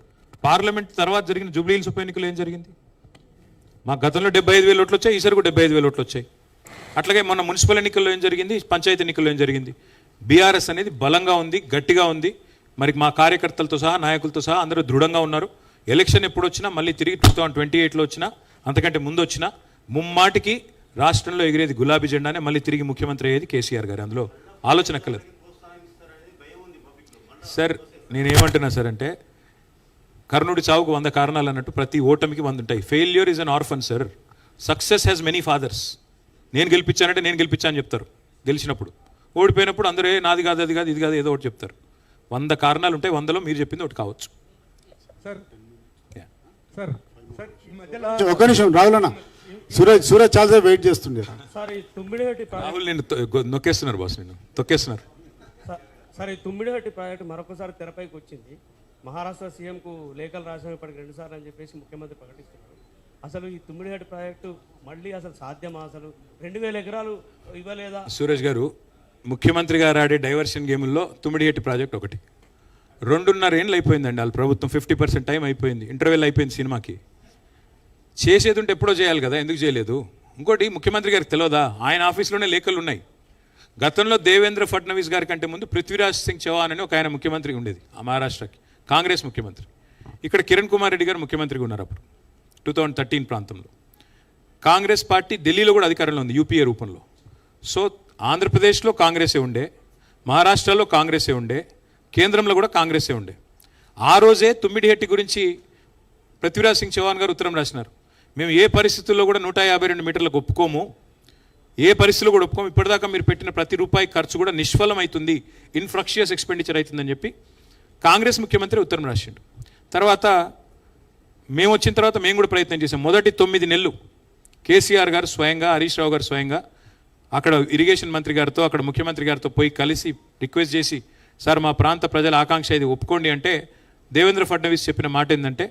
పార్లమెంట్ తర్వాత జరిగిన జూబ్లీహిల్స్ ఉప ఎన్నికలు ఏం జరిగింది? మా గతంలో 75,000 ఓట్లు వచ్చాయి, ఈసారి కూడా 75,000 ఓట్లు వచ్చాయి. అట్లాగే మొన్న మున్సిపల్ ఎన్నికల్లో ఏం జరిగింది, పంచాయతీ ఎన్నికల్లో ఏం జరిగింది? బీఆర్ఎస్ అనేది బలంగా ఉంది, గట్టిగా ఉంది. మరి మా కార్యకర్తలతో సహా నాయకులతో సహా అందరూ దృఢంగా ఉన్నారు. ఎలక్షన్ ఎప్పుడు వచ్చినా మళ్ళీ తిరిగి 2028లో వచ్చినా అంతకంటే ముందు వచ్చినా ముమ్మాటికి రాష్ట్రంలో ఎగిరేది గులాబీ జెండానే, మళ్ళీ తిరిగి ముఖ్యమంత్రి అయ్యేది కేసీఆర్ గారు. అందులో ఆలోచన ఎక్కలేదు సార్. నేనేమంటున్నా సార్ అంటే, కర్ణుడి చావుకు 100 కారణాలు అన్నట్టు ప్రతి ఓటమికి 100 ఉంటాయి. Failure is an orphan sir, success has many fathers. నేను గెలిపించానంటే నేను గెలిపించాను చెప్తారు గెలిచినప్పుడు. ఓడిపోయినప్పుడు అందరూ నాది కాదు, అది కాదు, ఇది కాదు, ఏదో ఒకటి చెప్తారు. 100 కారణాలు ఉంటాయి, 100లో మీరు చెప్పింది ఒకటి కావచ్చు. ఒక్క నిమిషం రాహుల్ అన్న, సూరజ్ చాలాసేపు వెయిట్ చేస్తుండే. రాహుల్ నేను నొక్కేస్తున్నారు బాస్, నేను తొక్కేస్తున్నారు. సార్, ఈ తుమ్మిడిహట్టి ప్రాజెక్టు మరొకసారి తెరపైకి వచ్చింది. మహారాష్ట్ర సీఎంకు లేఖలు రాసిన ఇప్పటికి 2 సార్లు అని చెప్పేసి ముఖ్యమంత్రి ప్రకటిస్తున్నారు. అసలు ఈ తుమ్మిడిహట్టి ప్రాజెక్టు మళ్ళీ అసలు సాధ్యమా? అసలు 2,000 ఎకరాలు ఇవ్వలేదా? సూరజ్ గారు, ముఖ్యమంత్రి గారు ఆడే డైవర్షన్ గేముల్లో తుమ్మిడిహట్టి ప్రాజెక్ట్ ఒకటి. 2.5 ఏళ్ళు అయిపోయిందండి వాళ్ళ ప్రభుత్వం. 50% టైం అయిపోయింది, ఇంటర్వెల్ అయిపోయింది సినిమాకి. చేసేది ఉంటే ఎప్పుడో చేయాలి కదా, ఎందుకు చేయలేదు? ఇంకోటి ముఖ్యమంత్రి గారికి తెలియదా? ఆయన ఆఫీస్లోనే లేఖలు ఉన్నాయి. గతంలో దేవేంద్ర ఫడ్నవీస్ గారి కంటే ముందు పృథ్వీరాజ్ సింగ్ చౌహాన్ అని ఒక ఆయన ముఖ్యమంత్రి ఉండేది ఆ మహారాష్ట్రకి, కాంగ్రెస్ ముఖ్యమంత్రి. ఇక్కడ కిరణ్ కుమార్ రెడ్డి గారు ముఖ్యమంత్రిగా ఉన్నారు అప్పుడు 2013 ప్రాంతంలో. కాంగ్రెస్ పార్టీ ఢిల్లీలో కూడా అధికారంలో ఉంది యూపీఏ రూపంలో. సో ఆంధ్రప్రదేశ్లో కాంగ్రెసే ఉండే, మహారాష్ట్రలో కాంగ్రెసే ఉండే, కేంద్రంలో కూడా కాంగ్రెసే ఉండే. ఆ రోజే తుమ్మిడిహట్టి గురించి పృథ్వీరాజ్ సింగ్ చౌహాన్ గారు ఉత్తరం రాసినారు. మేము ఏ పరిస్థితుల్లో కూడా 152 మీటర్లకు ఒప్పుకోము, ఏ పరిస్థితుల్లో కూడా ఒప్పుకోము. ఇప్పటిదాకా మీరు పెట్టిన ప్రతి రూపాయి ఖర్చు కూడా నిష్ఫలం అవుతుంది, ఇన్ఫ్రక్షియస్ ఎక్స్పెండిచర్ అవుతుందని చెప్పి కాంగ్రెస్ ముఖ్యమంత్రి ఉత్తరం రాసిండు. తర్వాత మేము వచ్చిన తర్వాత మేము కూడా ప్రయత్నం చేసాం. మొదటి 9 నెలలు కేసీఆర్ గారు స్వయంగా, హరీష్ రావు గారు స్వయంగా అక్కడ ఇరిగేషన్ మంత్రి గారితో, అక్కడ ముఖ్యమంత్రి గారితో పోయి కలిసి రిక్వెస్ట్ చేసి, సార్ మా ప్రాంత ప్రజల ఆకాంక్ష ఇది ఒప్పుకోండి అంటే, దేవేంద్ర ఫడ్నవీస్ చెప్పిన మాట ఏంటంటే,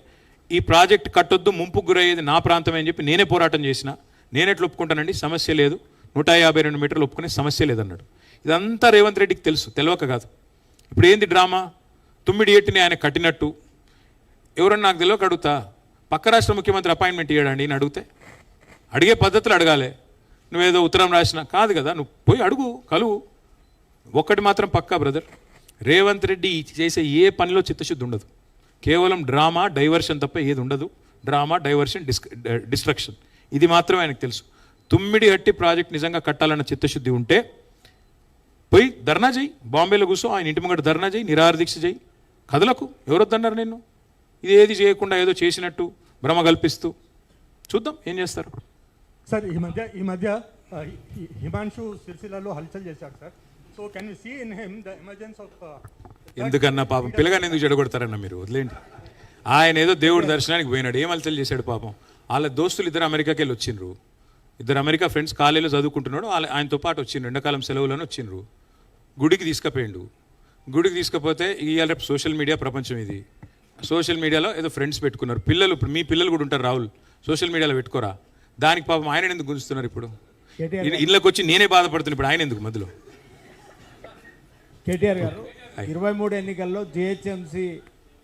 ఈ ప్రాజెక్ట్ కట్టొద్దు, ముంపుకు గురయ్యేది నా ప్రాంతమే అని చెప్పి నేనే పోరాటం చేసిన, నేనెట్లు ఒప్పుకుంటానండి, సమస్య లేదు, 152 మీటర్లు ఒప్పుకునే సమస్య లేదన్నాడు. ఇదంతా రేవంత్ రెడ్డికి తెలుసు, తెలియక కాదు. ఇప్పుడు ఏంది డ్రామా? తుమ్మిడి ఎట్టిని ఆయన కట్టినట్టు ఎవరన్నా నాకు తెలియక అడుగుతా, పక్క రాష్ట్ర ముఖ్యమంత్రి అపాయింట్మెంట్ ఇవ్వడండి నేను అడిగితే? అడిగే పద్ధతులు అడగాలి. నువ్వేదో ఉత్తరం రాసినా కాదు కదా, నువ్వు పోయి అడుగు, కలువు. ఒక్కటి మాత్రం పక్కా బ్రదర్, రేవంత్ రెడ్డి చేసే ఏ పనిలో చిత్తశుద్ధి ఉండదు. కేవలం డ్రామా డైవర్షన్ తప్ప ఏది ఉండదు. డ్రామా డైవర్షన్ డిస్ట్రక్షన్, ఇది మాత్రమే ఆయనకు తెలుసు. తుమ్మిడిహట్టి ప్రాజెక్ట్ నిజంగా కట్టాలన్న చిత్తశుద్ధి ఉంటే పోయి ధర్నా చేయి, బాంబేలో కూర్చో, ఆయన ఇంటి ముంగట ధర్నా చేయి, నిరాహార దీక్ష చేయి, కథలకు ఎవరొద్దన్నారు నిన్ను? ఇది ఏది చేయకుండా ఏదో చేసినట్టు భ్రమ కల్పిస్తూ చూద్దాం ఏం చేస్తారు. సార్ ఈ మధ్య హిమాంశు సిరిసిల్లలో హల్చల్ చేశాడు sir. So can you see in him the emergence of ఎందుకన్నా పాపం పిల్లగాని ఎందుకు చెడగొడతారన్న మీరు? వదిలేండి. ఆయన ఏదో దేవుడి దర్శనానికి పోయినాడు, ఏం హల్చల్ చేశాడు పాపం. వాళ్ళ దోస్తులు ఇద్దరు అమెరికాకి వెళ్ళి వచ్చిండ్రు, ఇద్దరు అమెరికా ఫ్రెండ్స్ కాలేజీలో చదువుకుంటున్నాడు, ఆయనతో పాటు వచ్చిండ్రు, ఎండాకాలం సెలవులను వచ్చిండ్రు. గుడికి తీసుకుపోయిండు. గుడికి తీసుకపోతే ఇవాళ రేపు సోషల్ మీడియా ప్రపంచం ఇది. సోషల్ మీడియాలో ఏదో ఫ్రెండ్స్ పెట్టుకున్నారు పిల్లలు. ఇప్పుడు మీ పిల్లలు కూడా ఉంటారు రాహుల్, సోషల్ మీడియాలో పెట్టుకోరా. దానికి పాపం ఆయన ఎందుకు గుంజుతున్నారు? ఇప్పుడు ఇళ్ళకి వచ్చి నేనే బాధపడుతున్నా, ఇప్పుడు ఆయన ఎందుకు మధ్యలో? కేటీఆర్ గారు 23 ఎన్నికల్లో జిహెచ్ఎంసీ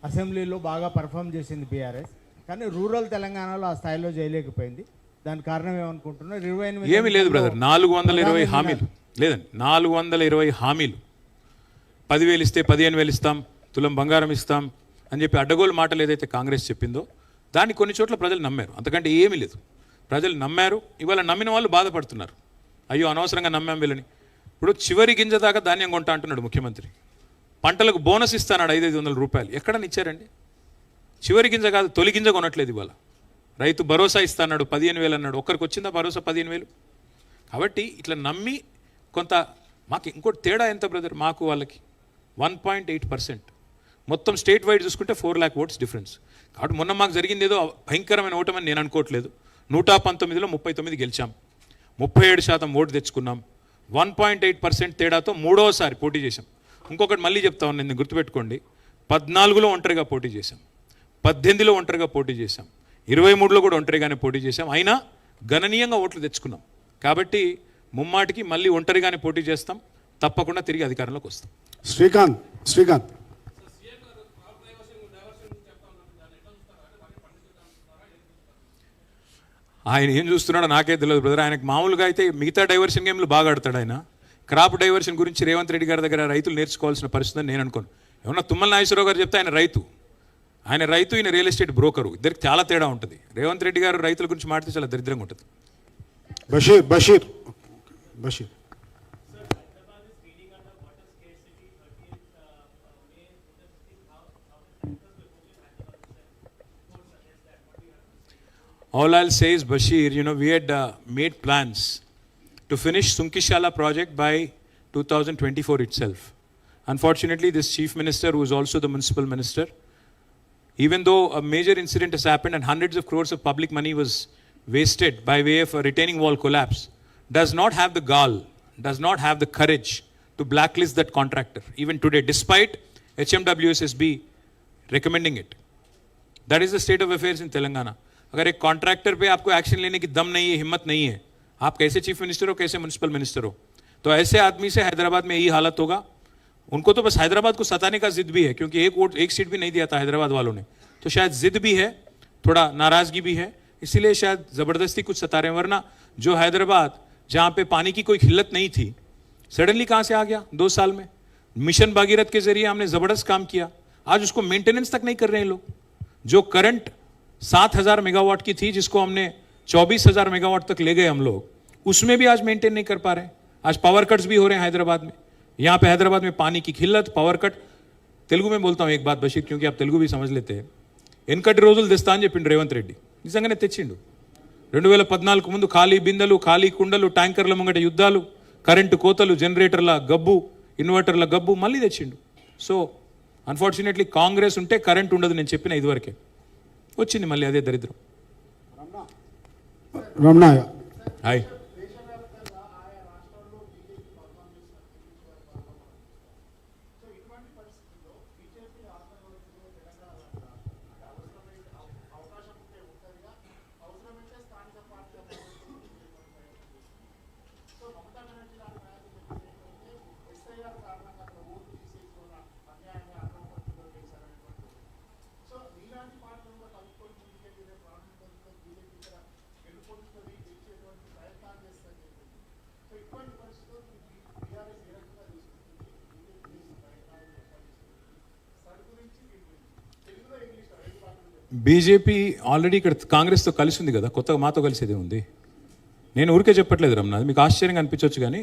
అసెంబ్లీలో బాగా పర్ఫామ్ చేసింది బీఆర్ఎస్, కానీ రూరల్ తెలంగాణలో ఆ స్థాయిలో చేయలేకపోయింది. దానికి కారణం ఏమనుకుంటున్నారు? 28 ఏమీ లేదు బ్రదర్, 420 హామీలు లేదండి, 420 హామీలు. 10,000 ఇస్తే 15,000 ఇస్తాం, తులం బంగారం ఇస్తాం అని చెప్పి అడ్డగోలు మాటలు ఏదైతే కాంగ్రెస్ చెప్పిందో దాన్ని కొన్ని చోట్ల ప్రజలు నమ్మారు. అంతకంటే ఏమీ లేదు. ప్రజలు నమ్మారు. ఇవాళ నమ్మిన వాళ్ళు బాధపడుతున్నారు, అయ్యో అనవసరంగా నమ్మాం వీళ్ళని. ఇప్పుడు చివరి గింజ దాకా ధాన్యం కొంటా అంటున్నాడు ముఖ్యమంత్రి. పంటలకు బోనస్ ఇస్తానాడు 500 రూపాయలు. ఎక్కడని ఇచ్చారండి? చివరి గింజ కాదు, తొలి గింజ కొనట్లేదు ఇవాళ. రైతు భరోసా ఇస్తాడు 15,000 అన్నాడు, ఒక్కరికి వచ్చిందా భరోసా 15,000? కాబట్టి ఇట్లా నమ్మి కొంత మాకు ఇంకోటి తేడా ఎంత బ్రదర్ మాకు వాళ్ళకి? 1.8%. మొత్తం స్టేట్ వైడ్ చూసుకుంటే 4 lakh ఓట్స్ డిఫరెన్స్. కాబట్టి మొన్న మాకు జరిగింది ఏదో భయంకరమైన ఓటమని నేను అనుకోవట్లేదు. 119లో 39 గెలిచాం, 37% ఓటు తెచ్చుకున్నాం. 1.8% తేడాతో మూడోసారి పోటీ చేశాం. ఇంకొకటి మళ్ళీ చెప్తా ఉన్నాను, నేను గుర్తుపెట్టుకోండి. 14లో ఒంటరిగా పోటీ చేశాం, 18లో ఒంటరిగా పోటీ చేశాం, 23లో కూడా ఒంటరిగానే పోటీ చేశాం. అయినా గణనీయంగా ఓట్లు తెచ్చుకున్నాం. కాబట్టి ముమ్మాటికి మళ్ళీ ఒంటరిగానే పోటీ చేస్తాం, తప్పకుండా తిరిగి అధికారంలోకి వస్తాం. శ్రీకాంత్ ఆయన ఏం చూస్తున్నాడో నాకే తెలియదు బ్రదర్. ఆయనకు మామూలుగా అయితే మిగతా డైవర్షన్ గేమ్లు బాగా ఆడతాడు ఆయన. క్రాప్ డైవర్షన్ గురించి రేవంత్ రెడ్డి గారి దగ్గర రైతులు నేర్చుకోవాల్సిన పరిస్థితి అని నేను అనుకోను. ఏమన్నా తుమ్మల నాగేశ్వరరావు గారు చెప్తే ఆయన రైతు, ఈయన రియల్ ఎస్టేట్ బ్రోకరు. ఇద్దరికి చాలా తేడా ఉంటుంది. రేవంత్ రెడ్డి గారు రైతుల గురించి మాట్లాడితే చాలా దరిద్రంగా ఉంటుంది. Basheer All I'll say is, Bashir, we had made plans to finish Sunkishala project by 2024 itself. Unfortunately, this chief minister, who is also the municipal minister, even though a major incident has happened and hundreds of crores of public money was wasted by way of a retaining wall collapse, does not have the gall, does not have the courage to blacklist that contractor, even today, despite HMWSSB recommending it. That is the state of affairs in Telangana. अगर एक contractor पे आपको action लेने की दम नहीं है, हिम्मत नहीं है, आप कैसे चीफ मिनिस्टर हो, कैसे म्युनिसिपल मिनिस्टर हो? तो ऐसे आदमी से हैदराबाद में यही हालत होगा. उनको तो बस हैदराबाद को सताने का जिद भी है, क्योंकि एक सीट भी नहीं दिया था हैदराबाद वालों ने. तो शायद जिद भी है, थोड़ा नाराजगी भी है, इसीलिए शायद जबरदस्ती कुछ सता रहे हैं. वरना जो हैदराबाद जहाँ पे पानी की कोई किल्लत नहीं थी, सडनली कहाँ से आ गया 2 साल में? मिशन भागीरथ के जरिए हमने जबरदस्त काम किया, आज उसको मेंटेनेंस तक नहीं कर रहे हैं लोग. जो करंट 7,000 मेगावाट की थी, जिसको हमने 24,000 मेगावाट तक ले गए हम लोग, उसमें भी आज मेंटेन नहीं कर पा रहे हैं. आज पावर कट्स भी हो रहे हैं हैदराबाद में. यहाँ पे हैदराबाद में पानी की किल्लत, पावर कट. तेलुगु में बोलता हूँ एक बात बशीर, क्योंकि आप तेलुगु भी समझ लेते हैं. ఎన్కటి రోజులు తెస్తా అని చెప్పిండు రేవంత్ రెడ్డి, నిజంగానే తెచ్చిండు. 2014 ముందు ఖాళీ బిందెలు, ఖాళీ కుండలు, ట్యాంకర్ల ముంగట యుద్ధాలు, కరెంటు కోతలు, జనరేటర్ల గబ్బు, ఇన్వర్టర్ల గబ్బు మళ్ళీ తెచ్చిండు. సో అన్ఫార్చునేట్లీ కాంగ్రెస్ ఉంటే కరెంట్ ఉండదు, నేను చెప్పిన ఇదివరకే. వచ్చింది మళ్ళీ అదే దరిద్రం. రమణ హాయ్. బీజేపీ ఆల్రెడీ ఇక్కడ కాంగ్రెస్తో కలిసి ఉంది కదా, కొత్తగా మాతో కలిసేదే ఉంది. నేను ఊరికే చెప్పట్లేదు రమణ, మీకు ఆశ్చర్యంగా అనిపించవచ్చు కానీ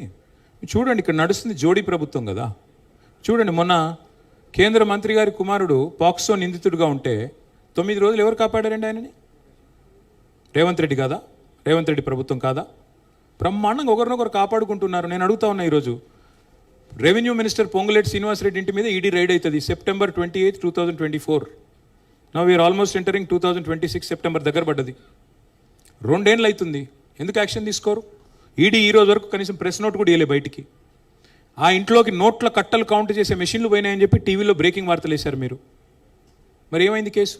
చూడండి, ఇక్కడ నడుస్తుంది జోడీ ప్రభుత్వం కదా. చూడండి, మొన్న కేంద్ర మంత్రి గారి కుమారుడు పాక్సో నిందితుడిగా ఉంటే 9 రోజులు ఎవరు కాపాడారండి ఆయనని? రేవంత్ రెడ్డి కాదా? రేవంత్ రెడ్డి ప్రభుత్వం కాదా? బ్రహ్మాండంగా ఒకరినొకరు కాపాడుకుంటున్నారు. నేను అడుగుతా ఉన్నా, ఈరోజు రెవెన్యూ మినిస్టర్ పొంగులేటి శ్రీనివాసరెడ్డి ఇంటి మీద ఈడీ రైడ్ అవుతుంది September 28, 2024. Now we're almost entering 2026 September దగ్గర పడ్డది. 2 ఏళ్ళు అవుతుంది. ఎందుకు యాక్షన్ తీసుకోరు? ఈడీ ఈ రోజు వరకు కనీసం ప్రెస్ నోట్ కూడా ఇవ్వలే బయటికి. ఆ ఇంట్లోకి నోట్ల కట్టలు కౌంట్ చేసే మెషిన్లు పోయినాయని చెప్పి టీవీలో బ్రేకింగ్ వార్తలు వేశారు మీరు. మరి ఏమైంది కేసు?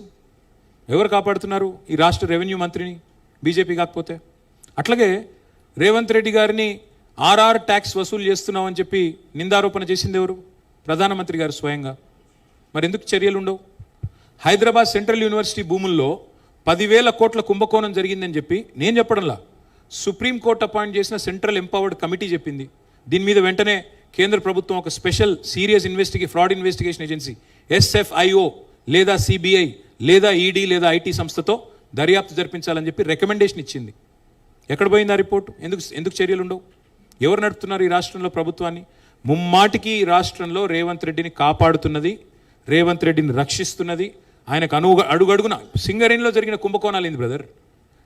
ఎవరు కాపాడుతున్నారు ఈ రాష్ట్ర రెవెన్యూ మంత్రిని? బీజేపీ కాకపోతే. అట్లాగే రేవంత్ రెడ్డి గారిని ఆర్ఆర్ ట్యాక్స్ వసూలు చేస్తున్నామని చెప్పి నిందారోపణ చేసింది ఎవరు? ప్రధానమంత్రి గారు స్వయంగా. మరి ఎందుకు చర్యలు ఉండవు? హైదరాబాద్ సెంట్రల్ యూనివర్సిటీ భూముల్లో 10,000 కోట్ల కుంభకోణం జరిగిందని చెప్పి నేను చెప్పడంలా, సుప్రీంకోర్టు అపాయింట్ చేసిన సెంట్రల్ ఎంపవర్డ్ కమిటీ చెప్పింది. దీని మీద వెంటనే కేంద్ర ప్రభుత్వం ఒక special serious fraud investigation agency SFIO లేదా CBI లేదా ఈడీ లేదా ఐటీ సంస్థతో దర్యాప్తు జరిపించాలని చెప్పి రికమెండేషన్ ఇచ్చింది. ఎక్కడ పోయింది ఆ రిపోర్ట్? ఎందుకు చర్యలు ఉండవు? ఎవరు నడుపుతున్నారు ఈ రాష్ట్రంలో ప్రభుత్వాన్ని? ముమ్మాటికి ఈ రాష్ట్రంలో రేవంత్ రెడ్డిని కాపాడుతున్నది, రేవంత్ రెడ్డిని రక్షిస్తున్నది. ఆయనకు అడుగడుగున సింగరేణిలో జరిగిన కుంభకోణాలు ఏంది బ్రదర్?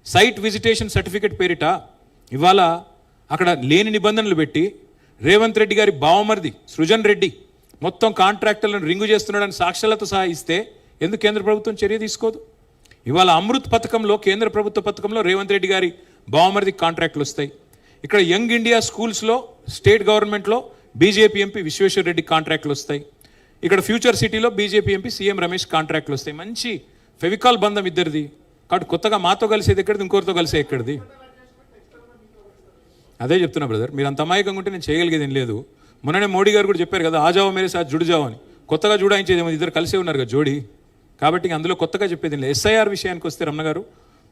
సైట్ విజిటేషన్ సర్టిఫికెట్ పేరిట ఇవాళ అక్కడ లేని నిబంధనలు పెట్టి రేవంత్ రెడ్డి గారి బావమరిది సృజన్ రెడ్డి మొత్తం కాంట్రాక్టర్లను రింగు చేస్తున్నాడని సాక్ష్యాలతో సహా ఇస్తే ఎందుకు కేంద్ర ప్రభుత్వం చర్య తీసుకోదు? ఇవాళ అమృత్ పథకంలో, కేంద్ర ప్రభుత్వ పథకంలో రేవంత్ రెడ్డి గారి బావమరిది కాంట్రాక్టులు వస్తాయి. ఇక్కడ యంగ్ ఇండియా స్కూల్స్లో స్టేట్ గవర్నమెంట్లో బీజేపీ ఎంపీ విశ్వేశ్వర రెడ్డి కాంట్రాక్టులు వస్తాయి. ఇక్కడ ఫ్యూచర్ సిటీలో బీజేపీ ఎంపీ సీఎం రమేష్ కాంట్రాక్టులు వస్తాయి. మంచి ఫెవికాల్ బంధం ఇద్దరిది. కాబట్టి కొత్తగా మాతో కలిసేది ఎక్కడిది, ఇంకోరితో కలిసే ఎక్కడిది? అదే చెప్తున్నా బ్రదర్, మీరు అంత అమాయకంగా ఉంటే నేను చేయగలిగేది ఏం లేదు. మొన్ననే మోడీ గారు కూడా చెప్పారు కదా, ఆజావో మేరే సాత్ జుడ్ జావో అని. కొత్తగా జుడాయించేదేమో, ఇద్దరు కలిసే ఉన్నారు కదా జోడీ. కాబట్టి అందులో కొత్తగా చెప్పేది లేదు. SIR విషయానికి వస్తే రమణ గారు,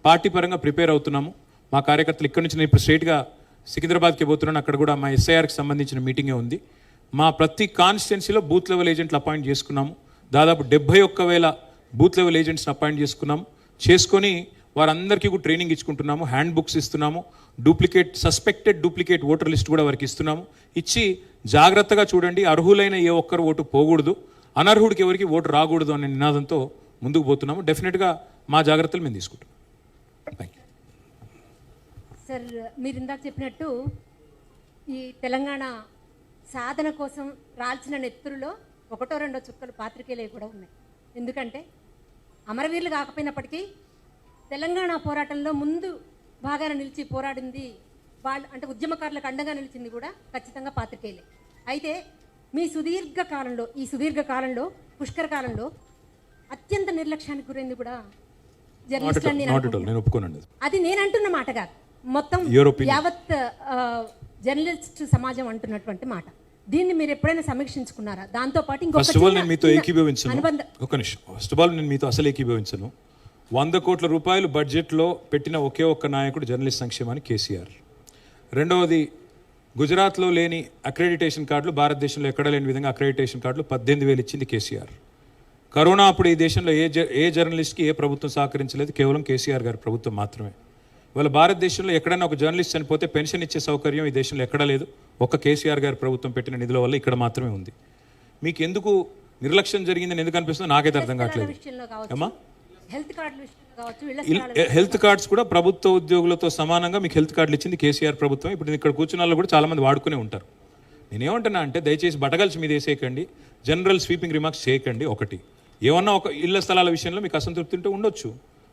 పార్టీ పరంగా ప్రిపేర్ అవుతున్నాము. మా కార్యకర్తలు ఇక్కడ నుంచి నేను ఇప్పుడు స్ట్రైట్గా సికింద్రాబాద్కి పోతున్నాను. అక్కడ కూడా మా SIRకి సంబంధించిన మీటింగే ఉంది. మా ప్రతి కాన్స్టిట్యున్సీలో బూత్ లెవెల్ ఏజెంట్లు అపాయింట్ చేసుకున్నాము. దాదాపు 71,000 బూత్ లెవెల్ ఏజెంట్స్ని అపాయింట్ చేసుకొని వారందరికీ కూడా ట్రైనింగ్ ఇచ్చుకుంటున్నాము. హ్యాండ్ బుక్స్ ఇస్తున్నాము. సస్పెక్టెడ్ డూప్లికేట్ ఓటర్ లిస్ట్ కూడా వారికి ఇస్తున్నాము. ఇచ్చి జాగ్రత్తగా చూడండి, అర్హులైన ఏ ఒక్కరు ఓటు పోకూడదు, అనర్హుడికి ఎవరికి ఓటు రాకూడదు అనే నినాదంతో ముందుకు పోతున్నాము. డెఫినెట్గా మా జాగ్రత్తలు మేము తీసుకుంటాం. Thank you sir. మీరు ఇందాక చెప్పినట్టు ఈ తెలంగాణ సాధన కోసం రాల్చిన నెత్తురులో 1-2 చుక్కలు పాత్రికేయులు కూడా ఉన్నాయి. ఎందుకంటే అమరవీరులు కాకపోయినప్పటికీ తెలంగాణ పోరాటంలో ముందు బాగా నిలిచి పోరాడింది వాళ్ళు, అంటే ఉద్యమకారులకు అండగా నిలిచింది కూడా ఖచ్చితంగా పాత్రికేయులే. అయితే మీ ఈ సుదీర్ఘ కాలంలో పుష్కర కాలంలో అత్యంత నిర్లక్ష్యానికి గురైంది కూడా జర్నలిస్టులు. అది నేను అంటున్న మాట కాదు, మొత్తం యావత్ జర్నలిస్ట్ సమాజం అంటున్నటువంటి మాట. దీన్ని మీరు ఎప్పుడైనా సమీక్షించుకున్నారా? దాంతో పాటు ఫస్ట్ ఆఫ్ ఆల్ నేను మీతో ఏకీభవించను. ఒక నిమిషం. ఫస్ట్ ఆఫ్ ఆల్ నేను మీతో అసలు ఏకీభవించను. 100 కోట్ల రూపాయలు బడ్జెట్లో పెట్టిన ఒకే ఒక్క నాయకుడు జర్నలిస్ట్ సంక్షేమానికి కేసీఆర్. రెండవది, గుజరాత్లో లేని అక్రెడిటేషన్ కార్డులు భారతదేశంలో ఎక్కడ లేని విధంగా అక్రెడిటేషన్ కార్డులు 18,000 ఇచ్చింది కేసీఆర్. కరోనా అప్పుడు ఈ దేశంలో ఏ జర్నలిస్ట్కి ఏ ప్రభుత్వం సహకరించలేదు, కేవలం కేసీఆర్ గారి ప్రభుత్వం మాత్రమే. ఇవాళ భారతదేశంలో ఎక్కడైనా ఒక జర్నలిస్ట్ చనిపోతే పెన్షన్ ఇచ్చే సౌకర్యం ఈ దేశంలో ఎక్కడా లేదు. ఒక్క కేసీఆర్ గారి ప్రభుత్వం పెట్టిన నిధుల వల్ల ఇక్కడ మాత్రమే ఉంది. మీకు ఎందుకు నిర్లక్ష్యం జరిగిందని ఎందుకు అనిపిస్తుందో నాకైతే అర్థం కావట్లేదు. అమ్మా, హెల్త్ కార్డ్స్ కూడా ప్రభుత్వ ఉద్యోగులతో సమానంగా మీకు హెల్త్ కార్డులు ఇచ్చింది కేసీఆర్ ప్రభుత్వం. ఇప్పుడు ఇక్కడ కూర్చున్న వాళ్ళు కూడా చాలామంది వాడుకునే ఉంటారు. నేనేమంటున్నా అంటే, దయచేసి బటగల్స్ మీద వేసేయకండి, జనరల్ స్వీపింగ్ రిమార్క్స్ చేయకండి. ఒకటి, ఏమన్నా ఒక ఇళ్ల స్థలాల విషయంలో మీకు అసంతృప్తి ఉంటే ఉండొచ్చు.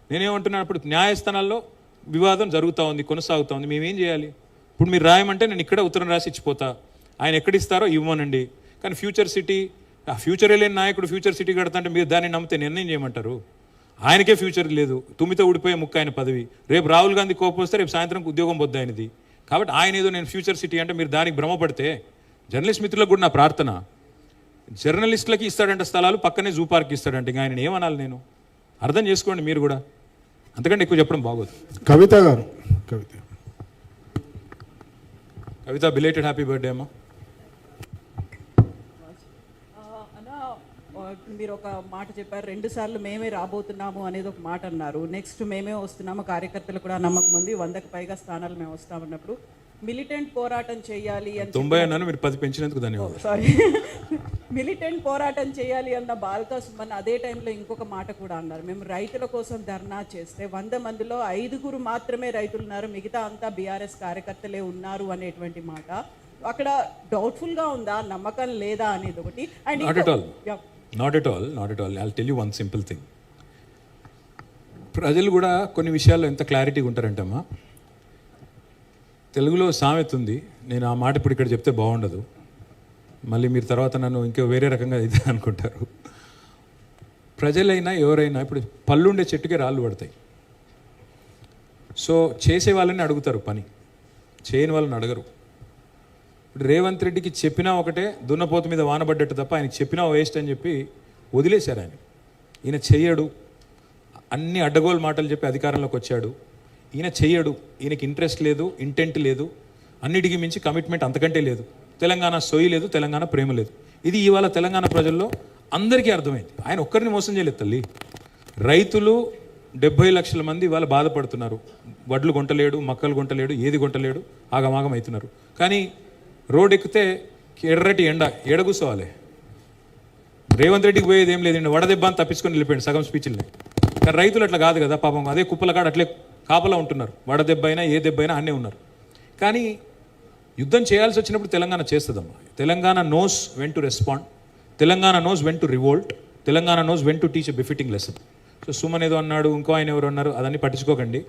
నేనేమంటున్నాను, ఇప్పుడు న్యాయస్థానాల్లో వివాదం జరుగుతూ ఉంది, కొనసాగుతూ ఉంది. మేమేం చేయాలి? ఇప్పుడు మీరు రాయమంటే నేను ఇక్కడ ఉత్తరం రాసి ఇచ్చిపోతా, ఆయన ఎక్కడిస్తారో ఇవ్వనండి. కానీ ఫ్యూచర్ సిటీ, ఆ ఫ్యూచరే లేని నాయకుడు ఫ్యూచర్ సిటీ కడతా అంటే మీరు దాన్ని నమ్మితే నిర్ణయం చేయమంటారు? ఆయనకే ఫ్యూచర్ లేదు, తుమ్మితో ఊడిపోయే ముక్క ఆయన పదవి. రేపు రాహుల్ గాంధీ కోపం వస్తే రేపు సాయంత్రం ఉద్యోగం పొద్దు ఆయనది. కాబట్టి ఆయన ఏదో నేను ఫ్యూచర్ సిటీ అంటే మీరు దానికి భ్రమపడితే, జర్నలిస్ట్ మిత్రులకు కూడా నా ప్రార్థన, జర్నలిస్టులకి ఇస్తాడంటే స్థలాలు, పక్కనే జూ పార్క్ ఇస్తాడంటే ఇంకా ఆయన ఏమనాలి? నేను అర్థం చేసుకోండి మీరు కూడా, అంతకంటే ఎక్కువ చెప్పడం బాగోదు. కవిత గారు, కవిత బిలేటెడ్ హ్యాపీ బర్త్డే అమ్మా. మీరు ఒక మాట చెప్పారు, 2 సార్లు మేమే రాబోతున్నాము అనేది ఒక మాట అన్నారు. నెక్స్ట్ మేమే వస్తున్నాము, కార్యకర్తలు కూడా నమ్మకం ఉంది, 100కి పైగా స్థానాలు మేము వస్తామన్నప్పుడు మిలిటెంట్ పోరాటం చేయాలి అని 90 అన్నాను, మీరు 10 పెంచినందుకు ధన్యవాదాలు. సారీ మిలిటెంట్ పోరాటం చేయాలి అన్న బాల్కా సుమన్ అదే టైంలో ఇంకొక మాట కూడా అన్నారు, మేము రైతుల కోసం ధర్నా చేస్తే 100 మందిలో 5 మాత్రమే రైతులు ఉన్నారు, మిగతా అంతా బీఆర్ఎస్ కార్యకర్తలే ఉన్నారు అనేటువంటి మాట. అక్కడ డౌట్ఫుల్గా ఉందా, నమ్మకం లేదా అనేది ఒకటి. And not at all. I'll tell you one simple thing. ప్రజలు కూడా కొన్ని విషయాల్లో ఎంత క్లారిటీగా ఉంటారంటమ్మా. తెలుగులో సామెత ఉంది, నేను ఆ మాట ఇప్పుడు ఇక్కడ చెప్తే బాగుండదు, మళ్ళీ మీరు తర్వాత నన్ను ఇంకో వేరే రకంగా ఇది అనుకుంటారు. ప్రజలైనా ఎవరైనా ఇప్పుడు పళ్ళుండే చెట్టుకే రాళ్ళు పడతాయి. సో చేసే వాళ్ళని అడుగుతారు పని, చేయని వాళ్ళని అడగరు. ఇప్పుడు రేవంత్ రెడ్డికి చెప్పినా ఒకటే, దున్నపోతు మీద వానబడ్డట్టు తప్ప ఆయనకి చెప్పినా వేస్ట్ అని చెప్పి వదిలేశారు. ఈయన చెయ్యడు, అన్ని అడ్డగోలు మాటలు చెప్పి అధికారంలోకి వచ్చాడు. ఈయన చెయ్యడు, ఈయనకి ఇంట్రెస్ట్ లేదు, ఇంటెంట్ లేదు, అన్నిటికీ మించి కమిట్మెంట్ అంతకంటే లేదు. తెలంగాణ సోయి లేదు, తెలంగాణ ప్రేమ లేదు. ఇది ఇవాళ తెలంగాణ ప్రజల్లో అందరికీ అర్థమైంది. ఆయన ఒక్కరిని మోసం చేయలేదు తల్లి. రైతులు 70 లక్షల మంది ఇవాళ బాధపడుతున్నారు. వడ్లు కొంటలేడు, మక్కలు కొంటలేడు, ఏది కొంటలేడు, ఆగమాగం అవుతున్నారు. కానీ రోడ్ ఎక్కితే ఎర్రటి ఎండ కూర్చోవాలి. రేవంత్ రెడ్డికి పోయేది ఏం లేదండి, వడదెబ్బ అని తప్పించుకొని వెళ్ళిపోయాడు సగం స్పీచ్లనే. కానీ రైతులు అట్లా కాదు కదా పాపం, అదే కుప్పల కాడ అట్లే కాపలా ఉంటున్నారు. వడదెబ్బ అయినా ఏ దెబ్బ అయినా అన్నీ ఉన్నారు. కానీ యుద్ధం చేయాల్సి వచ్చినప్పుడు తెలంగాణ చేస్తుందమ్మా. Telangana knows when to respond, Telangana knows when to revolt, Telangana knows when to teach a befitting lesson. So Suman ఏదో అన్నాడు, ఇంకో ఆయన ఎవరు అన్నారు, అదన్నీ పట్టించుకోకండి.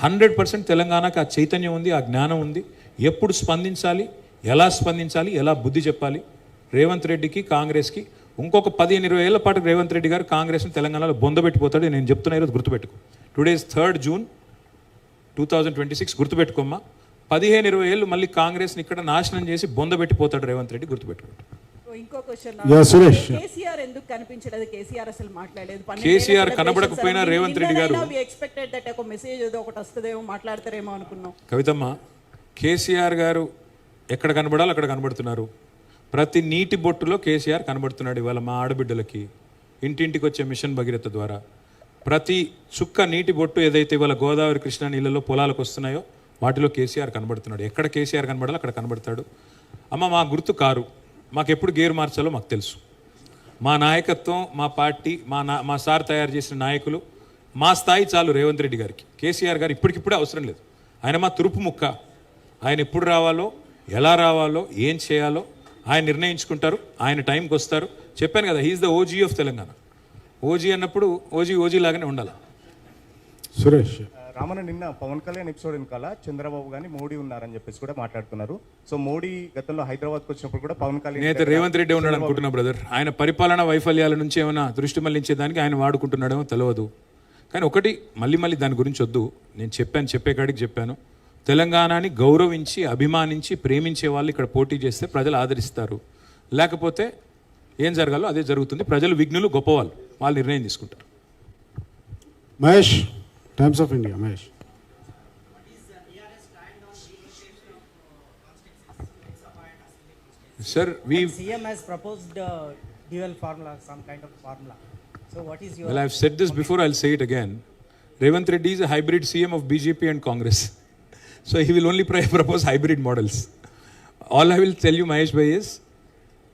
100% తెలంగాణకు ఆ చైతన్యం ఉంది, ఆ జ్ఞానం ఉంది. ఎప్పుడు స్పందించాలి, ఎలా స్పందించాలి, ఎలా బుద్ధి చెప్పాలి. రేవంత్ రెడ్డికి కాంగ్రెస్కి ఇంకొక 15-20 ఏళ్ల పాటు రేవంత్ రెడ్డి గారు కాంగ్రెస్ని తెలంగాణలో బొందబెట్టిపోతాడు. నేను చెప్తున్నా, ఈరోజు గుర్తుపెట్టుకో. Today is 3rd June 2026, గుర్తుపెట్టుకోమ్మా. 15-20 ఏళ్ళు మళ్ళీ కాంగ్రెస్ని ఇక్కడ నాశనం చేసి బొందబెట్టిపోతాడు రేవంత్ రెడ్డి, గుర్తుపెట్టుకోండి. ఇంకో క్వశ్చన్, కేసీఆర్ ఎందుకు కనిపించలేదు? కేసీఆర్ అసలు మాట్లాడలేదు. కేసీఆర్ కనబడకపోయినా రేవంత్ రెడ్డి గారు ఎక్స్పెక్టెడ్ దట్ ఒక మెసేజ్ ఏదో ఒకటి వస్తుందేమో, మాట్లాడతారేమో అనుకున్నాం. కవితమ్మ, కేసీఆర్ గారు ఎక్కడ కనబడాలో అక్కడ కనబడుతున్నారు. ప్రతి నీటి బొట్టులో కేసీఆర్ కనబడుతున్నాడు. ఇవాళ మా ఆడబిడ్డలకి ఇంటింటికి వచ్చే మిషన్ భగీరథ ద్వారా ప్రతి చుక్క నీటి బొట్టు ఏదైతే ఇవాళ గోదావరి కృష్ణా నీళ్ళలో పొలాలకు వస్తున్నాయో వాటిలో కేసీఆర్ కనబడుతున్నాడు. ఎక్కడ కేసీఆర్ కనబడాలో అక్కడ కనబడతాడు. అమ్మ, మా గుర్తు కారు, మాకు ఎప్పుడు గేర్ మార్చాలో మాకు తెలుసు. మా నాయకత్వం, మా పార్టీ, మా సార్ తయారు చేసిన నాయకులు, మా స్థాయి చాలు రేవంత్ రెడ్డి గారికి. కేసీఆర్ గారు ఇప్పటికిప్పుడే అవసరం లేదు. ఆయన మా తురుపు ముక్క. ఆయన ఎప్పుడు రావాలో, ఎలా రావాలో, ఏం చేయాలో ఆయన నిర్ణయించుకుంటారు. ఆయన టైంకి వస్తారు. చెప్పాను కదా, he's the OG of Telangana. OG అన్నప్పుడు ఓజీ లాగానే ఉండాలి. సురేష్ రామన్న, నిన్న పవన్ కళ్యాణ్ ఎపిసోడ్ వెనకాల చంద్రబాబు గాని మోడీ ఉన్నారని చెప్పేసి కూడా మాట్లాడుతున్నారు. సో మోడీ గతంలో హైదరాబాద్కి వచ్చినప్పుడు కూడా పవన్ కళ్యాణ్, నేనైతే రేవంత్ రెడ్డి ఉన్నాడు అనుకుంటున్నా బ్రదర్. ఆయన పరిపాలనా వైఫల్యాల నుంచి ఏమైనా దృష్టి మళ్లించేదానికి ఆయన వాడుకుంటున్నాడేమో తెలియదు. కానీ ఒకటి, మళ్ళీ దాని గురించి వద్దు. నేను చెప్పే కాడికి చెప్పాను. తెలంగాణని గౌరవించి, అభిమానించి, ప్రేమించే వాళ్ళు ఇక్కడ పోటీ చేస్తే ప్రజలు ఆదరిస్తారు. లేకపోతే ఏం జరగాలో అదే జరుగుతుంది. ప్రజలు విఘ్నులు, గొప్పవాళ్ళు, వాళ్ళు నిర్ణయం తీసుకుంటారు. Mahesh, times of India. Mahesh, sir, CM has proposed dual formula, some kind of formula. So what is your... Well, I've said this before, I'll say it again. Revanth Reddy is a hybrid CM of BJP and Congress. So he will only propose hybrid models. All I will tell you, Mahesh Bhai, is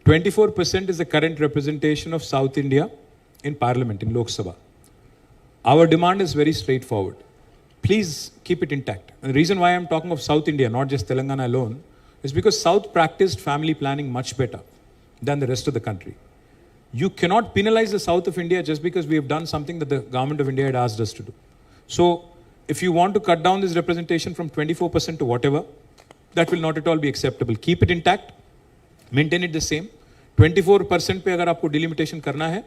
24% is the current representation of South India in Parliament, in Lok Sabha. Our demand is very straightforward. Please keep it intact. And the reason why I'm talking of South India, not just Telangana alone, is because South practiced family planning much better than the rest of the country. You cannot penalize the South of India just because we have done something that the government of India had asked us to do. So, if you want to cut down this representation from 24% to whatever, that will not at all be acceptable. Keep it intact, maintain it the same. 24% पे अगर आपको delimitation करना है,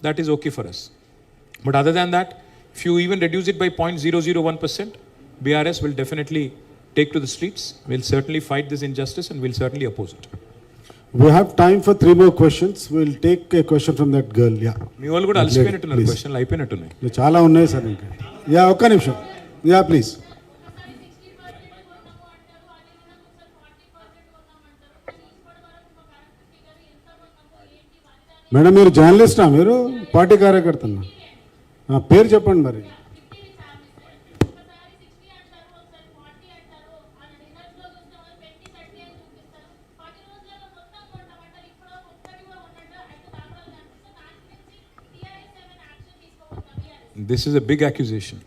that is okay for us. But other than that, if you even reduce it by 0.001%, BRS will definitely take to the streets. We'll certainly fight this injustice and we'll certainly oppose it. we have time for 3 more questions. We'll take a question from that girl. Yeah. మీ వాళ్ళు కూడా అలసిపోయినట్టున్నారు, క్వశ్చన్లు అయిపోయినట్టున్నాయి. చాలా ఉన్నాయి sir ఇంకా. Yeah, ఒక్క నిమిషం. Yeah, please. Madam మీరు జర్నలిస్టా, మీరు పార్టీ కార్యకర్తనా? పేరు చెప్పండి మరి. This is a big accusation.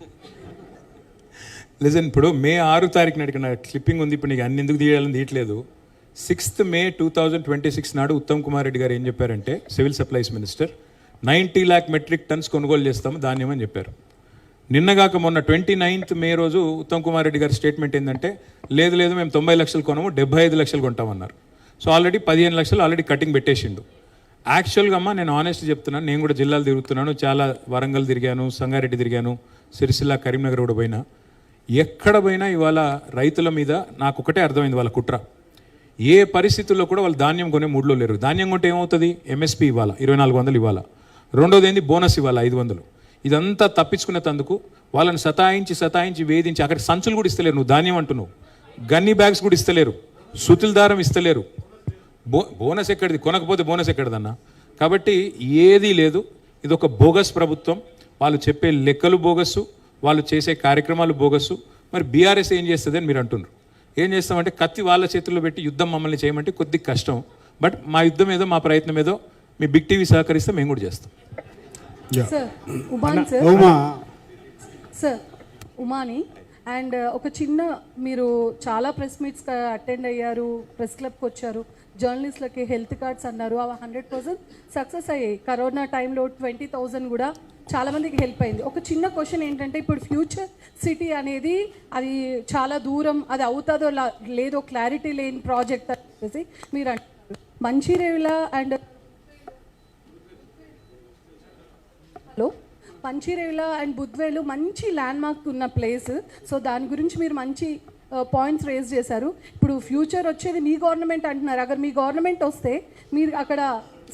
Listen, ఇప్పుడు మే 6 తారీఖున అడిగిన క్లిప్పింగ్ ఉంది, ఇప్పుడు నీకు అన్ని ఎందుకు తీయాలని తీయట్లేదు. 6th May 2026 నాడు ఉత్తమ్ కుమార్ రెడ్డి గారు ఏం చెప్పారంటే, civil supplies minister, 90 lakh metric tons కొనుగోలు చేస్తాము ధాన్యం అని చెప్పారు. నిన్నగాక మొన్న 29th May రోజు ఉత్తమ్ కుమార్ రెడ్డి గారి స్టేట్మెంట్ ఏంటంటే, లేదు లేదు మేము 90 లక్షలు కొనము, 75 లక్షలు కొంటామన్నారు. సో ఆల్రెడీ 15 లక్షలు ఆల్రెడీ కటింగ్ పెట్టేసిండు. యాక్చువల్గా అమ్మా నేను ఆనెస్ట్ చెప్తున్నాను, నేను కూడా జిల్లాలు తిరుగుతున్నాను, చాలా వరంగల్ తిరిగాను, సంగారెడ్డి తిరిగాను, సిరిసిల్ల, కరీంనగర్ కూడా పోయినా. ఎక్కడ పోయినా ఇవాళ రైతుల మీద నాకు ఒకటే అర్థమైంది వాళ్ళ కుట్ర. ఏ పరిస్థితుల్లో కూడా వాళ్ళు ధాన్యం కొనే మూడ్లో లేరు. ధాన్యం కొంటే ఏమవుతుంది, ఎంఎస్పీ ఇవ్వాలా, 2400 ఇవ్వాలా, రెండోది ఏంది బోనస్ ఇవ్వాలా 500. ఇదంతా తప్పించుకునే తందుకు వాళ్ళని సతాయించి వేధించి అక్కడ సంచులు కూడా ఇస్తలేరు. నువ్వు ధాన్యం అంటున్నావు, గన్నీ బ్యాగ్స్ కూడా ఇస్తలేరు, సుతుల దారం ఇస్తలేరు. బోనస్ ఎక్కడిది, కొనకపోతే బోనస్ ఎక్కడిదన్నా. కాబట్టి ఏదీ లేదు, ఇది ఒక బోగస్ ప్రభుత్వం. వాళ్ళు చెప్పే లెక్కలు బోగస్సు, వాళ్ళు చేసే కార్యక్రమాలు బోగస్సు. మరి బీఆర్ఎస్ ఏం చేస్తుంది అని మీరు అంటున్నారు. ఏం చేస్తామంటే కత్తి వాళ్ళ చేతుల్లో పెట్టి యుద్ధం మమ్మల్ని చేయమంటే కొద్దిగా కష్టం. బట్ మా యుద్ధం ఏదో, మా ప్రయత్నం ఏదో మీ బిగ్ టీవీ సహకరిస్తే మేము కూడా చేస్తాం. సార్ ఉమాని అండ్ ఒక చిన్న, మీరు చాలా ప్రెస్ మీట్స్ అటెండ్ అయ్యారు, ప్రెస్ క్లబ్కి వచ్చారు, జర్నలిస్ట్లకి హెల్త్ కార్డ్స్ అన్నారు, అవి 100% సక్సెస్ అయ్యాయి. కరోనా టైంలో 20,000 కూడా చాలామందికి హెల్ప్ అయింది. ఒక చిన్న క్వశ్చన్ ఏంటంటే, ఇప్పుడు ఫ్యూచర్ సిటీ అనేది అది చాలా దూరం, అది అవుతుందో లేదో క్లారిటీ లేని ప్రాజెక్ట్ అనేసి మీరు అంటారు. మంచిర్యాల అండ్ మంచిర్యాల అండ్ బుద్వేలు మంచి ల్యాండ్ మార్క్ ఉన్న ప్లేస్. సో దాని గురించి మీరు మంచి పాయింట్స్ రేజ్ చేశారు. ఇప్పుడు ఫ్యూచర్ వచ్చేది మీ గవర్నమెంట్ అంటున్నారు. అगर మీ గవర్నమెంట్ వస్తే మీరు అక్కడ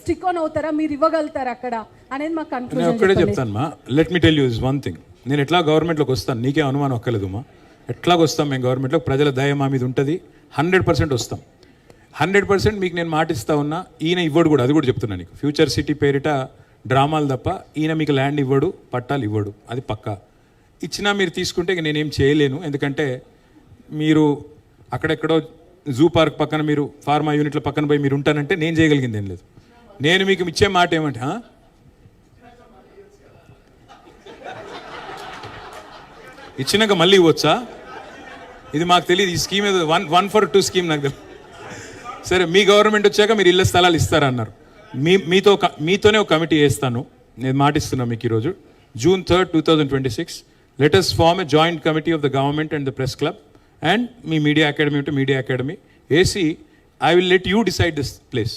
స్టిక్ ఆన్ అవుతారా, మీరు ఇవ్వగలుగుతారా అక్కడ అనేది మాకు కన్ఫ్యూజన్. ఒక్కడే చెప్తాను మా, let me tell you is one thing. నేను ఎట్లా గవర్నమెంట్లోకి వస్తాను, నీకే అనుమానం ఒక్కలేదు మా. ఎట్లాగ వస్తాం మేము గవర్నమెంట్లో, ప్రజల దయ మా మీద ఉంటుంది, 100% వస్తాం. 100% మీకు నేను మాటిస్తా ఉన్నా. ఈయన ఇవ్వడు కూడా, అది కూడా చెప్తున్నా నీకు. ఫ్యూచర్ సిటీ పేరిట డ్రామాలు తప్ప ఈయన మీకు ల్యాండ్ ఇవ్వడు, పట్టాలు ఇవ్వడు, అది పక్కా. ఇచ్చినా మీరు తీసుకుంటే ఇక నేనేం చేయలేను. ఎందుకంటే మీరు అక్కడెక్కడో జూ పార్క్ పక్కన, మీరు ఫార్మా యూనిట్ల పక్కన పోయి మీరు ఉంటానంటే నేను చేయగలిగింది ఏం లేదు. నేను మీకు ఇచ్చే మాట ఏమంటే, ఇచ్చినాక మళ్ళీ ఇవ్వచ్చా, ఇది మాకు తెలియదు. ఈ స్కీమ్ ఏదో 1 for 2 స్కీమ్ నాకు తెలియదు. సరే, మీ గవర్నమెంట్ వచ్చాక మీరు ఇళ్ళ స్థలాలు ఇస్తారన్నారు. మీతోనే ఒక కమిటీ వేస్తాను, నేను మాటిస్తున్నాను మీకు ఈరోజు. June 3rd, 2026 let us form a joint committee of the government and the press club and me media academy ఉంటే మీడియా అకాడమీ వేసి, I will let you decide this place.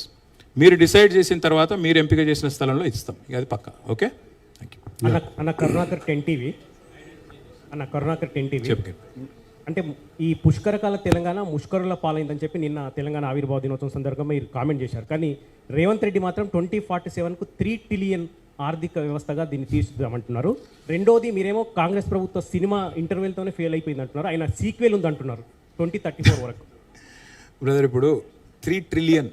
మీరు డిసైడ్ చేసిన తర్వాత మీరు ఎంపిక చేసిన స్థలంలో ఇస్తాం, ఇక అది పక్కా. Okay, thank you. అన్న కరుణాకర్ 10 TV అంటే ఈ పుష్కరకాల తెలంగాణ ముష్కరుల పాలైందని చెప్పి నిన్న తెలంగాణ ఆవిర్భావ దినోత్సవం సందర్భంగా మీరు కామెంట్ చేశారు. కానీ రేవంత్ రెడ్డి మాత్రం 2047కు 3 trillion ఆర్థిక వ్యవస్థగా దీన్ని తీర్చిదామంటున్నారు. రెండోది, మీరేమో కాంగ్రెస్ ప్రభుత్వ సినిమా ఇంటర్వెల్తోనే ఫెయిల్ అయిపోయింది అంటున్నారు. ఆయన సీక్వెల్ ఉంది అంటున్నారు 2034 వరకు. బ్రదర్, ఇప్పుడు 3 trillion,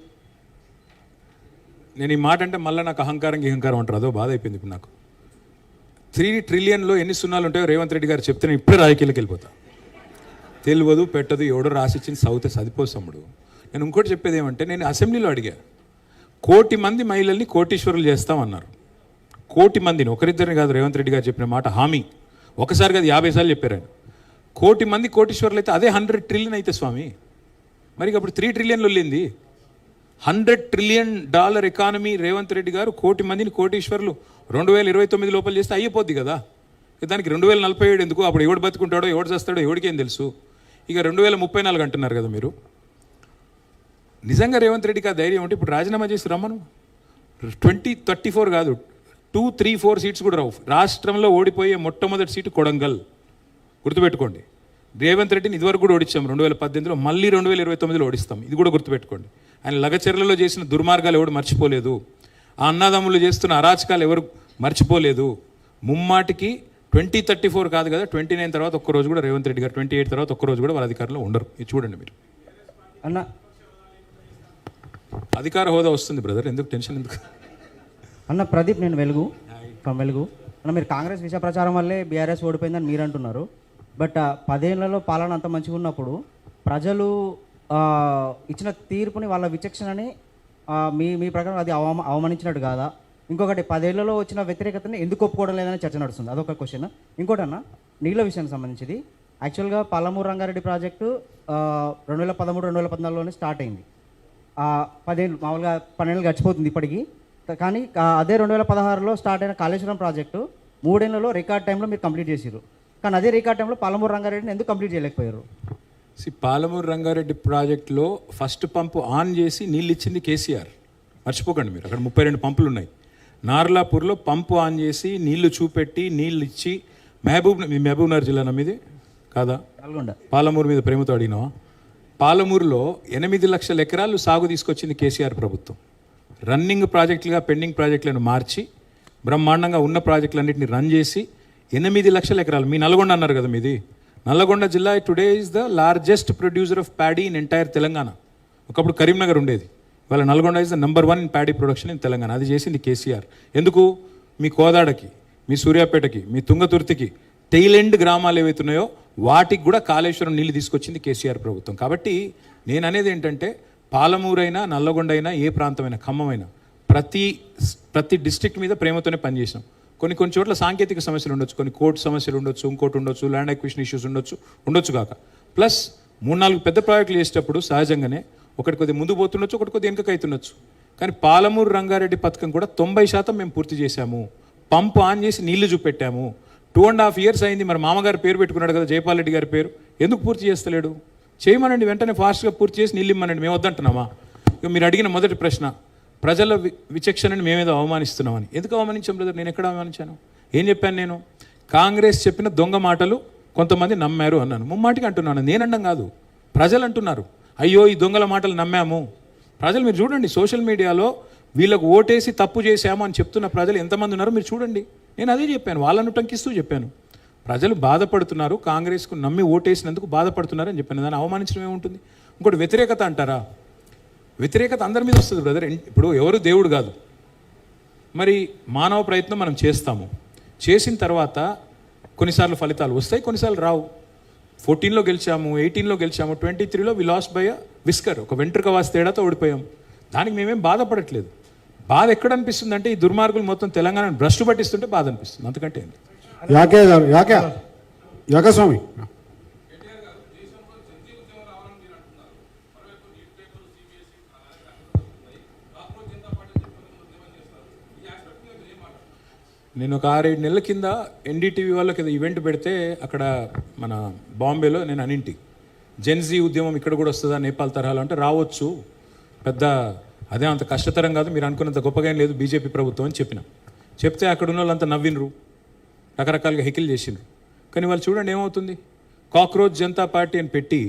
నేను ఈ మాట అంటే మళ్ళీ నాకు అహంకారం అంటారు, అదో బాధ అయిపోయింది ఇప్పుడు నాకు. 3 trillion ఎన్ని సున్నాలు ఉంటాయో రేవంత్ రెడ్డి గారు చెప్తే నేను ఇప్పుడే రాజకీయాలకు వెళ్ళిపోతా. తెలియదు పెట్టదు, ఎవడో రాసిచ్చింది సౌతే సదిపోసమ్ముడు. నేను ఇంకోటి చెప్పేది ఏమంటే, నేను అసెంబ్లీలో అడిగా, 1 కోటి మంది మహిళల్ని కోటీశ్వరులు చేస్తామన్నారు. 1 కోటి మందిని, ఒకరిద్దరిని కాదు. రేవంత్ రెడ్డి గారు చెప్పిన మాట హామీ ఒకసారి కాదు 50 సార్లు చెప్పారు ఆయన. 1 కోటి మంది కోటీశ్వరులు అయితే అదే 100 trillion అయితే స్వామి. మరి అప్పుడు 3 trillion వెళ్ళింది. $100 trillion ఎకానమీ రేవంత్ రెడ్డి గారు 1 కోటి మందిని కోటీశ్వరులు 2029 లోపల చేస్తే అయిపోద్ది కదా. దానికి 2047 ఎందుకు? అప్పుడు ఎవడు బతుకుంటాడో ఎవడు చేస్తాడో ఎవడికేం తెలుసు. ఇక 2034 అంటున్నారు కదా మీరు. నిజంగా రేవంత్ రెడ్డికి ఆ ధైర్యం ఉంటే ఇప్పుడు రాజీనామా చేసి రమ్మను. 2034 కాదు, 2, 3, 4 సీట్స్ కూడా రావు. రాష్ట్రంలో ఓడిపోయే మొట్టమొదటి సీటు కొడంగల్, గుర్తుపెట్టుకోండి. రేవంత్ రెడ్డిని ఇదివరకు కూడా ఓడించాం 2018లో, మళ్ళీ 2029లో ఓడిస్తాం, ఇది కూడా గుర్తుపెట్టుకోండి. ఆయన లగచర్లలో చేసిన దుర్మార్గాలు ఎవడు మర్చిపోలేదు. ఆ అన్నదమ్ములు చేస్తున్న అరాచకాలు ఎవరు మర్చిపోలేదు. ముమ్మాటికి 2034 కాదు కదా, 29 తర్వాత ఒక్కరోజు కూడా రేవంత్ రెడ్డి గారు, 28 తర్వాత ఒక్కరోజు కూడా వాళ్ళ అధికారంలో ఉండరు. ఇది చూడండి మీరు. అన్న అధికార హోదా వస్తుంది బ్రదర్, ఎందుకు టెన్షన్ ఎందుకు? అన్న ప్రదీప్, నేను వెలుగు అన్న, మీరు కాంగ్రెస్ విష ప్రచారం వల్లే బీఆర్ఎస్ ఓడిపోయిందని మీరు అంటున్నారు. బట్ 10 ఏళ్లలో పాలన అంత మంచిగా ఉన్నప్పుడు ప్రజలు ఇచ్చిన తీర్పుని, వాళ్ళ విచక్షణని మీ ప్రకారం అది అవమానించినట్టు కాదా? ఇంకొకటి, 10 ఏళ్లలో వచ్చిన వ్యతిరేకతని ఎందుకు ఒప్పుకోవడం లేదని చర్చ నడుస్తుంది. అదొక క్వశ్చన్. ఇంకోటి అన్న, నీళ్ళ విషయానికి సంబంధించింది. యాక్చువల్గా పాలమూరు రంగారెడ్డి ప్రాజెక్టు 2013-2014లోనే స్టార్ట్ అయింది. 10 ఏళ్ళు, మామూలుగా 12 ఏళ్ళు గడిచిపోతుంది ఇప్పటికీ. కానీ అదే 2016లో స్టార్ట్ అయిన కాళేశ్వరం ప్రాజెక్టు 3 ఏళ్లలో రికార్డ్ టైంలో మీరు కంప్లీట్ చేసారు. కానీ అదే రికార్డ్ టైంలో పాలమూరు రంగారెడ్డిని ఎందుకు కంప్లీట్ చేయలేకపోయారు? పాలమూరు రంగారెడ్డి ప్రాజెక్టులో ఫస్ట్ పంపు ఆన్ చేసి నీళ్ళు ఇచ్చింది కేసీఆర్. మర్చిపోకండి మీరు, అక్కడ 32 పంపులు ఉన్నాయి. నార్లాపూర్లో పంపు ఆన్ చేసి నీళ్లు చూపెట్టి నీళ్ళు ఇచ్చి మహబూబ్నగర్ జిల్లా మీది కాదా? పాలమూరు మీద ప్రేమతో అడిగినావా? పాలమూరులో 8 లక్షల ఎకరాలు సాగు తీసుకొచ్చింది కేసీఆర్ ప్రభుత్వం. రన్నింగ్ ప్రాజెక్టులుగా పెండింగ్ ప్రాజెక్టులను మార్చి బ్రహ్మాండంగా ఉన్న ప్రాజెక్టులన్నింటినీ రన్ చేసి 8 లక్షల ఎకరాలు. మీ నల్గొండ అన్నారు కదా, మీది నల్లగొండ జిల్లా today is the largest producer of paddy in entire Telangana. ఒకప్పుడు కరీంనగర్ ఉండేది, ఇవాళ Nalgonda is the number 1 in paddy production in Telangana. అది చేసింది కేసీఆర్. ఎందుకు? మీ కోదాడకి, మీ సూర్యాపేటకి, మీ తుంగతుర్తికి టెయిలెండ్ గ్రామాలు ఏవైతున్నాయో వాటికి కూడా కాళేశ్వరం నీళ్ళు తీసుకొచ్చింది కేసీఆర్ ప్రభుత్వం. కాబట్టి నేను అనేది ఏంటంటే, పాలమూరైనా నల్లగొండ అయినా ఏ ప్రాంతమైనా ఖమ్మమైనా ప్రతి డిస్ట్రిక్ట్ మీద ప్రేమతోనే పనిచేసాం. కొన్ని చోట్ల సాంకేతిక సమస్యలు ఉండొచ్చు, కొన్ని కోర్టు సమస్యలు ఉండొచ్చు, ఇంకోటి ఉండొచ్చు, ల్యాండ్ అక్విజిషన్ ఇష్యూస్ ఉండొచ్చు కాక. ప్లస్ 3-4 పెద్ద ప్రాజెక్టులు చేసేటప్పుడు సహజంగానే ఒకటి కొద్దిగా ముందు పోతుండొచ్చు, ఒకటి కొద్దిగా వెనుకకు అవుతుండొచ్చు. కానీ పాలమూరు రంగారెడ్డి పథకం కూడా 90% మేము పూర్తి చేశాము. పంపు ఆన్ చేసి నీళ్లు చూపెట్టాము. 2.5 years అయింది. మరి మామగారు పేరు పెట్టుకున్నాడు కదా, జైపాల్ రెడ్డి గారి పేరు, ఎందుకు పూర్తి చేస్తలేడు? చేయమనండి, వెంటనే ఫాస్ట్గా పూర్తి చేసి నీళ్ళు ఇమ్మనండి. మేము వద్దంటున్నామా? ఇక మీరు అడిగిన మొదటి ప్రశ్న, ప్రజల విచక్షణని మేమేదో అవమానిస్తున్నామని. ఎందుకు అవమానించాం బ్రదర్? నేను ఎక్కడ అవమానించాను? ఏం చెప్పాను నేను? కాంగ్రెస్ చెప్పిన దొంగ మాటలు కొంతమంది నమ్మారు అన్నాను. ముమ్మాటికి అంటున్నాను, నేనండం కాదు, ప్రజలు అంటున్నారు. అయ్యో ఈ దొంగల మాటలు నమ్మాము. ప్రజలు మీరు చూడండి, సోషల్ మీడియాలో వీళ్ళకు ఓటేసి తప్పు చేశాము అని చెప్తున్న ప్రజలు ఎంతమంది ఉన్నారో మీరు చూడండి. నేను అదే చెప్పాను, వాళ్ళను టంకిస్తూ చెప్పాను. ప్రజలు బాధపడుతున్నారు, కాంగ్రెస్కు నమ్మి ఓటేసినందుకు బాధపడుతున్నారు అని చెప్పాను. దాన్ని అవమానించడం ఏముంటుంది? ఇంకోటి వ్యతిరేకత అంటారా? వ్యతిరేకత అందరి మీద వస్తుంది బ్రదర్. ఇప్పుడు ఎవరు దేవుడు కాదు. మరి మానవ ప్రయత్నం మనం చేస్తాము. చేసిన తర్వాత కొన్నిసార్లు ఫలితాలు వస్తాయి, కొన్నిసార్లు రావు. 14లో గెలిచాము, 18లో గెలిచాము, 23లో వి లాస్ట్ బై విస్కర్, ఒక వెంట్రుక వాసి తేడాతో ఓడిపోయాం. దానికి మేమేం బాధపడట్లేదు. బాధ ఎక్కడ అనిపిస్తుంది అంటే, ఈ దుర్మార్గులు మొత్తం తెలంగాణను భ్రష్టు పట్టిస్తుంటే బాధ అనిపిస్తుంది, అంతకంటే ఏంటి. యాకే స్వామి, నేను ఒక 6-7 నెలల కింద ఎన్డీటీవీ వాళ్ళకి ఈవెంట్ పెడితే అక్కడ మన బాంబేలో నేను అనింటి జెన్జీ ఉద్యమం ఇక్కడ కూడా వస్తుందా నేపాల్ తరహాలో అంటే, రావచ్చు, పెద్ద అదే అంత కష్టతరం కాదు, మీరు అనుకున్నంత గొప్పగా ఏం లేదు బీజేపీ ప్రభుత్వం అని చెప్పిన. చెప్తే అక్కడ ఉన్న వాళ్ళంతా నవ్వినరు, రకరకాలుగా హెకిల్ చేసిండ్రు. కానీ వాళ్ళు చూడండి ఏమవుతుంది. కాక్రోచ్ జనతా పార్టీ అని పెట్టి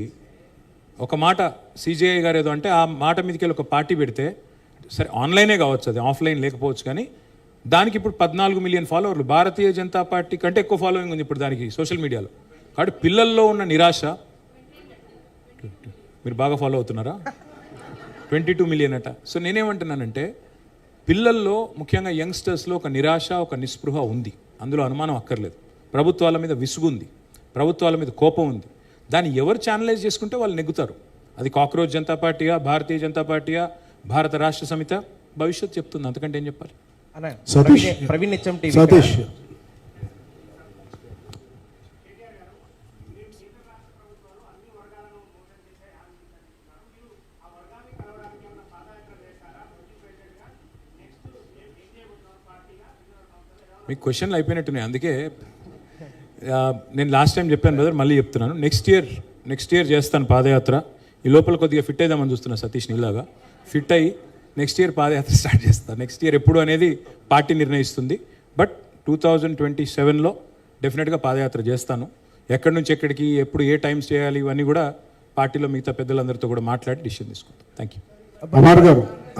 ఒక మాట సిజేఐ గారు ఏదో అంటే ఆ మాట మీదకి వెళ్ళి ఒక పార్టీ పెడితే, సరే ఆన్లైనే కావచ్చు, అది ఆఫ్లైన్ లేకపోవచ్చు, కానీ దానికి ఇప్పుడు 14 మిలియన్ ఫాలోవర్లు. భారతీయ జనతా పార్టీ కంటే ఎక్కువ ఫాలోయింగ్ ఉంది ఇప్పుడు దానికి సోషల్ మీడియాలో. కాబట్టి పిల్లల్లో ఉన్న నిరాశ, మీరు బాగా ఫాలో అవుతున్నారా? 22 మిలియన్ అట. సో నేనేమంటున్నానంటే, పిల్లల్లో ముఖ్యంగా యంగ్స్టర్స్లో ఒక నిరాశ, ఒక నిస్పృహ ఉంది, అందులో అనుమానం అక్కర్లేదు. ప్రభుత్వాల మీద విసుగుంది, ప్రభుత్వాల మీద కోపం ఉంది. దాన్ని ఎవరు ఛానలైజ్ చేసుకుంటే వాళ్ళు నెగ్గుతారు. అది కాక్రోచ్ జనతా పార్టీయా, భారతీయ జనతా పార్టీయా, భారత రాష్ట్ర సమిత, భవిష్యత్ చెప్తుంది, అంతకంటే ఏం చెప్పాలి. Praveen HM TV. సతీష్, మీకు క్వశ్చన్లు అయిపోయినట్టున్నాయి, అందుకే నేను లాస్ట్ టైం చెప్పాను బ్రదర్, మళ్ళీ చెప్తున్నాను. నెక్స్ట్ ఇయర్ చేస్తాను పాదయాత్ర. ఈ లోపల కొద్దిగా ఫిట్ అయిదామని చూస్తున్నా సతీష్ నీలాగా. ఫిట్ అయ్యి నెక్స్ట్ ఇయర్ పాదయాత్ర స్టార్ట్ చేస్తాను. నెక్స్ట్ ఇయర్ ఎప్పుడు అనేది పార్టీ నిర్ణయిస్తుంది. బట్ 2027లో డెఫినెట్గా పాదయాత్ర చేస్తాను. ఎక్కడి నుంచి ఎక్కడికి, ఎప్పుడు ఏ టైమ్స్ చేయాలి, ఇవన్నీ కూడా పార్టీలో మిగతా పెద్దలందరితో కూడా మాట్లాడి డిసిషన్ తీసుకుంటాం. Thank you.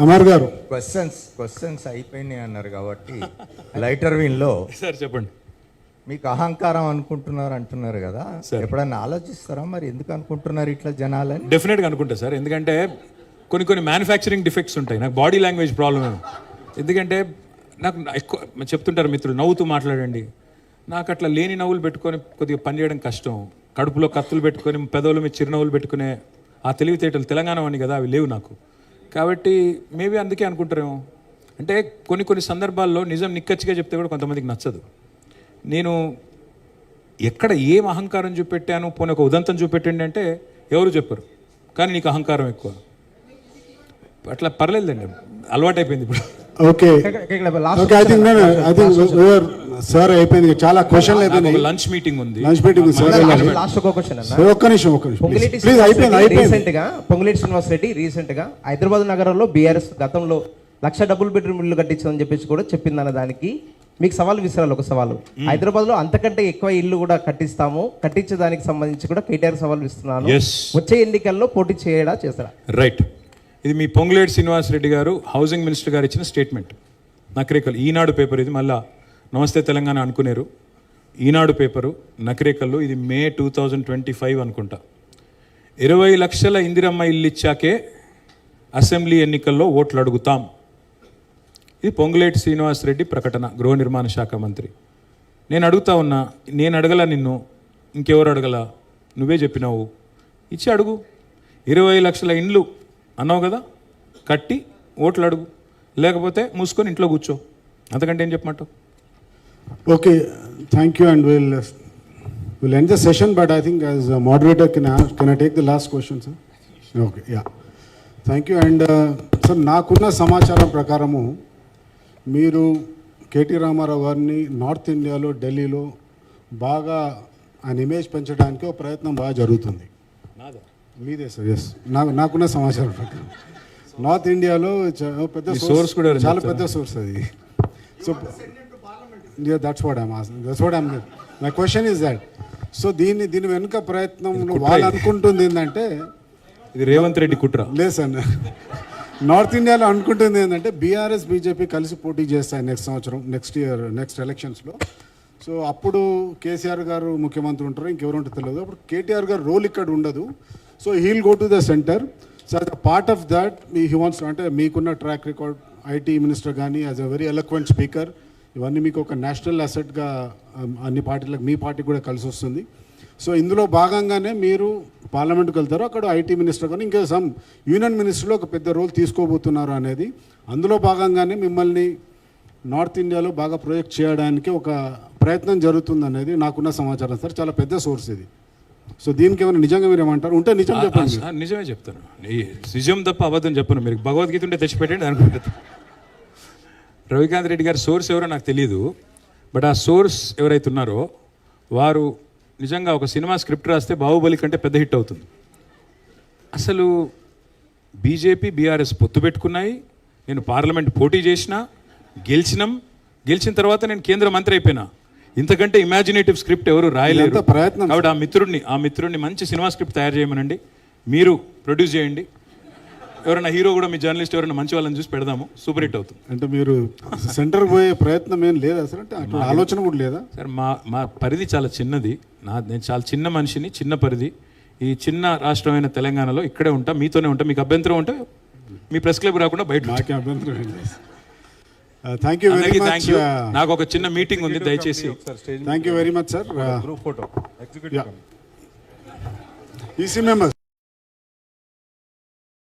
అమర్ గారు క్వశ్చన్స్ అయిపోయినాయి అన్నారు కాబట్టి లైటర్ వీన్లో సార్ చెప్పండి. మీకు అహంకారం అనుకుంటున్నారు అంటున్నారు కదా, ఎప్పుడన్నా ఆలోచిస్తారా మరి ఎందుకు అనుకుంటున్నారు ఇట్లా జనాలని? డెఫినెట్గా అనుకుంటా సార్, ఎందుకంటే కొన్ని మ్యానుఫ్యాక్చరింగ్ డిఫెక్ట్స్ ఉంటాయి. నాకు బాడీ లాంగ్వేజ్ ప్రాబ్లమ్. ఎందుకంటే నాకు ఎక్కువ చెప్తుంటారు మిత్రులు, నవ్వుతూ మాట్లాడండి. నాకు అట్లా లేని నవ్వులు పెట్టుకొని కొద్దిగా పనిచేయడం కష్టం. కడుపులో కత్తులు పెట్టుకొని పెదవుల మీద చిరునవ్వులు పెట్టుకునే ఆ తెలివితేటలు తెలంగాణ వాడిని కదా, అవి లేవు నాకు. కాబట్టి మేబీ అందుకే అనుకుంటారేమో. అంటే కొన్ని సందర్భాల్లో నిజం నిక్కచ్చిగా చెప్తే కూడా కొంతమందికి నచ్చదు. నేను ఎక్కడ ఏం అహంకారం చూపెట్టాను, పోనీ ఒక ఉదంతం చూపెట్టండి అంటే ఎవరు చెప్పరు, కానీ నీకు అహంకారం ఎక్కువ. అట్లా పర్లేదండి, అలవాటైపోయింది ఇప్పుడు. Okay okay, I think sir అయిపోయింది, చాలా క్వశ్చన్లు అయిపోయింది. లంచ్ మీటింగ్ ఉంది, లంచ్ మీటింగ్ లాస్ట్ ఒక క్వశ్చన్ ఒక్క నిమిషం ప్లీజ్. రీసెంట్ గా పొంగులేటి శ్రీనివాస్ రెడ్డి రీసెంట్ గా హైదరాబాద్ నగరంలో బీఆర్ఎస్ గతంలో 1,00,000 డబుల్ బెడ్రూమ్ ఇల్లు కట్టించని చెప్పేసి కూడా చెప్పిందన్న దానికి మీకు సవాల్ విసిరాలి. ఒక సవాలు, హైదరాబాద్ లో అంతకంటే ఎక్కువ ఇల్లు కూడా కట్టించేదానికి సంబంధించి కూడా కేటీఆర్ సవాల్ ఇస్తున్నాను. వచ్చే ఎన్నికల్లో పోటీ చేయడా చేస్తారా? రైట్, ఇది మీ పొంగులేటి శ్రీనివాస్ రెడ్డి గారు హౌసింగ్ మినిస్టర్ గారు ఇచ్చిన స్టేట్మెంట్. నకరేకల్ ఈనాడు పేపర్ ఇది, మళ్ళా నమస్తే తెలంగాణ అనుకునేరు. ఈనాడు పేపరు నకరేకల్లో, ఇది మే 2025 అనుకుంటా. 20 లక్షల ఇందిరమ్మ ఇల్లు ఇచ్చాకే అసెంబ్లీ ఎన్నికల్లో ఓట్లు అడుగుతాం. ఇది పొంగులేటి శ్రీనివాస్ రెడ్డి ప్రకటన, గృహ నిర్మాణ శాఖ మంత్రి. నేను అడుగుతా ఉన్నా, నేను అడగల నిన్ను, ఇంకెవరు అడగల, నువ్వే చెప్పినావు, ఇచ్చి అడుగు. 20 లక్షల ఇండ్లు అన్నావు కదా, కట్టి ఓట్లు అడుగు, లేకపోతే మూసుకొని ఇంట్లో కూర్చో. అంతకంటే ఏం చెప్పమంటావు? Okay, thank you and will end the session, but I think as moderator can I take the last question sir? Okay, yeah, thank you. And sir, నాకున్న సమాచారం ప్రకారము మీరు కేటీ రామారావు గారిని నార్త్ ఇండియాలో, ఢిల్లీలో బాగా ఆయన ఇమేజ్ పెంచడానికి ఒక ప్రయత్నం బాగా జరుగుతుంది. మీదే సార్? ఎస్, నాకున్న సమాచారం ప్రకారం నార్త్ ఇండియాలో పెద్ద సోర్స్ కూడా, చాలా పెద్ద సోర్స్ అది. So that's what I'm my question is that. So దీని వెనుక ప్రయత్నంలో వాళ్ళు అనుకుంటుంది ఏంటంటే, ఇది రేవంత్ రెడ్డి కుట్ర లేదు సార్. నార్త్ ఇండియాలో అనుకుంటుంది ఏంటంటే బీఆర్ఎస్ బీజేపీ కలిసి పోటీ చేస్తాయి నెక్స్ట్ సంవత్సరం, నెక్స్ట్ ఎలక్షన్స్లో. సో అప్పుడు కేసీఆర్ గారు ముఖ్యమంత్రి ఉంటారు, ఇంకెవరు ఉంటారో తెలియదు. అప్పుడు కేటీఆర్ గారు రోల్ ఇక్కడ ఉండదు. So he'll go to the centre. So as a part of that he wants, అంటే మీకున్న ట్రాక్ రికార్డ్, ఐటీ మినిస్టర్ కానీ as a very eloquent speaker, ఇవన్నీ మీకు ఒక నేషనల్ అసెట్గా అన్ని పార్టీలకు, మీ పార్టీ కూడా కలిసి వస్తుంది. సో ఇందులో భాగంగానే మీరు పార్లమెంట్కి వెళ్తారు, అక్కడ ఐటీ మినిస్టర్ కానీ ఇంకా సమ్ యూనియన్ మినిస్టర్లో ఒక పెద్ద రోల్ తీసుకోబోతున్నారు అనేది, అందులో భాగంగానే మిమ్మల్ని నార్త్ ఇండియాలో బాగా ప్రొజెక్ట్ చేయడానికి ఒక ప్రయత్నం జరుగుతుంది అనేది నాకున్న సమాచారం సార్. చాలా పెద్ద సోర్స్ ఇది. సో దీనికి ఏమైనా నిజంగా మీరు ఏమంటారు? ఉంటే నిజం చెప్పండి. నిజమే చెప్తాను, నిజం తప్ప అబద్ధం చెప్పను. మీరు భగవద్గీత ఉంటే తెచ్చిపెట్టండి అనుకుంటుంది. రవికాంత్ రెడ్డి గారి సోర్స్ ఎవరో నాకు తెలియదు, బట్ ఆ సోర్స్ ఎవరైతే ఉన్నారో వారు నిజంగా ఒక సినిమా స్క్రిప్ట్ రాస్తే బాహుబలి కంటే పెద్ద హిట్ అవుతుంది. అసలు బీజేపీ బీఆర్ఎస్ పొత్తు పెట్టుకున్నాయి, నేను పార్లమెంట్ పోటీ చేసిన, గెలిచిన తర్వాత నేను కేంద్ర మంత్రి అయిపోయినా. ఇంతకంటే ఇమాజినేటివ్ స్క్రిప్ట్ ఎవరు రాయలేరు. కాబట్టి ఆ మిత్రుడిని మంచి సినిమా స్క్రిప్ట్ తయారు చేయమనండి, మీరు ప్రొడ్యూస్ చేయండి. ఎవరైనా హీరో కూడా, మీ జర్నలిస్ట్ ఎవరైనా మంచి వాళ్ళని చూసి పెడదాము, సూపర్ హిట్ అవుతుంది. అంటే మీరు సెంటర్ పోయే ప్రయత్నం ఏం లేదా సార్? అంటే ఆలోచన కూడా లేదా సార్? మా పరిధి చాలా చిన్నది, నేను చాలా చిన్న మనిషిని, చిన్న పరిధి. ఈ చిన్న రాష్ట్రమైన తెలంగాణలో ఇక్కడే ఉంటా, మీతోనే ఉంటా. మీకు అభ్యంతరం ఉంటే మీ ప్రెస్ క్లబ్ రాకుండా బయట. Thank you very much. నాకు ఒక చిన్న మీటింగ్ ఉంది, దయచేసి. Thank you very much sir. Group photo, EC members.